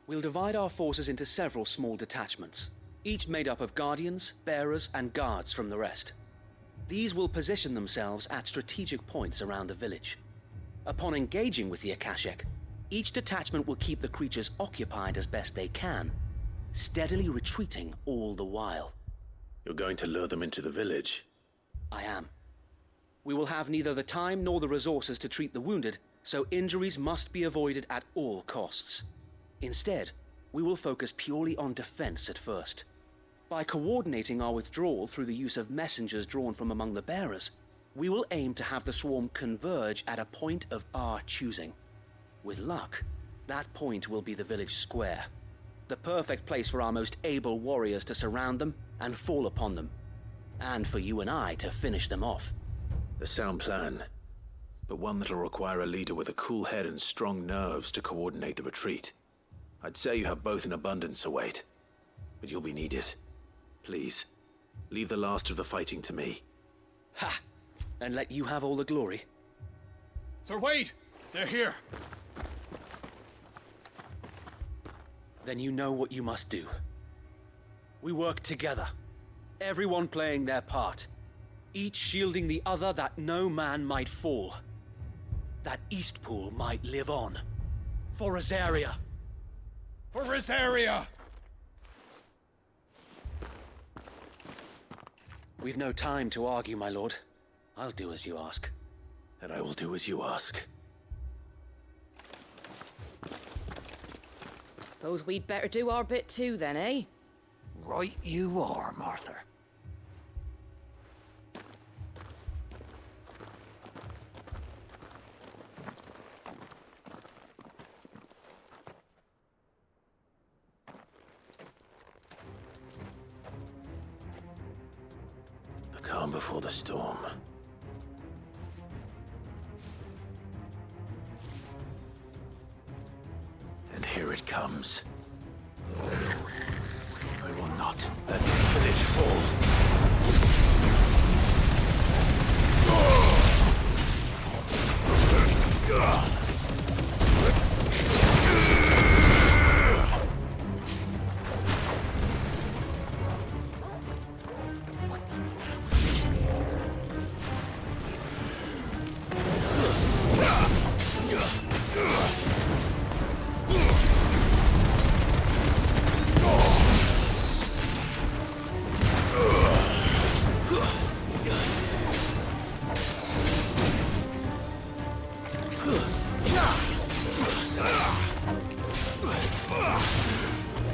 We'll divide our forces into several small detachments, each made up of guardians, bearers, and guards from the rest. These will position themselves at strategic points around the village. Upon engaging with the Akashic, each detachment will keep the creatures occupied as best they can, steadily retreating all the while. You're going to lure them into the village? I am. We will have neither the time nor the resources to treat the wounded, so injuries must be avoided at all costs. Instead, we will focus purely on defense at first. By coordinating our withdrawal through the use of messengers drawn from among the bearers, we will aim to have the swarm converge at a point of our choosing. With luck, that point will be the village square, the perfect place for our most able warriors to surround them and fall upon them, and for you and I to finish them off. A sound plan, but one that'll require a leader with a cool head and strong nerves to coordinate the retreat. I'd say you have both in abundance, Sir Wade, but you'll be needed. Please, leave the last of the fighting to me. Ha! And let you have all the glory. Sir Wade! They're here! Then you know what you must do. We work together, everyone playing their part, each shielding the other that no man might fall, that Eastpool might live on. For Rosaria! For Rosaria! We've no time to argue, my lord. I'll do as you ask. And I will do as you ask. Suppose we'd better do our bit too, then, eh? Right you are, Martha. The calm before the storm. And here it comes. I will not let this village fall.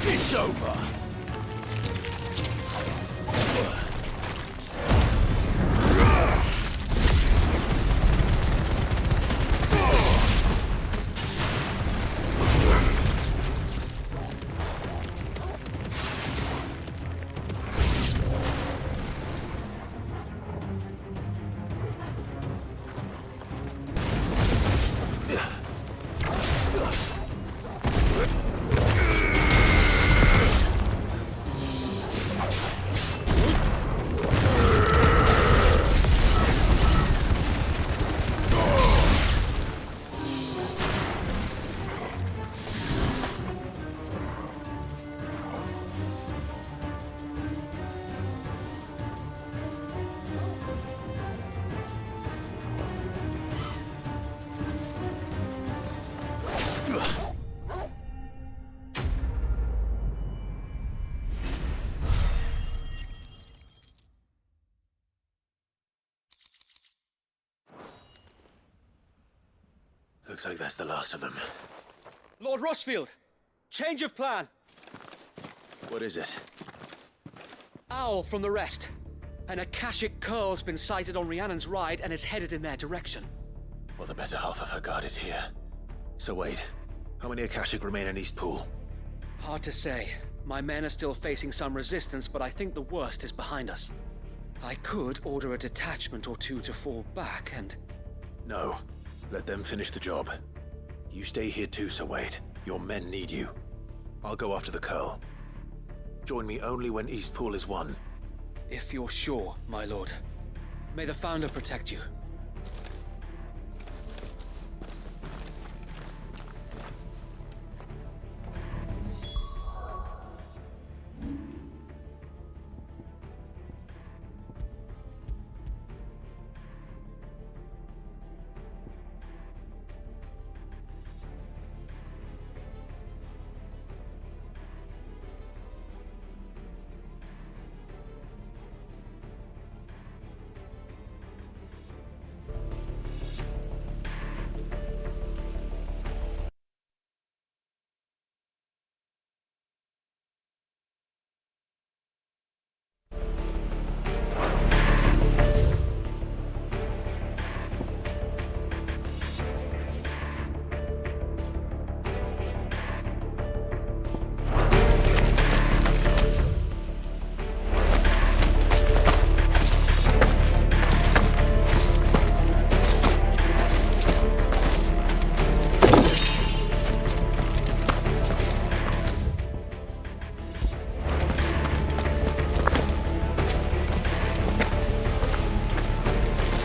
It's over. Looks like that's the last of them. Lord Rossfield! Change of plan! What is it? Owl from the rest. An Akashic Curl's been sighted on Rhiannon's Ride and is headed in their direction. Well, the better half of her guard is here. So wait, how many Akashic remain in East Pool? Hard to say. My men are still facing some resistance, but I think the worst is behind us. I could order a detachment or two to fall back and... No. Let them finish the job. You stay here too, Sir Wade. Your men need you. I'll go after the Curl. Join me only when East Pool is won. If you're sure, my lord. May the Founder protect you.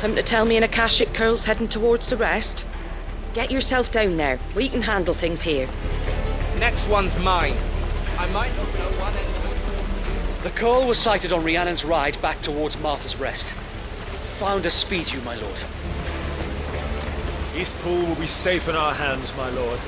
Come to tell me an Akashic Curl's heading towards the rest? Get yourself down there. We can handle things here. Next one's mine. I might not know one end of The Curl was sighted on Rhiannon's Ride back towards Martha's Rest. Founder speed you, my lord. East Pool will be safe in our hands, my lord.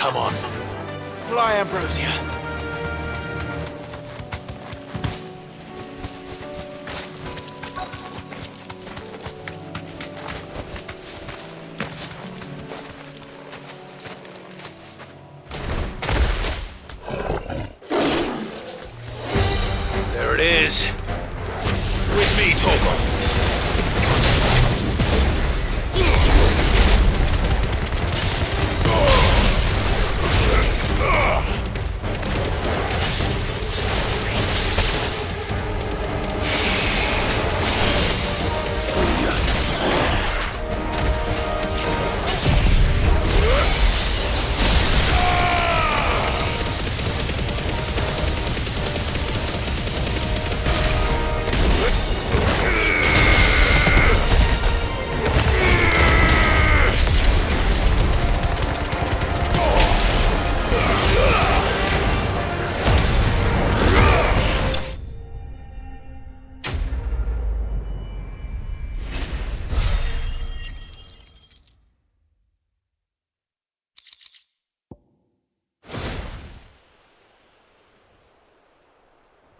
Come on. Fly, Ambrosia. There it is. With me, Torgal.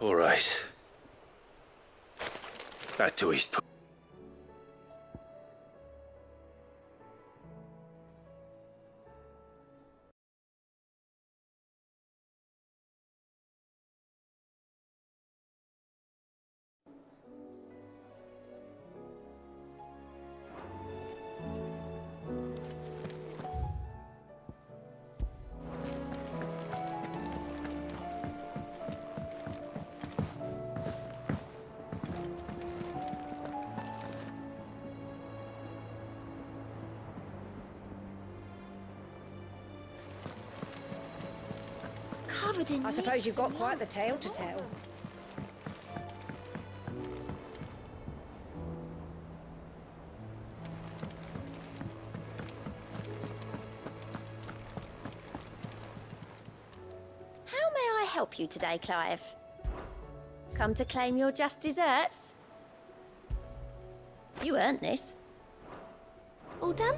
All right. Back to East. Covered in I suppose you've got nits quite and the tale to lumps. tell. How may I help you today, Clive? Come to claim your just desserts? You earned this. All done?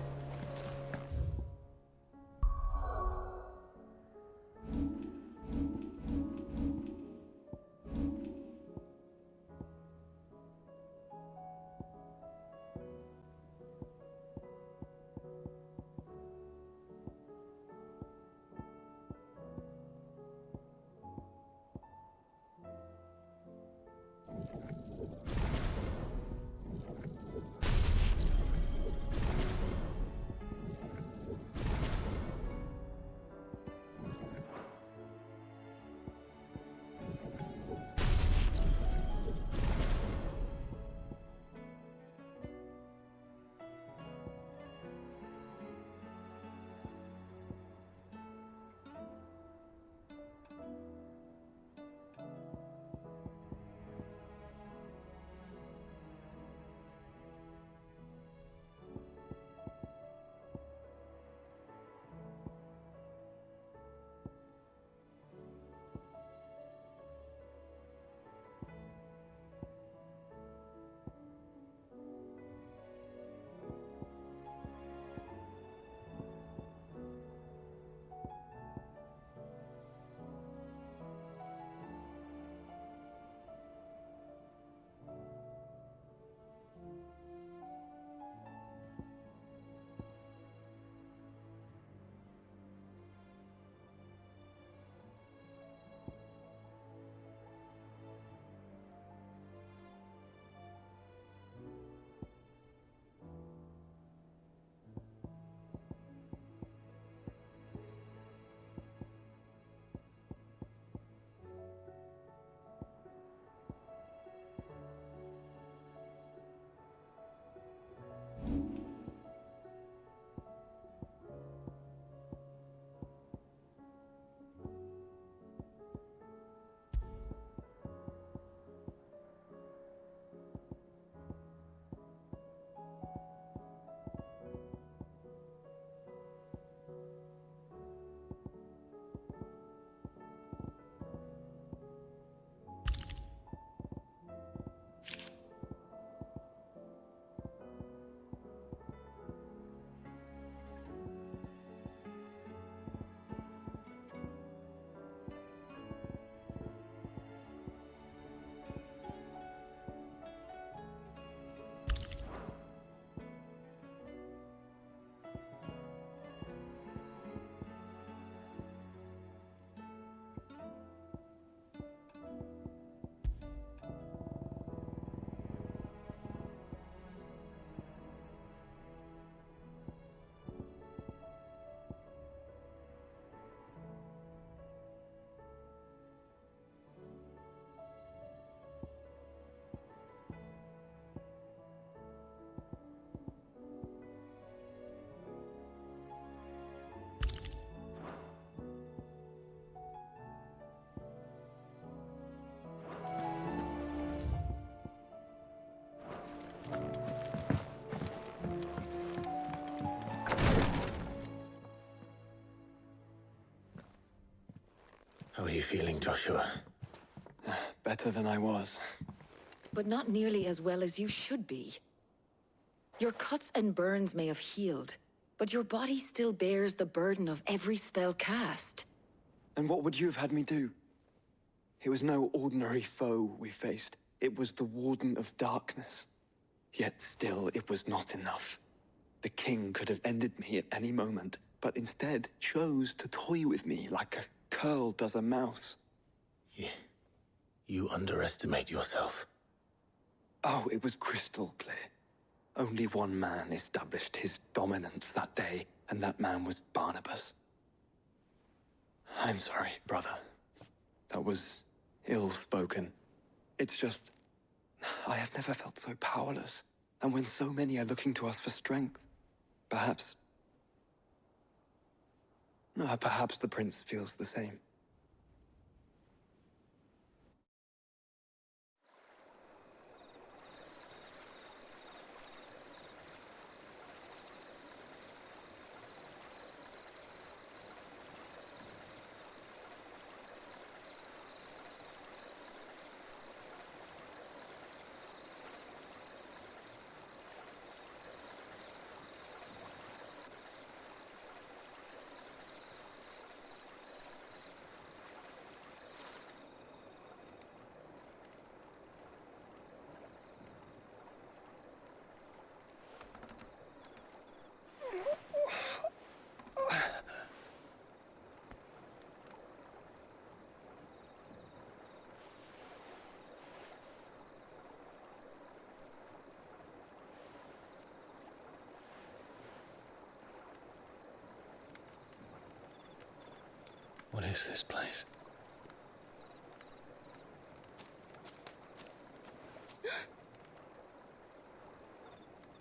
are you feeling, Joshua? Better than I was. But not nearly as well as you should be. Your cuts and burns may have healed, but your body still bears the burden of every spell cast. And what would you have had me do? It was no ordinary foe we faced. It was the Warden of Darkness. Yet still, it was not enough. The king could have ended me at any moment, but instead chose to toy with me like a curl does a mouse. Yeah. You underestimate yourself. Oh, it was crystal clear. Only one man established his dominance that day, and that man was Barnabas. I'm sorry, brother. That was ill-spoken. It's just, I have never felt so powerless. And when so many are looking to us for strength, perhaps the prince feels the same. What is this place?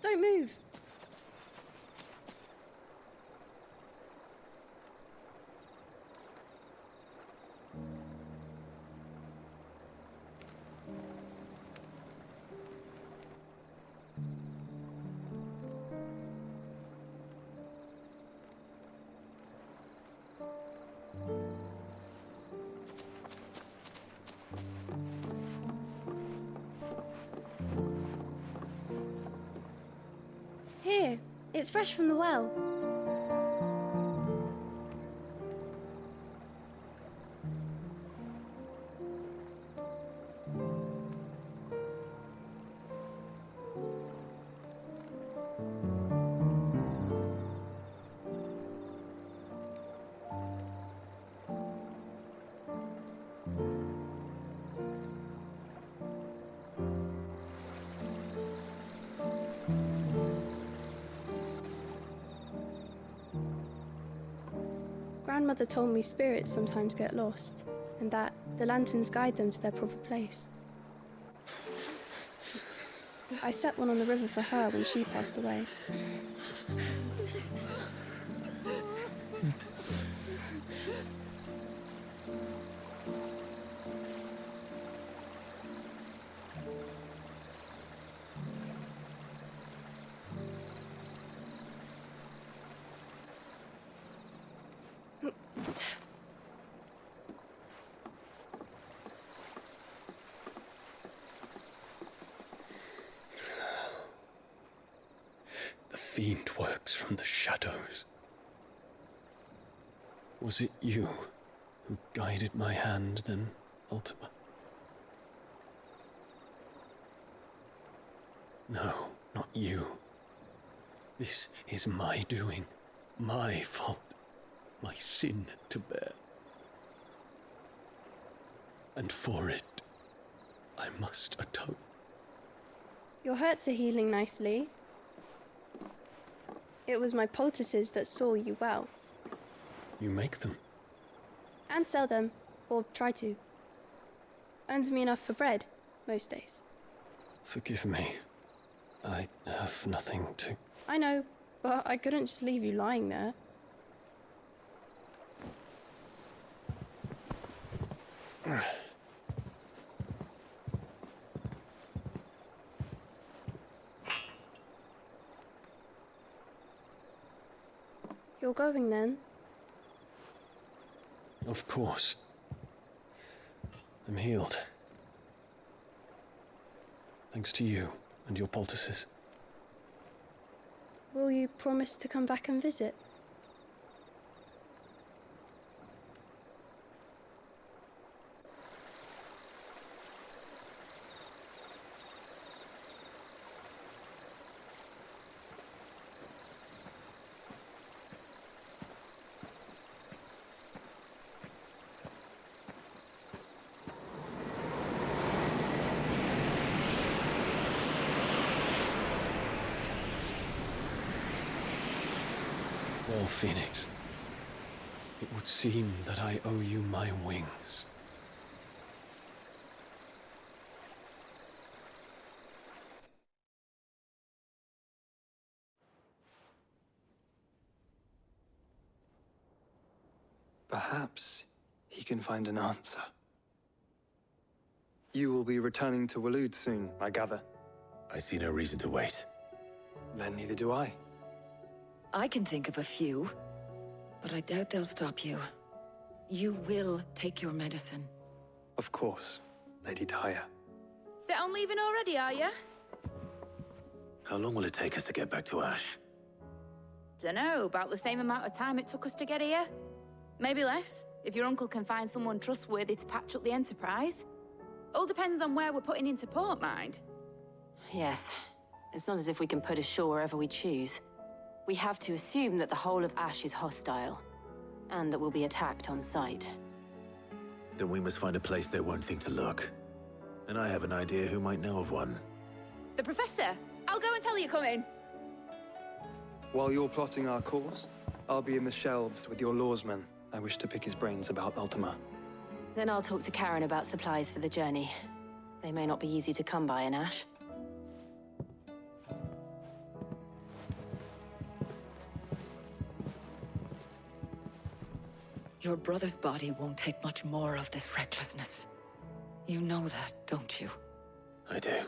Don't move. Here, it's fresh from the well. Grandmother told me spirits sometimes get lost, and that the lanterns guide them to their proper place. I set one on the river for her when she passed away. The fiend works from the shadows. Was it you who guided my hand then, Ultima? No, not you. This is my doing, my fault, my sin to bear. And for it, I must atone. Your hurts are healing nicely. It was my poultices that saw you well. You make them? And sell them, or try to. Earns me enough for bread, most days. Forgive me. I have nothing to... I know, but I couldn't just leave you lying there. You're going then? Of course. I'm healed. Thanks to you and your poultices. Will you promise to come back and visit? Well, Phoenix, it would seem that I owe you my wings. Perhaps he can find an answer. You will be returning to Waloed soon, I gather. I see no reason to wait. Then neither do I. I can think of a few, but I doubt they'll stop you. You will take your medicine. Of course, Lady Daya. Set on leaving already, are you? How long will it take us to get back to Ash? Dunno, about the same amount of time it took us to get here. Maybe less, if your uncle can find someone trustworthy to patch up the Enterprise. All depends on where we're putting into port, mind. Yes. It's not as if we can put ashore wherever we choose. We have to assume that the whole of Ash is hostile, and that we'll be attacked on sight. Then we must find a place they won't think to look. And I have an idea who might know of one. The Professor! I'll go and tell you coming! While you're plotting our course, I'll be in the shelves with your lawsman. I wish to pick his brains about Ultima. Then I'll talk to Karen about supplies for the journey. They may not be easy to come by in Ash. Your brother's body won't take much more of this recklessness. You know that, don't you? I do.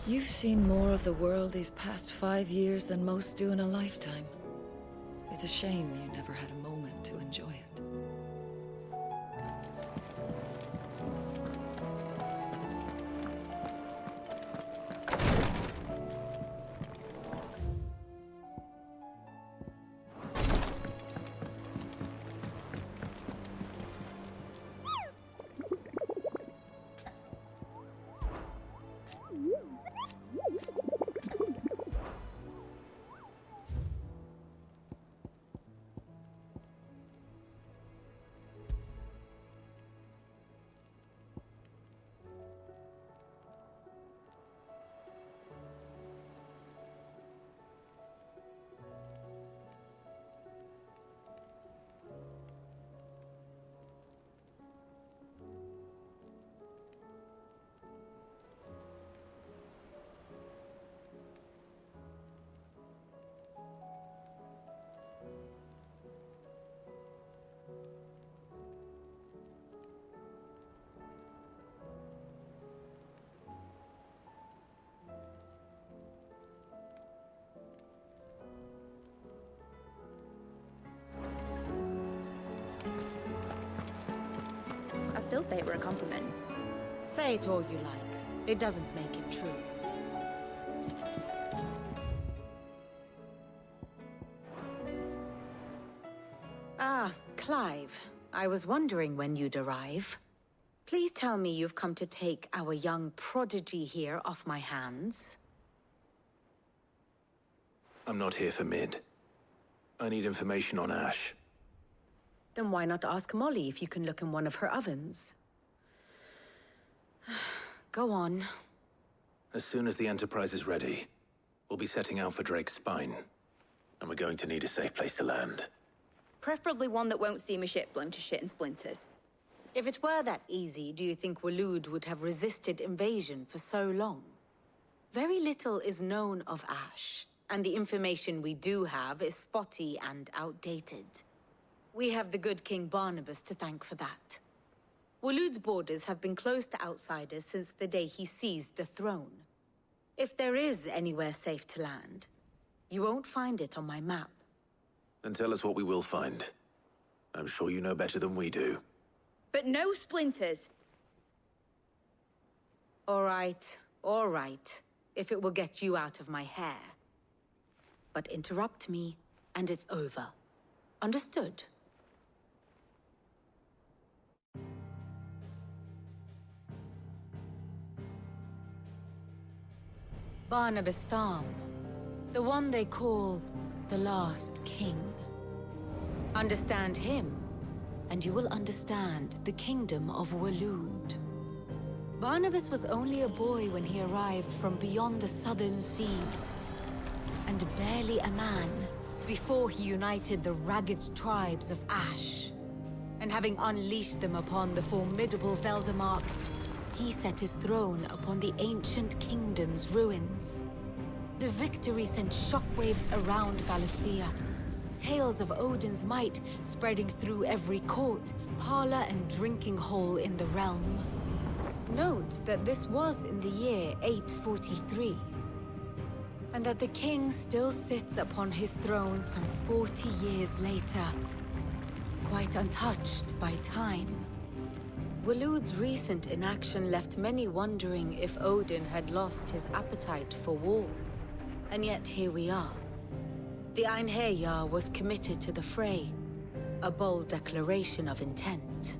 You've seen more of the world these past 5 years than most do in a lifetime. It's a shame you never had a moment to enjoy it. I still say it were a compliment. Say it all you like. It doesn't make it true. Ah, Clive. I was wondering when you'd arrive. Please tell me you've come to take our young prodigy here off my hands. I'm not here for Mid. I need information on Ash. Then why not ask Molly if you can look in one of her ovens? Go on. As soon as the Enterprise is ready, we'll be setting out for Drake's Spine. And we're going to need a safe place to land. Preferably one that won't see my ship blown to shit and splinters. If it were that easy, do you think Waloed would have resisted invasion for so long? Very little is known of Ash, and the information we do have is spotty and outdated. We have the good King Barnabas to thank for that. Waloed's borders have been closed to outsiders since the day he seized the throne. If there is anywhere safe to land, you won't find it on my map. Then tell us what we will find. I'm sure you know better than we do. But no splinters. All right. If it will get you out of my hair. But interrupt me, and it's over. Understood? Barnabas Tham, the one they call the Last King. Understand him, and you will understand the kingdom of Waloed. Barnabas was only a boy when he arrived from beyond the southern seas, and barely a man before he united the ragged tribes of Ash. And having unleashed them upon the formidable Veldamark, he set his throne upon the ancient kingdom's ruins. The victory sent shockwaves around Valisthea, tales of Odin's might spreading through every court, parlor, and drinking hole in the realm. Note that this was in the year 843, and that the king still sits upon his throne some 40 years later, quite untouched by time. Waloed's recent inaction left many wondering if Odin had lost his appetite for war. And yet here we are. The Einherjar was committed to the fray, a bold declaration of intent.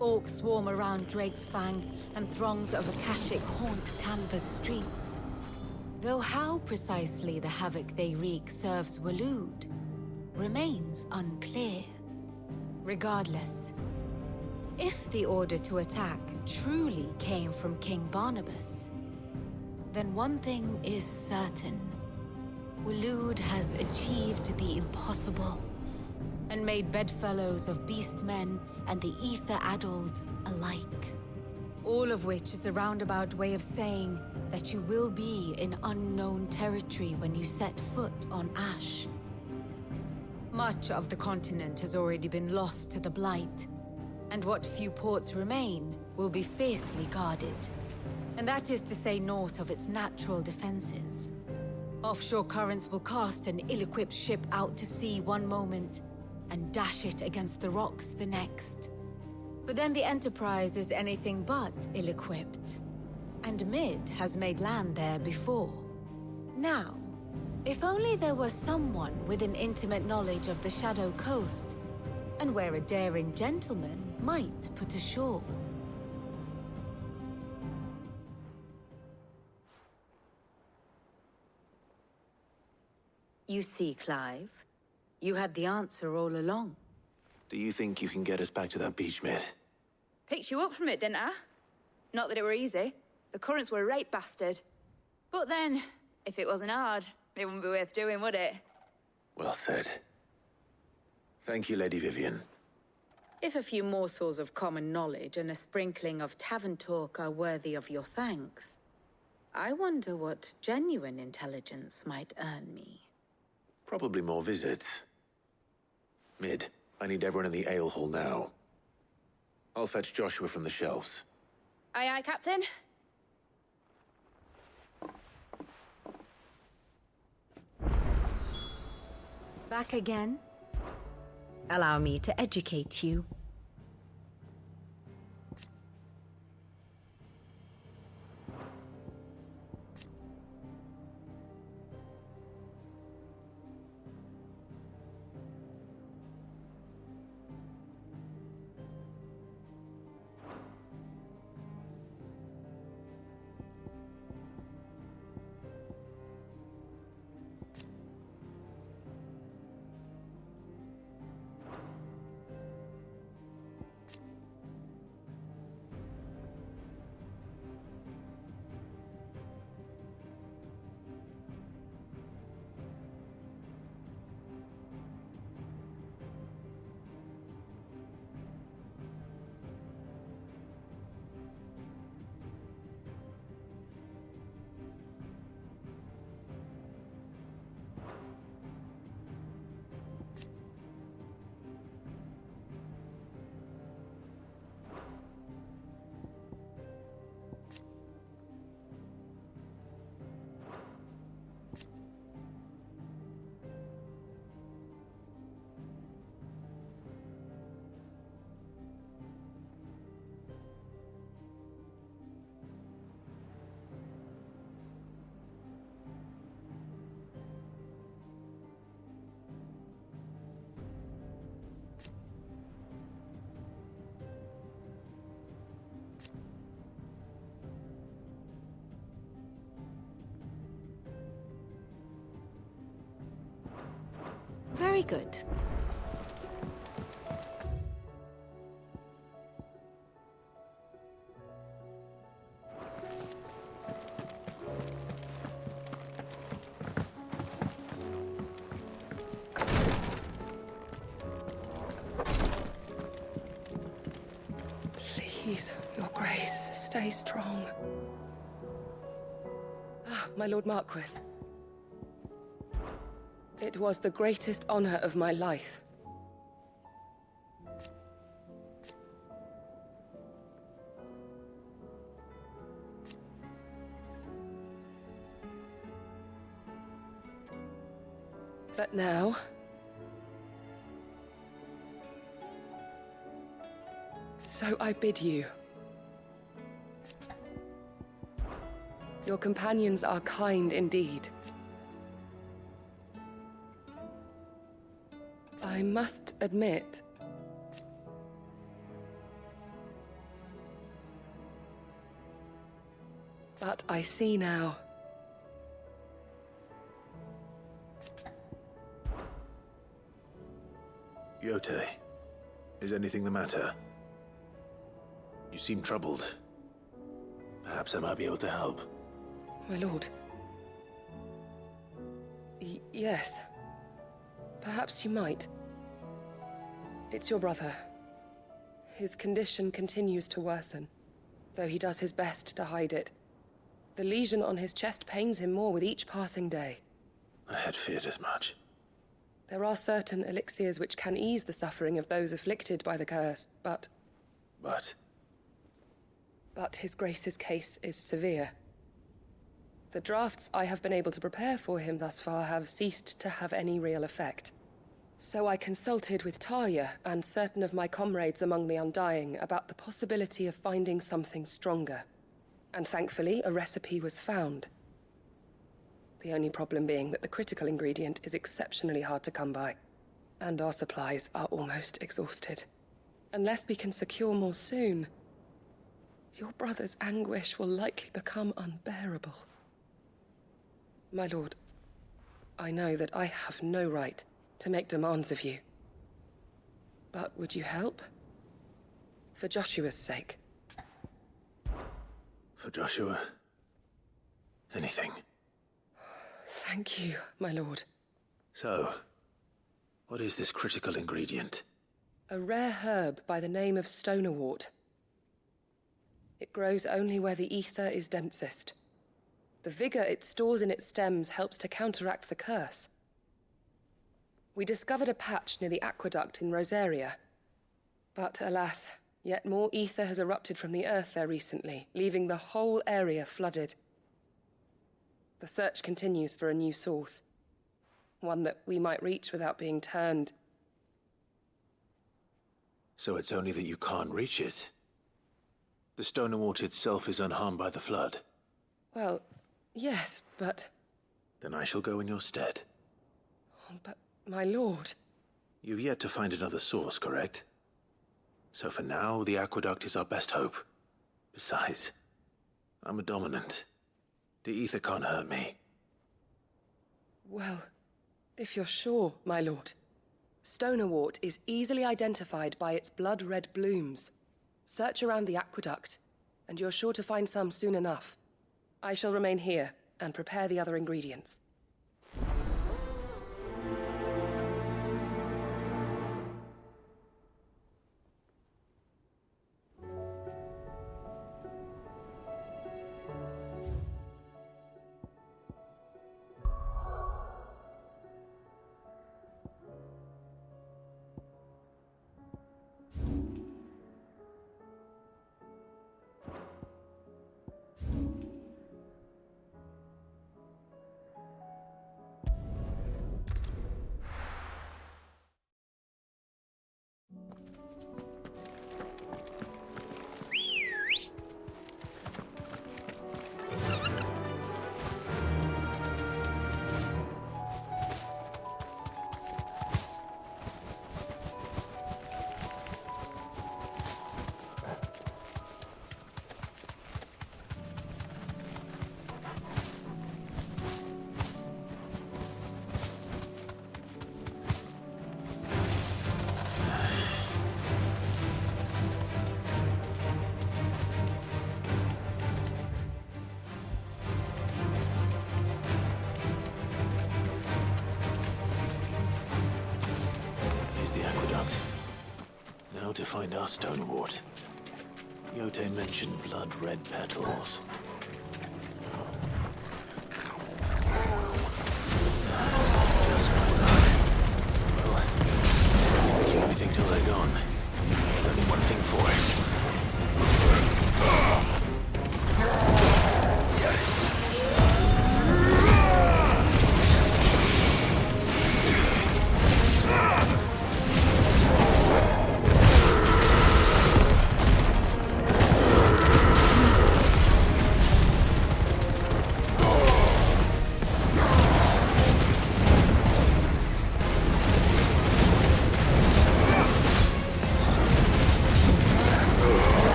Orcs swarm around Drake's Fang, and throngs of Akashic haunt Canva's streets. Though how precisely the havoc they wreak serves Waloed remains unclear. Regardless, if the order to attack truly came from King Barnabas, then one thing is certain. Waloed has achieved the impossible, and made bedfellows of beastmen and the ether-addled alike. All of which is a roundabout way of saying that you will be in unknown territory when you set foot on Ash. Much of the continent has already been lost to the Blight, and what few ports remain will be fiercely guarded. And that is to say naught of its natural defenses. Offshore currents will cast an ill-equipped ship out to sea one moment, and dash it against the rocks the next. But then the Enterprise is anything but ill-equipped, and Mid has made land there before. Now, if only there were someone with an intimate knowledge of the Shadow Coast, and where a daring gentleman might put ashore. You see, Clive, you had the answer all along. Do you think you can get us back to that beach, Mid? Picked you up from it, didn't I? Not that it were easy. The currents were a right bastard. But then, if it wasn't hard, it wouldn't be worth doing, would it? Well said. Thank you, Lady Vivian. If a few morsels of common knowledge and a sprinkling of tavern talk are worthy of your thanks, I wonder what genuine intelligence might earn me. Probably more visits. Mid, I need everyone in the ale hall now. I'll fetch Joshua from the shelves. Aye, aye, Captain. Back again? Allow me to educate you. Very good. Please, Your Grace, stay strong. Ah, my Lord Marquis. It was the greatest honor of my life. But now, so I bid you. Your companions are kind indeed. I must admit, but I see now. Yote, is anything the matter? You seem troubled. Perhaps I might be able to help. My lord. Yes. Perhaps you might. It's your brother. His condition continues to worsen, though he does his best to hide it. The lesion on his chest pains him more with each passing day. I had feared as much. There are certain elixirs which can ease the suffering of those afflicted by the curse, but... But His Grace's case is severe. The drafts I have been able to prepare for him thus far have ceased to have any real effect. So I consulted with Talia and certain of my comrades among the Undying about the possibility of finding something stronger. And thankfully, a recipe was found. The only problem being that the critical ingredient is exceptionally hard to come by, and our supplies are almost exhausted. Unless we can secure more soon, your brother's anguish will likely become unbearable. My lord, I know that I have no right to make demands of you. But would you help? For Joshua's sake. For Joshua? Anything. Thank you, my lord. So, what is this critical ingredient? A rare herb by the name of stonerwort. It grows only where the ether is densest. The vigor it stores in its stems helps to counteract the curse. We discovered a patch near the aqueduct in Rosaria. But alas, yet more ether has erupted from the earth there recently, leaving the whole area flooded. The search continues for a new source. One that we might reach without being turned. So it's only that you can't reach it? The stonerwort itself is unharmed by the flood? Well, yes, but... Then I shall go in your stead. But, my lord... You've yet to find another source, correct? So for now, the aqueduct is our best hope. Besides, I'm a dominant. The ether can't hurt me. Well, if you're sure, my lord. Stonerwort is easily identified by its blood-red blooms. Search around the aqueduct, and you're sure to find some soon enough. I shall remain here and prepare the other ingredients. out. Now to find our stonewort. Yote mentioned blood-red petals. Just my luck. Well, I can't do anything till they're gone. There's only one thing for it.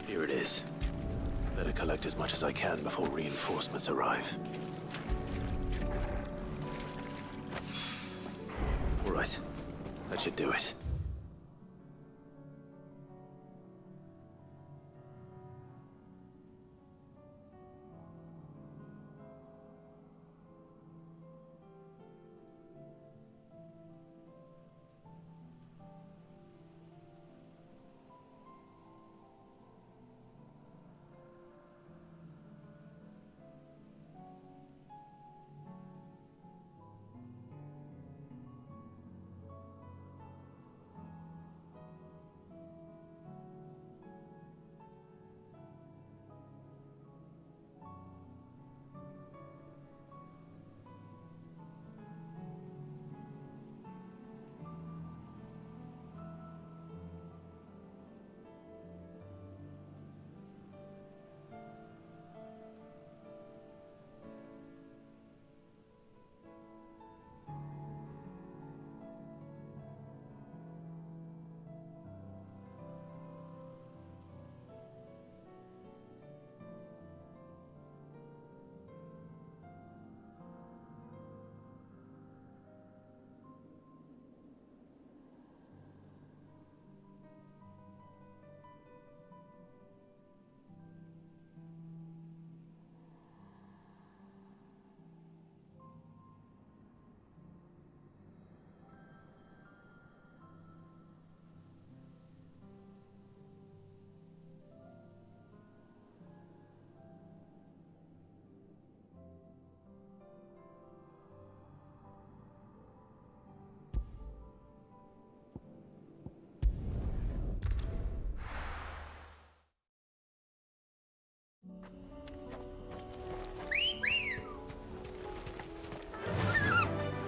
Here it is. Better collect as much as I can before reinforcements arrive. All right. That should do it.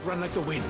Run like the wind.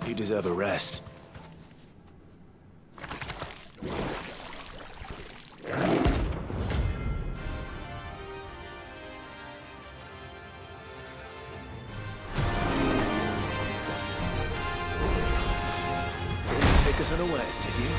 You deserve a rest. Take us unawares, did you?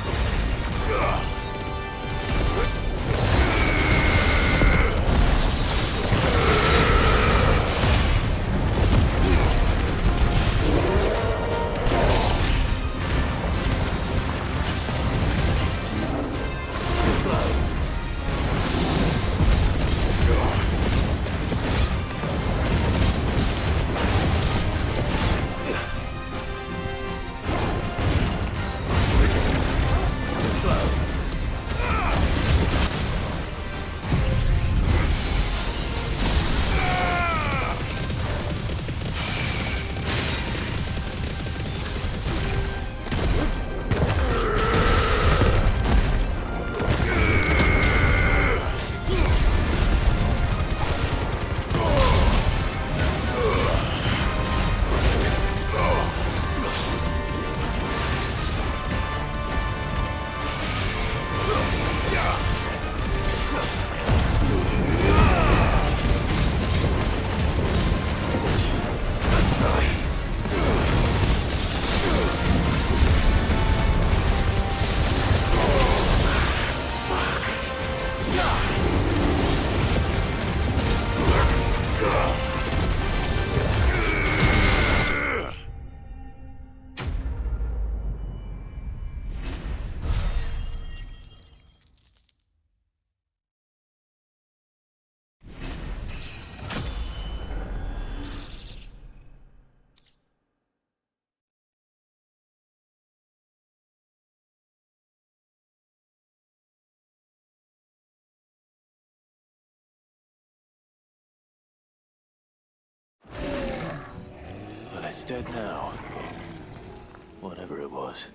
Well, it's dead now. Whatever it was.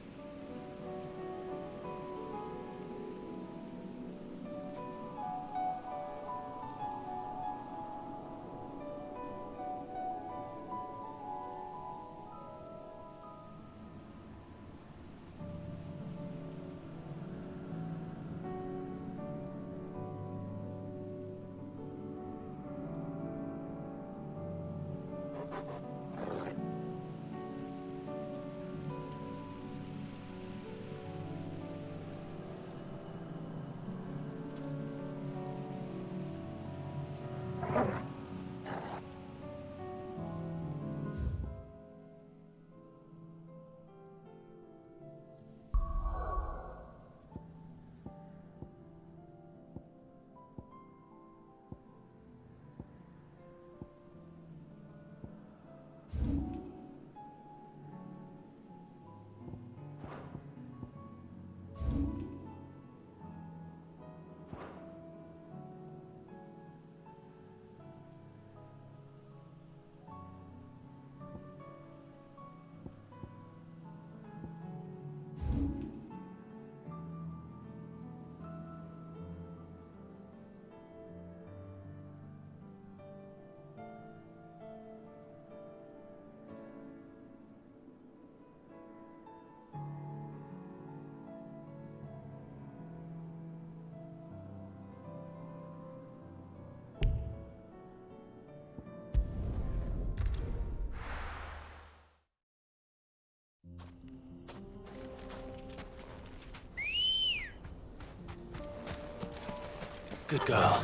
Good girl.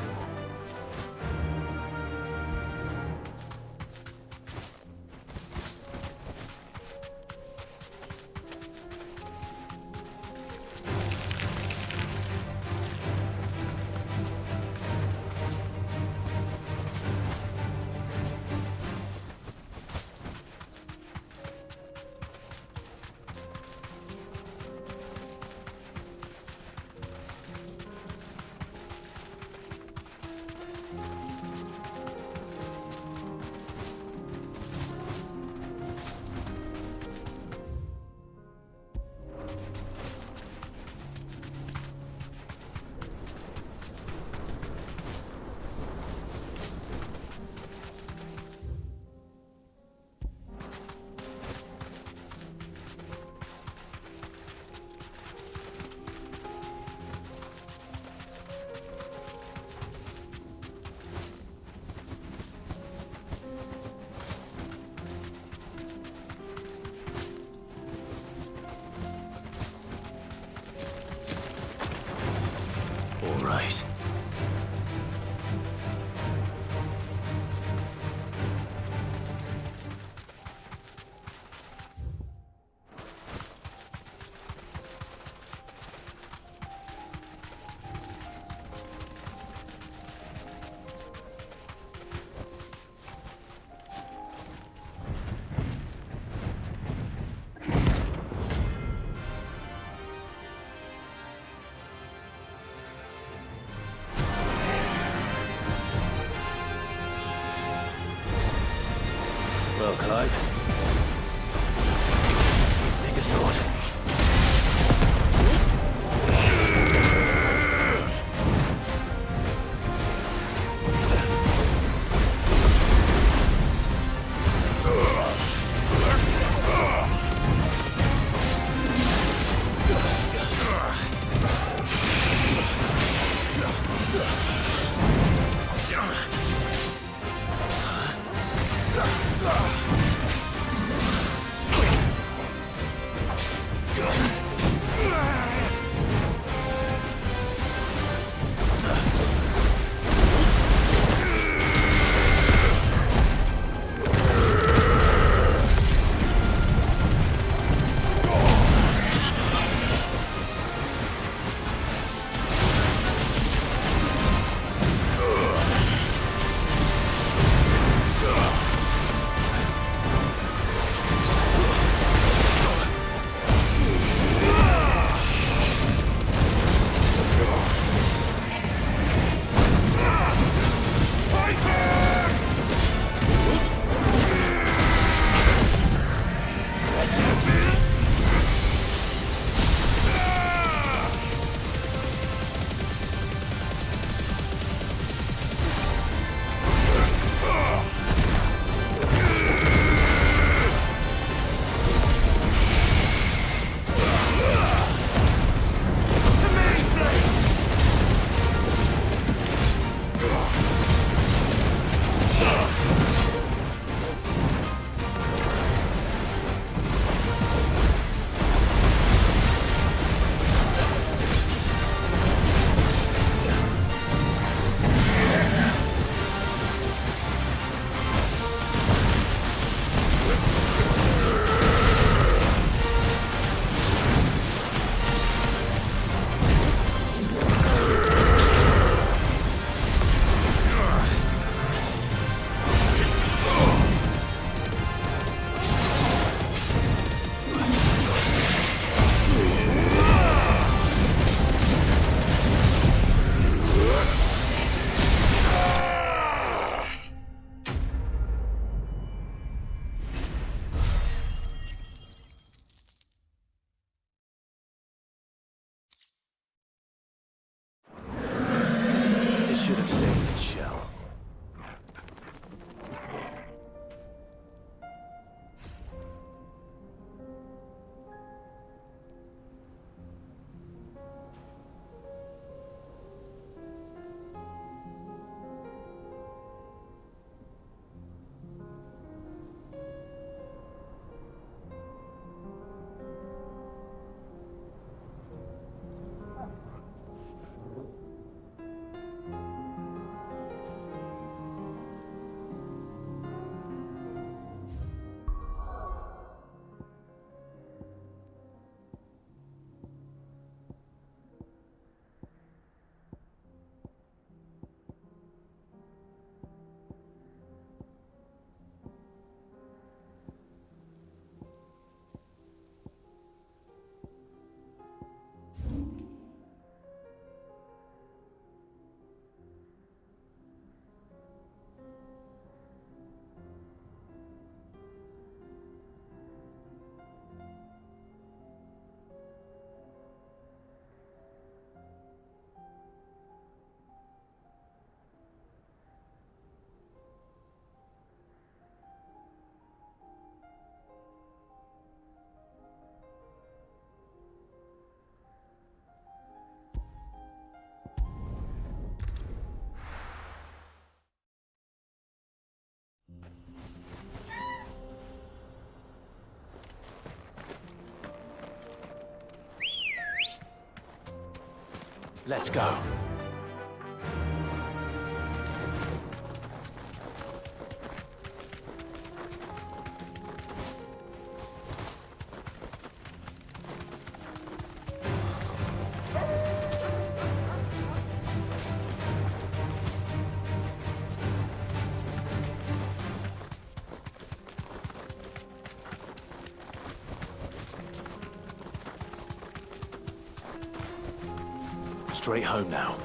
Well, Clive, pick a sword. Should have stayed in its shell. Let's go. Straight home now.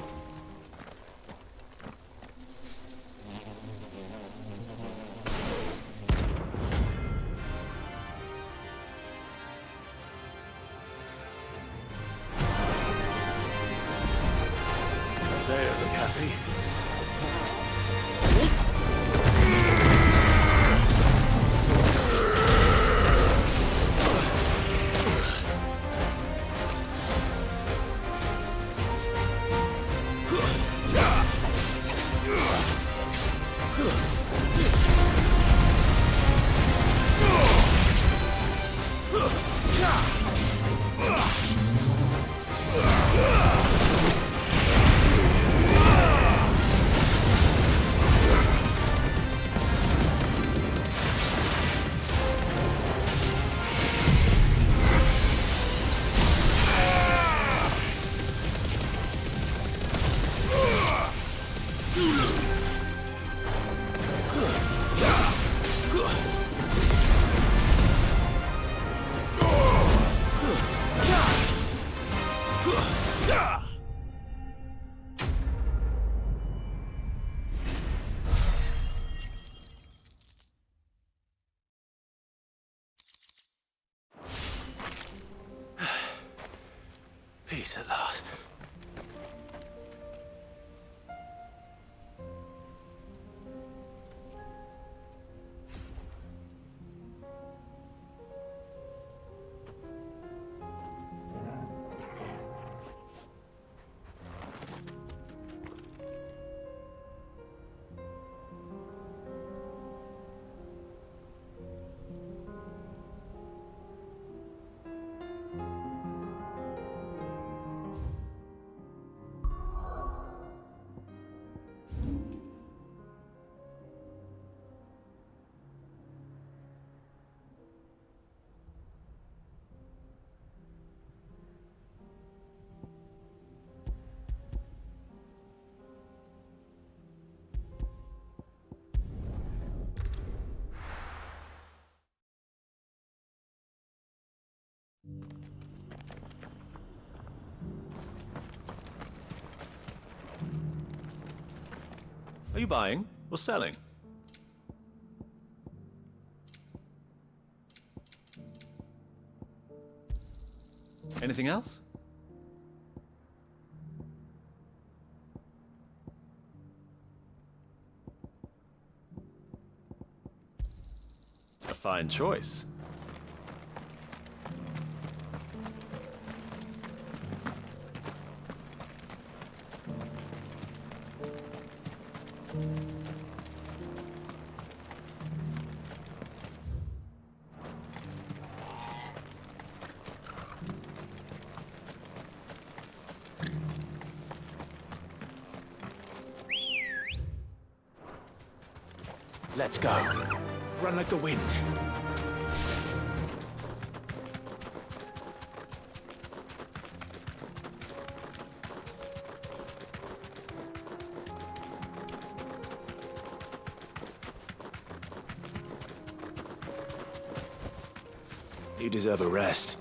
Peace at last. Are you buying or selling? Anything else? A fine choice. Let's go. Run like the wind. You deserve a rest.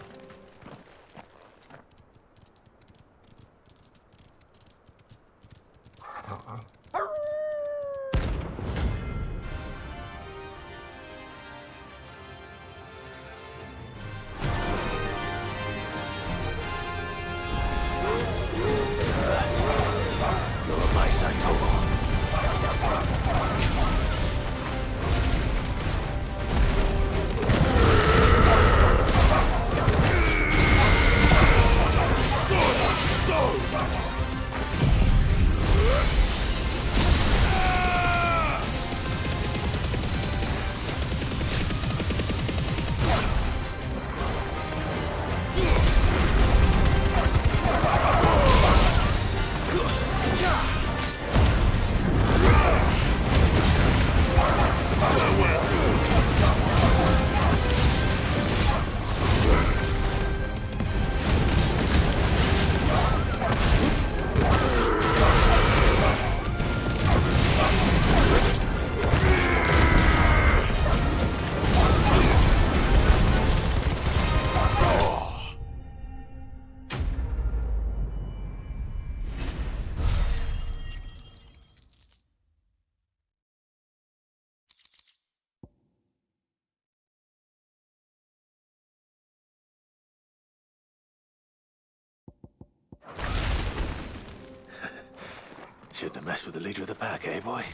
Shouldn't have messed with the leader of the pack, eh, boy?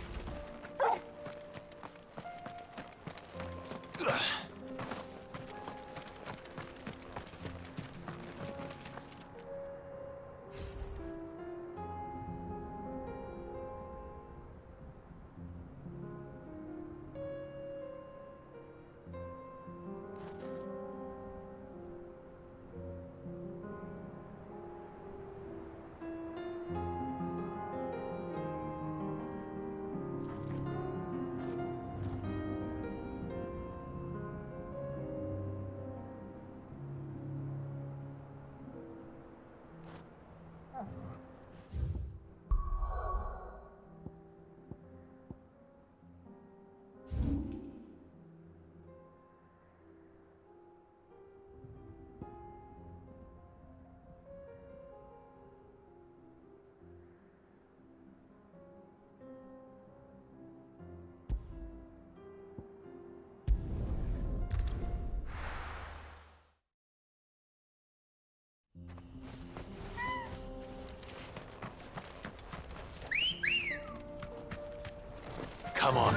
Come on.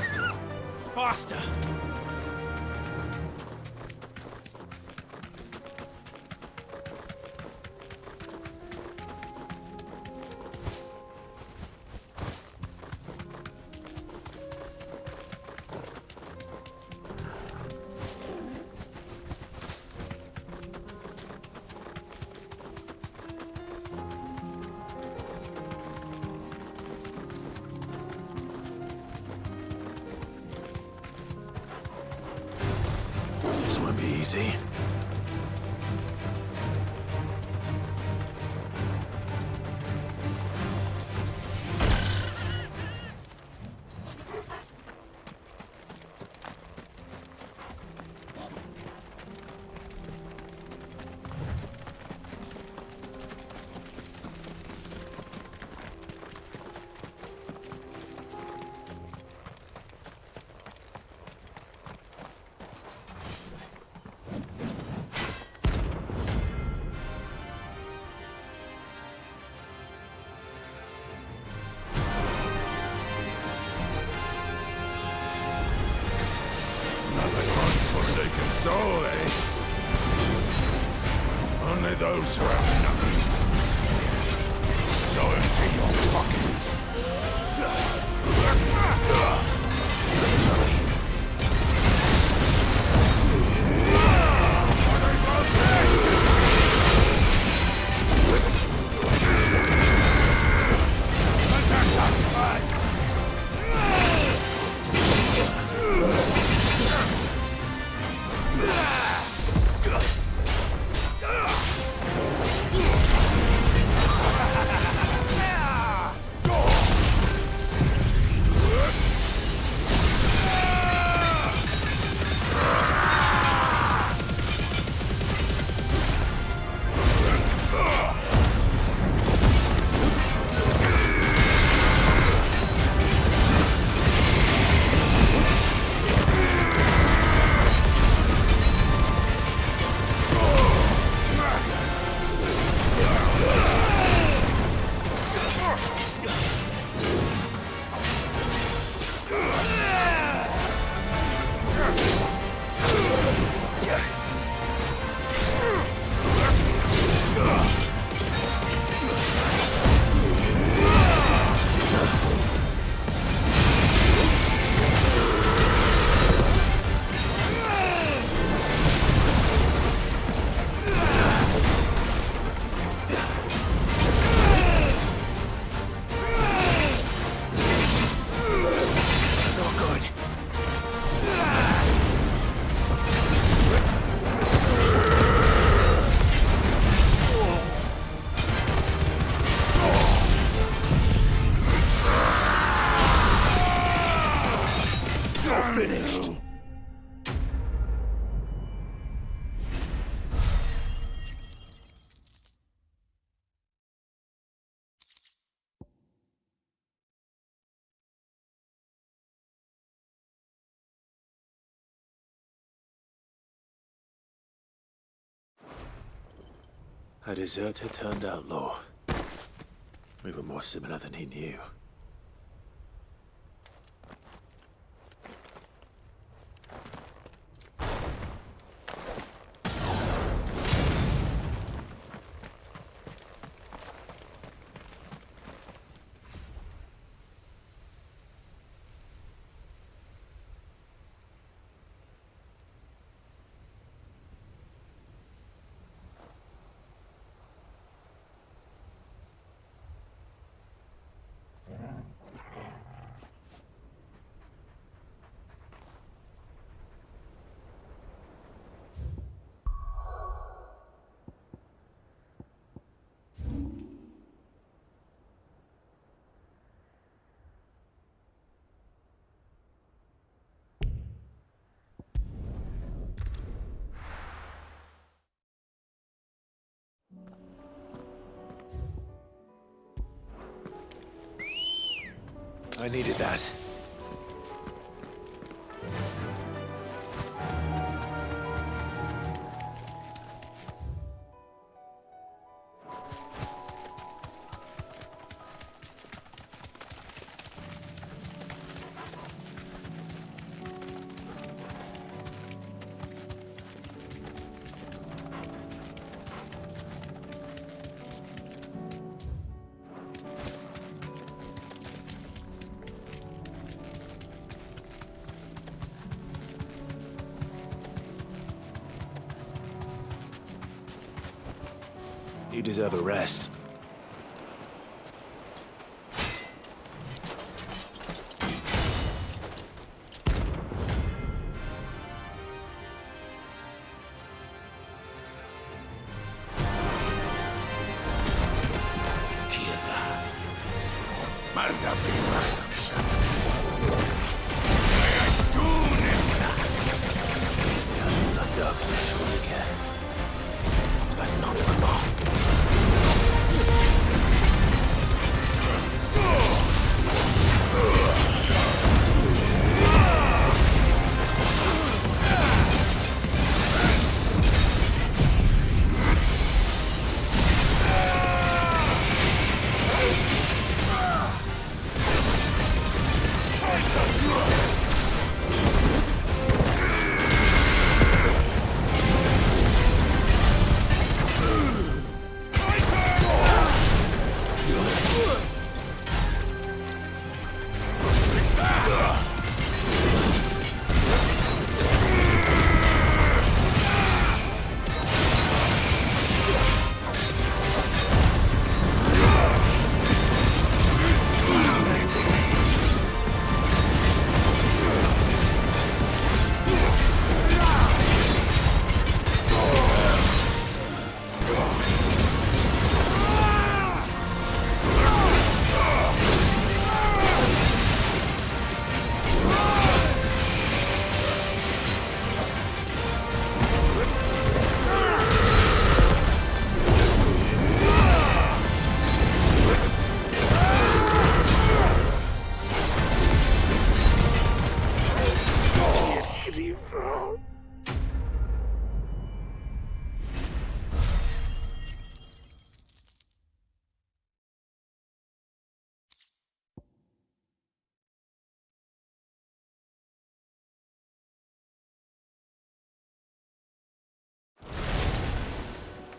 Faster! This won't be easy. Forsaken soul, eh? Only those who have nothing. So empty your pockets. Finished. A deserter turned outlaw. We were more similar than he knew. I needed that. You deserve a rest.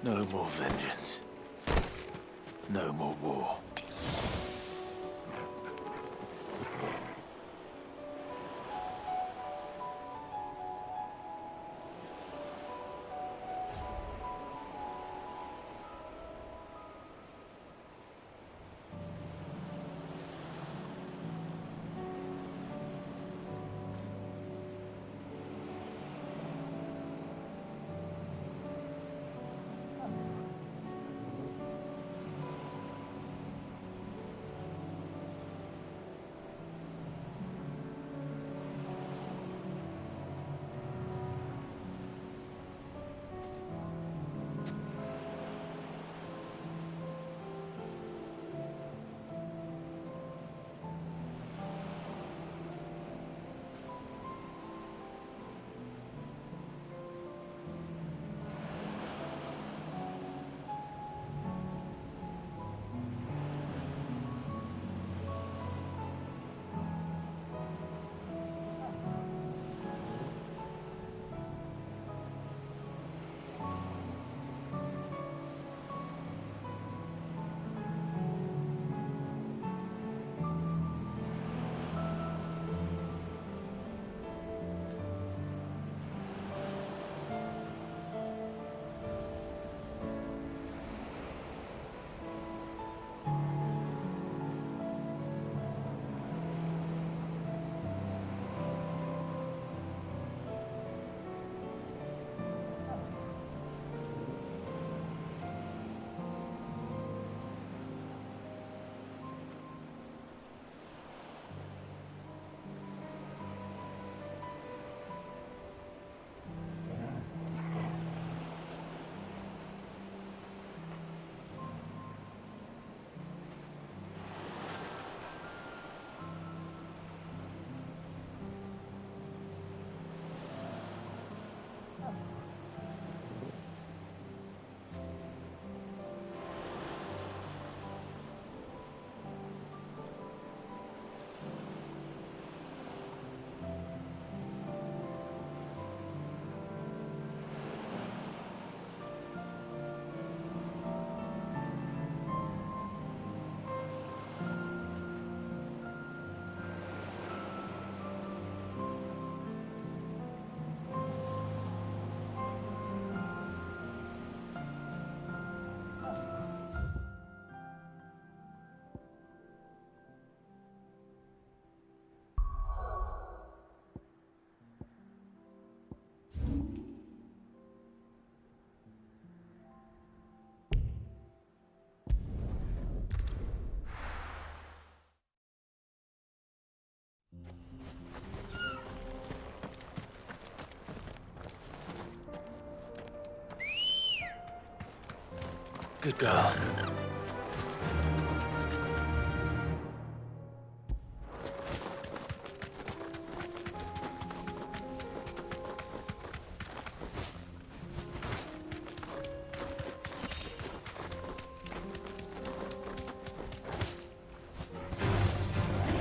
No more vengeance. No more war. Good girl.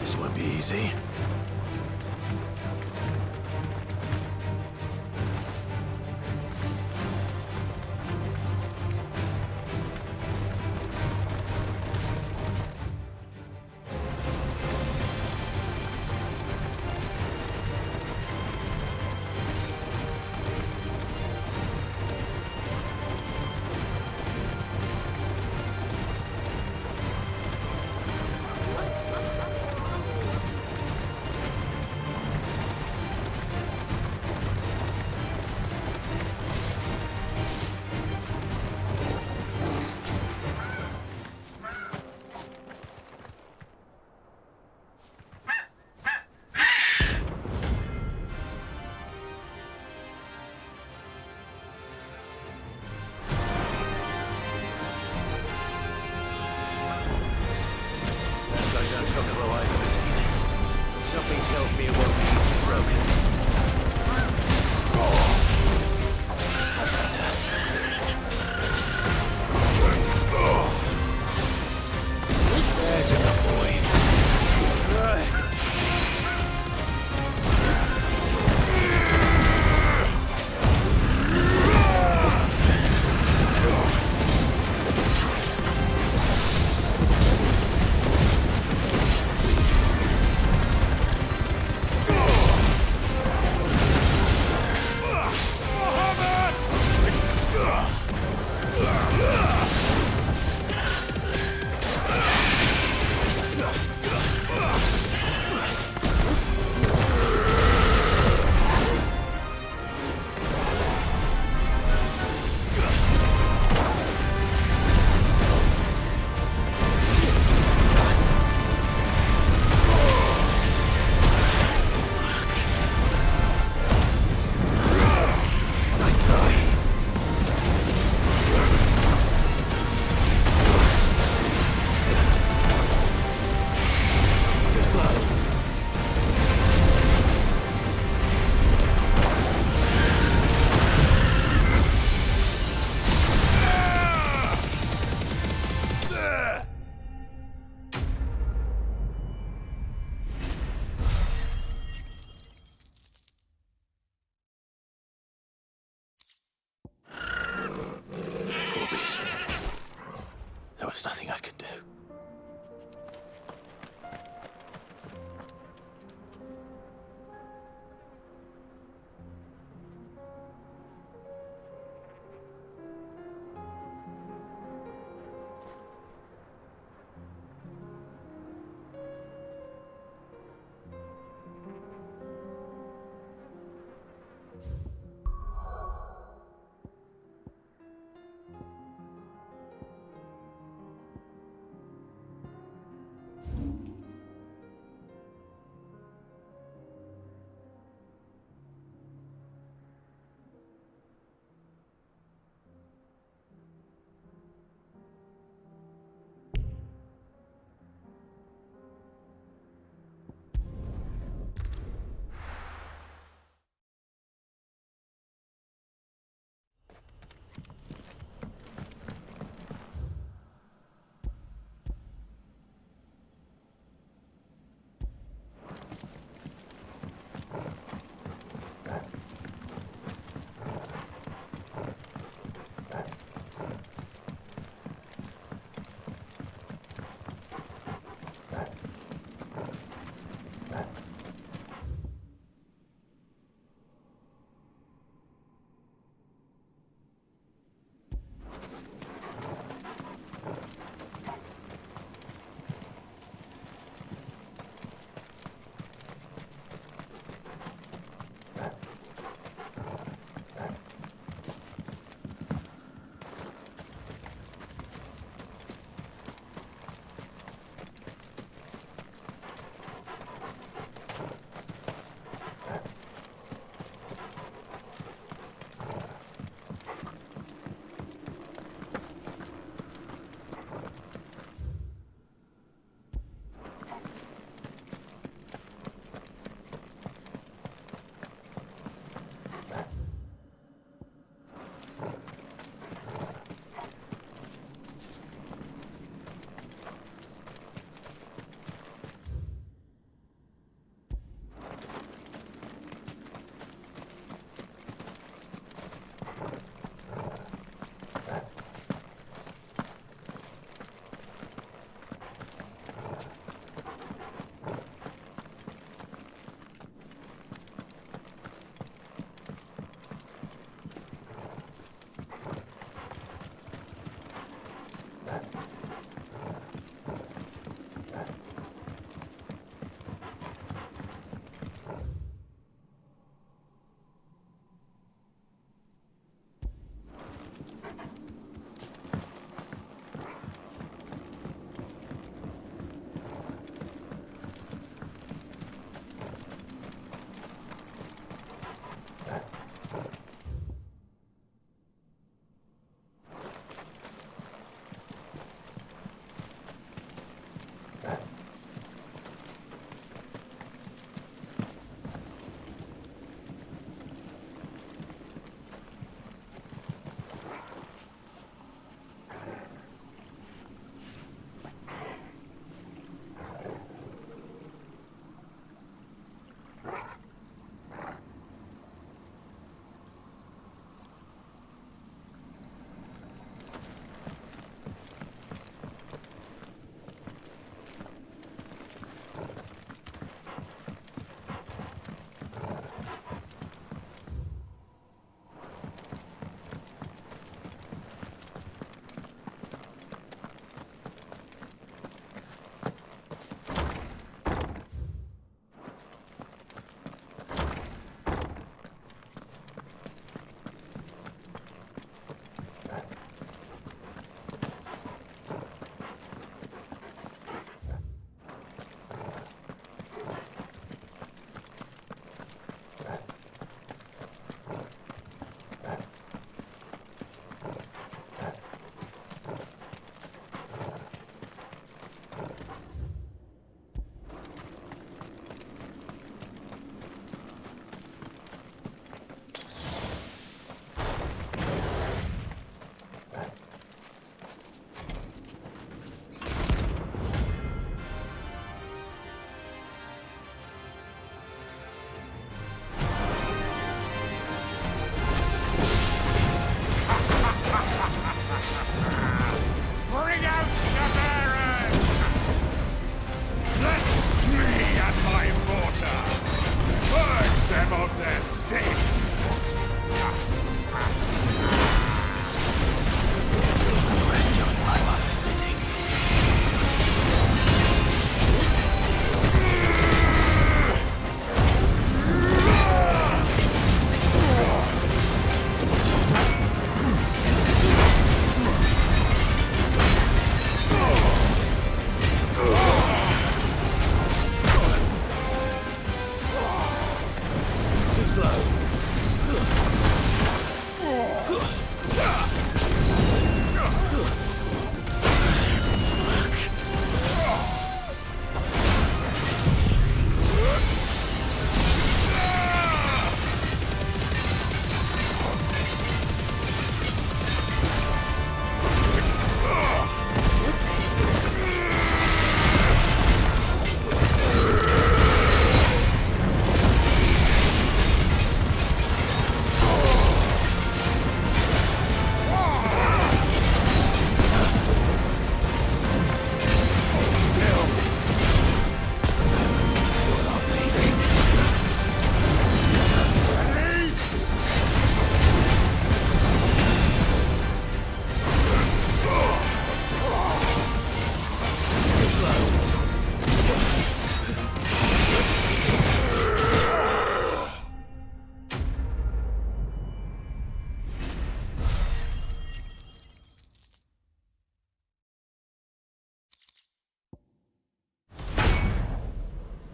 This won't be easy. Something tells me it won't be easily broken. That's better. There's enough, boy. There was nothing I could do.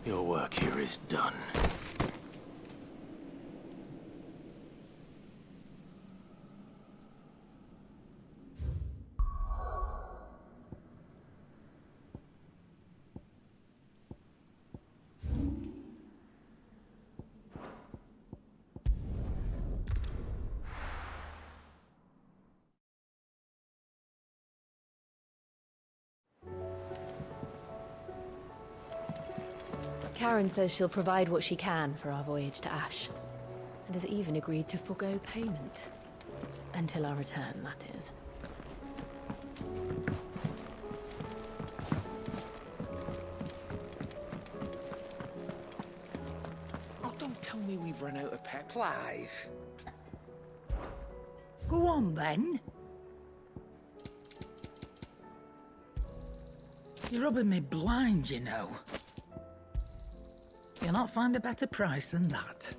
Your work here is done. Karen says she'll provide what she can for our voyage to Ash, and has even agreed to forgo payment. Until our return, that is. Oh, don't tell me we've run out of pep. Clive. Go on, then. You're rubbing me blind, you know. You'll not find a better price than that.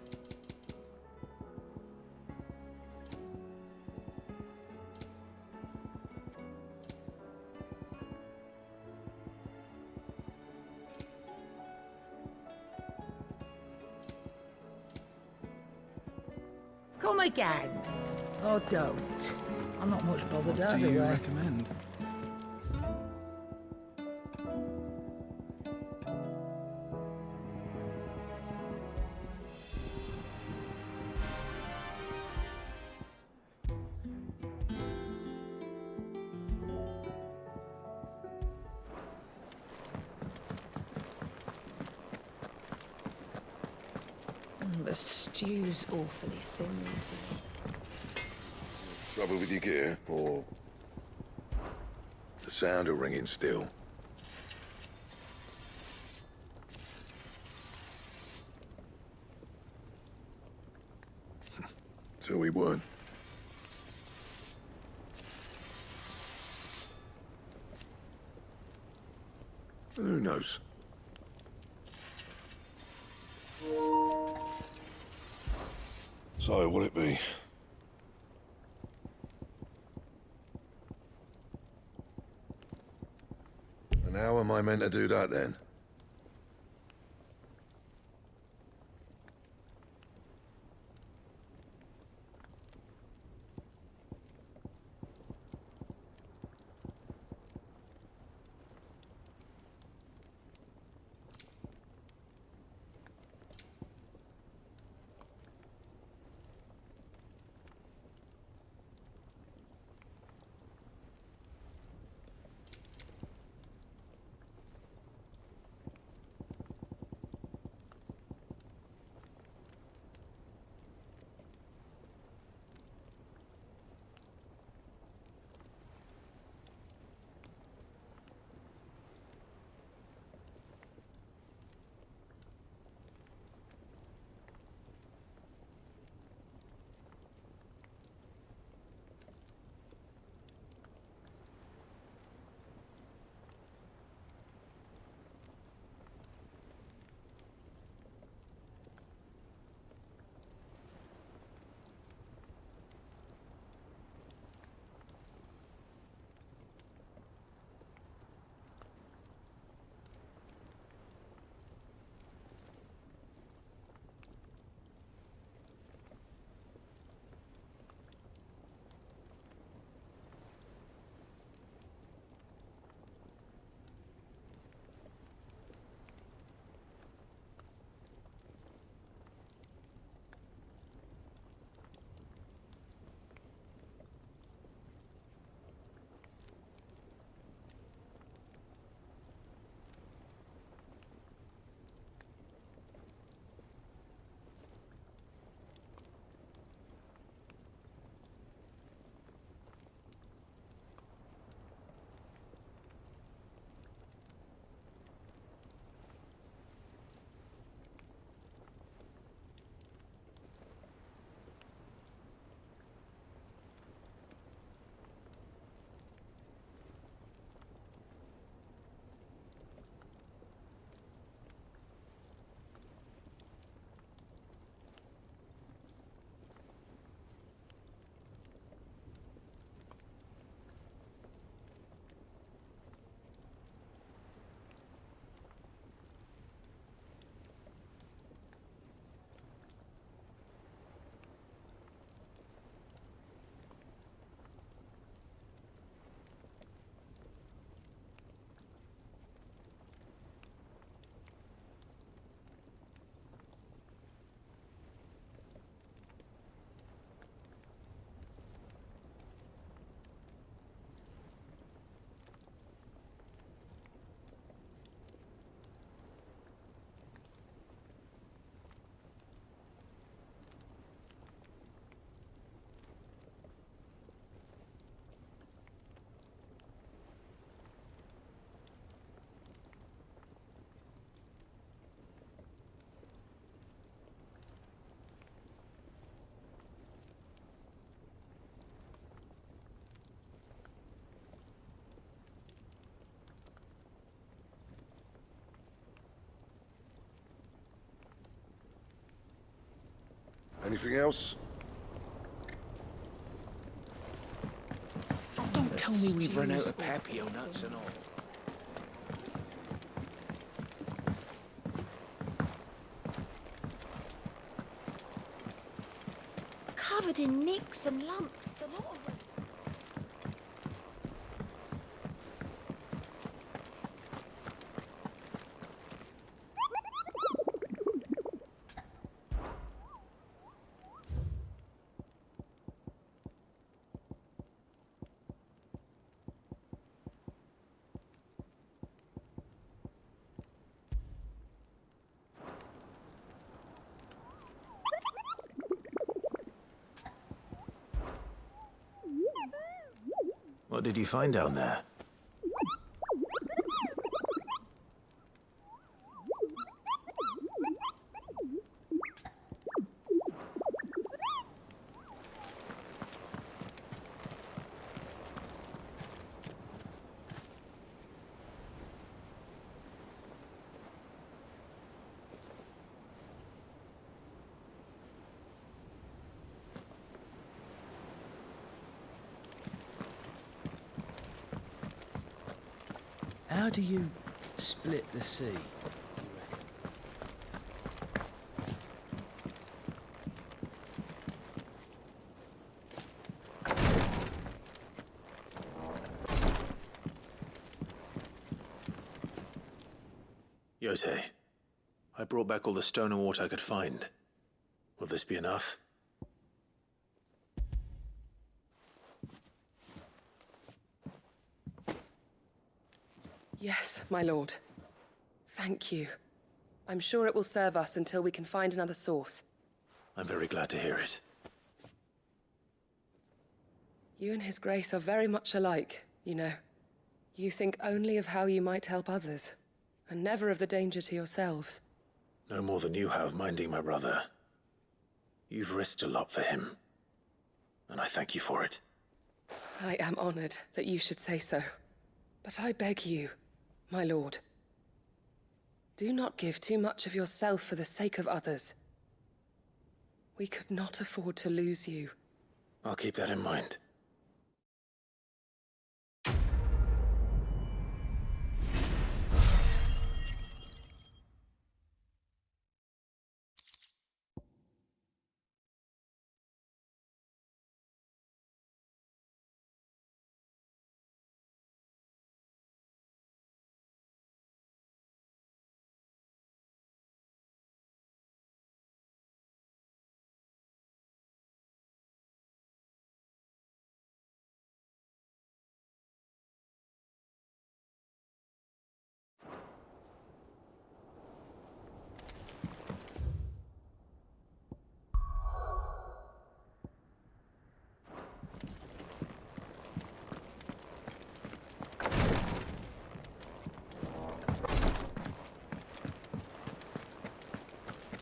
Come again. Or don't. I'm not much bothered either way. Do you recommend? The stew's awfully thin these days. Trouble with your gear, or the sound of ringing still? So we won. Who knows? So, what'll it be? And how am I meant to do that, then? Anything else? Don't tell me we've run out of papio nuts and all. Covered in nicks and lumps, the lot of them. What did you find down there? How do you split the sea? Yote, I brought back all the stone and water I could find. Will this be enough? Yes, my lord. Thank you. I'm sure it will serve us until we can find another source. I'm very glad to hear it. You and His Grace are very much alike, you know. You think only of how you might help others, and never of the danger to yourselves. No more than you have minding my brother. You've risked a lot for him, and I thank you for it. I am honored that you should say so. But I beg you, my lord, do not give too much of yourself for the sake of others. We could not afford to lose you. I'll keep that in mind.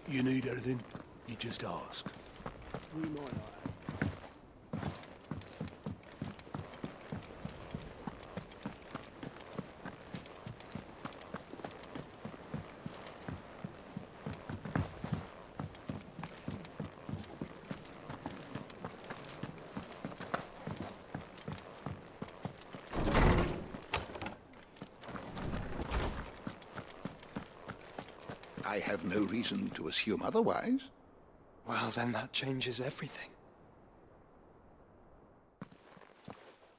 You need anything, you just ask. We might not. I have no reason to assume otherwise. Well, then that changes everything.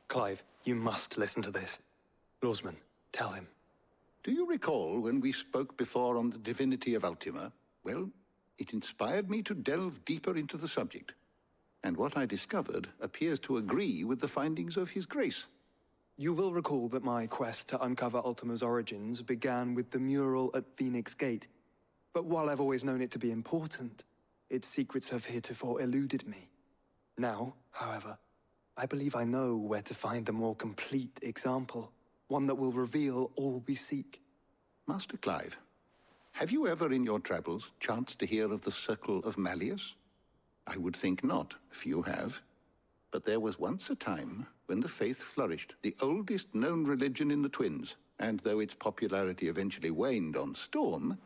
Clive, you must listen to this. Lawsman, tell him. Do you recall when we spoke before on the divinity of Ultima? Well, it inspired me to delve deeper into the subject. And what I discovered appears to agree with the findings of His Grace. You will recall that my quest to uncover Ultima's origins began with the mural at Phoenix Gate. But while I've always known it to be important, its secrets have heretofore eluded me. Now, however, I believe I know where to find the more complete example, one that will reveal all we seek. Master Clive, have you ever in your travels chanced to hear of the Circle of Malleus? I would think not, if you have. But there was once a time when the faith flourished, the oldest known religion in the Twins, and though its popularity eventually waned on Storm,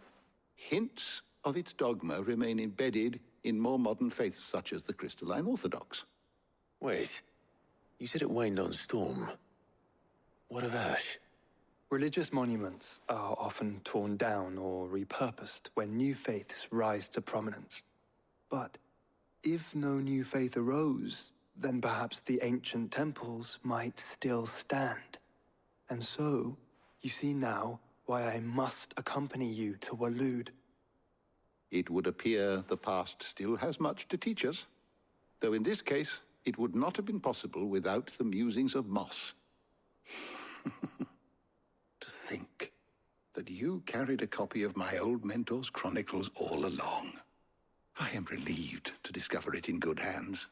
hints of its dogma remain embedded in more modern faiths such as the Crystalline Orthodox. Wait, you said it waned on Storm. What of Ash? Religious monuments are often torn down or repurposed when new faiths rise to prominence. But if no new faith arose, then perhaps the ancient temples might still stand. And so, you see now why I must accompany you to Waloed. It would appear the past still has much to teach us, though in this case, it would not have been possible without the musings of Moss. To think that you carried a copy of my old mentor's chronicles all along. I am relieved to discover it in good hands.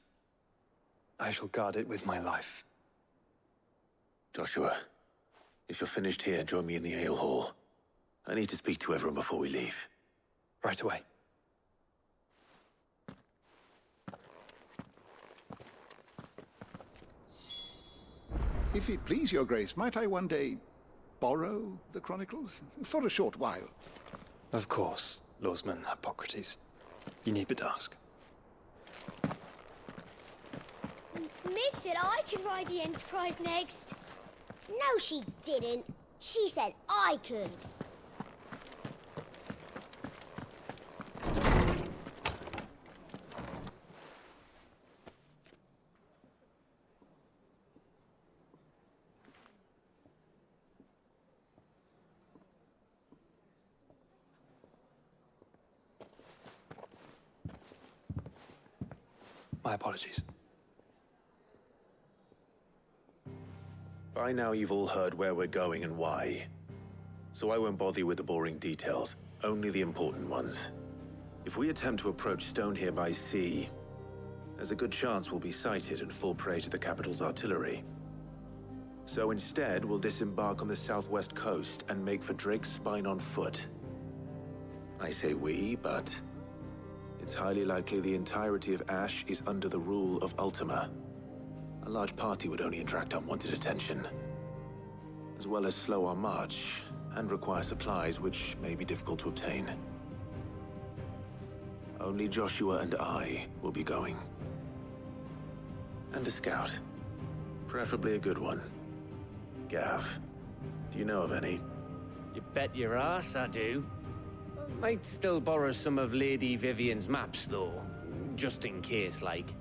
I shall guard it with my life. Joshua, if you're finished here, join me in the ale hall. I need to speak to everyone before we leave. Right away. If it please your grace, might I one day borrow the chronicles? For a short while. Of course, Lawsman Hippocrates. You need but ask. Mid said I could ride the Enterprise next. No, she didn't. She said I could. My apologies. By now you've all heard where we're going and why. So I won't bother you with the boring details, only the important ones. If we attempt to approach Stone here by sea, there's a good chance we'll be sighted and fall prey to the capital's artillery. So instead, we'll disembark on the southwest coast and make for Drake's Spine on foot. I say we, but it's highly likely the entirety of Ash is under the rule of Ultima. A large party would only attract unwanted attention, as well as slow our march and require supplies which may be difficult to obtain. Only Joshua and I will be going. And a scout. Preferably a good one. Gav, do you know of any? You bet your ass I do. Might still borrow some of Lady Vivian's maps, though. Just in case, like.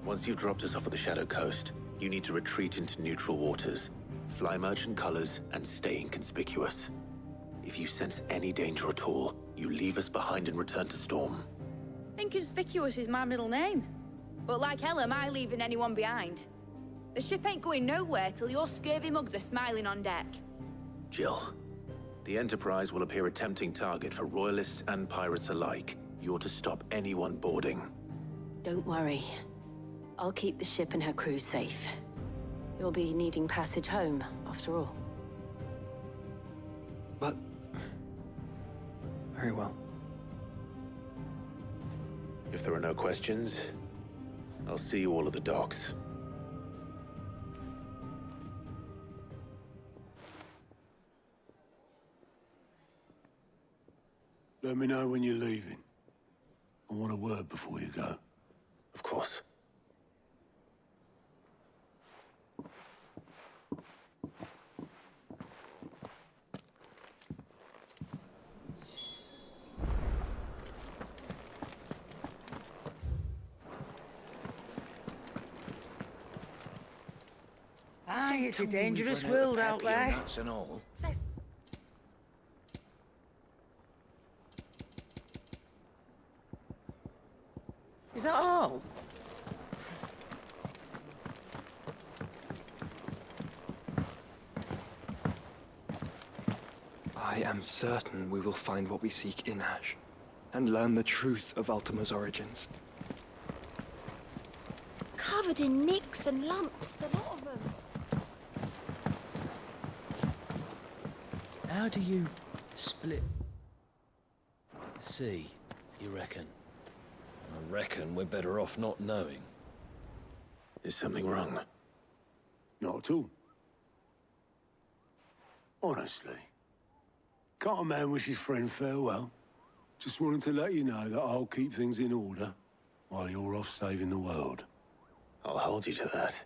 Once you've dropped us off at the Shadow Coast, you need to retreat into neutral waters, fly merchant colors, and stay inconspicuous. If you sense any danger at all, you leave us behind and return to Storm. Inconspicuous is my middle name. But like hell am I leaving anyone behind. The ship ain't going nowhere till your scurvy mugs are smiling on deck. Jill, the Enterprise will appear a tempting target for royalists and pirates alike. You're to stop anyone boarding. Don't worry. I'll keep the ship and her crew safe. You'll be needing passage home, after all. But... very well. If there are no questions, I'll see you all at the docks. Let me know when you're leaving. I want a word before you go. Of course. Aye, it's a dangerous world out there. Nuts and all. Is that all? I am certain we will find what we seek in Ash, and learn the truth of Ultima's origins. Covered in nicks and lumps, the lot of them. How do you split the sea, you reckon? I reckon we're better off not knowing. Is something wrong? Not at all. Honestly. Can't a man wish his friend farewell? Just wanted to let you know that I'll keep things in order while you're off saving the world. I'll hold you to that.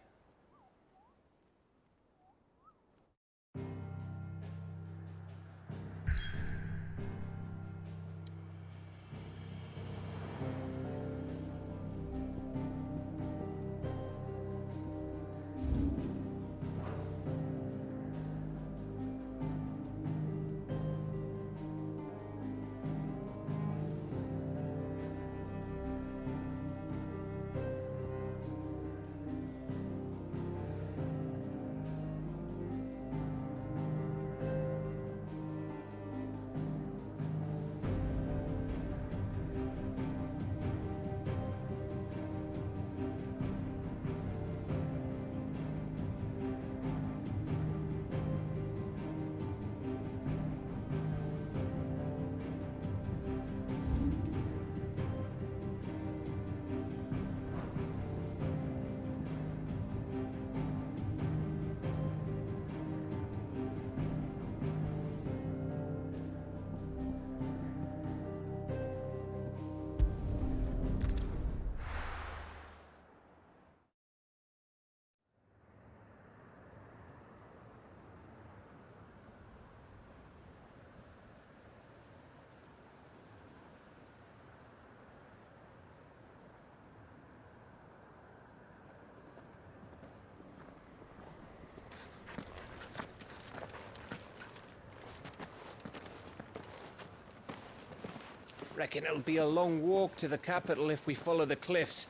Reckon it'll be a long walk to the capital if we follow the cliffs.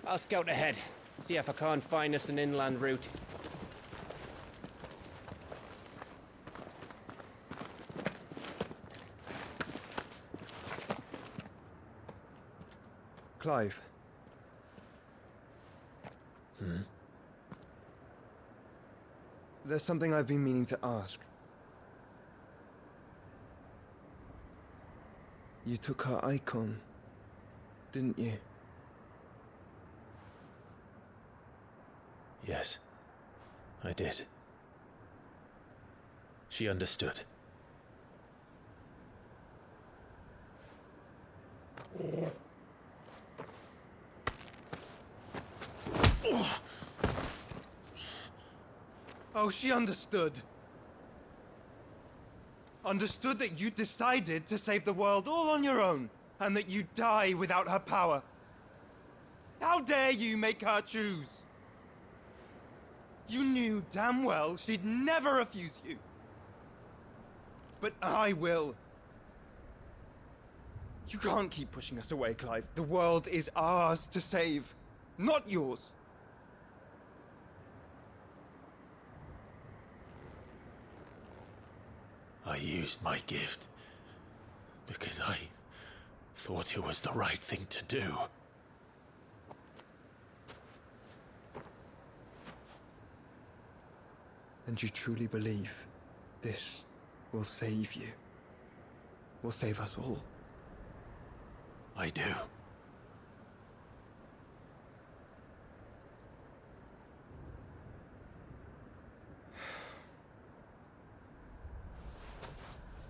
I'll scout ahead, see if I can't find us an inland route. Clive. There's something I've been meaning to ask. You took her icon, didn't you? Yes, I did. She understood. Oh, she understood. Understood that you decided to save the world all on your own, and that you'd die without her power. How dare you make her choose? You knew damn well she'd never refuse you. But I will. You can't keep pushing us away, Clive. The world is ours to save, not yours. I used my gift because I thought it was the right thing to do. And you truly believe this will save you? Will save us all? I do.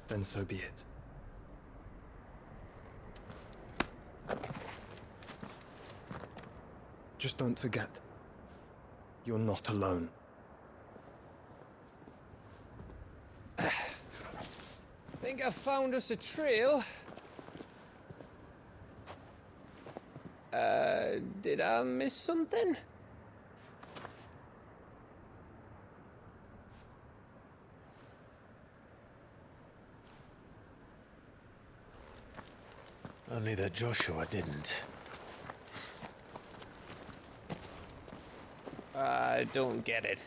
Then so be it. Just don't forget, you're not alone. Think I found us a trail. Did I miss something? Only that Joshua didn't. I don't get it.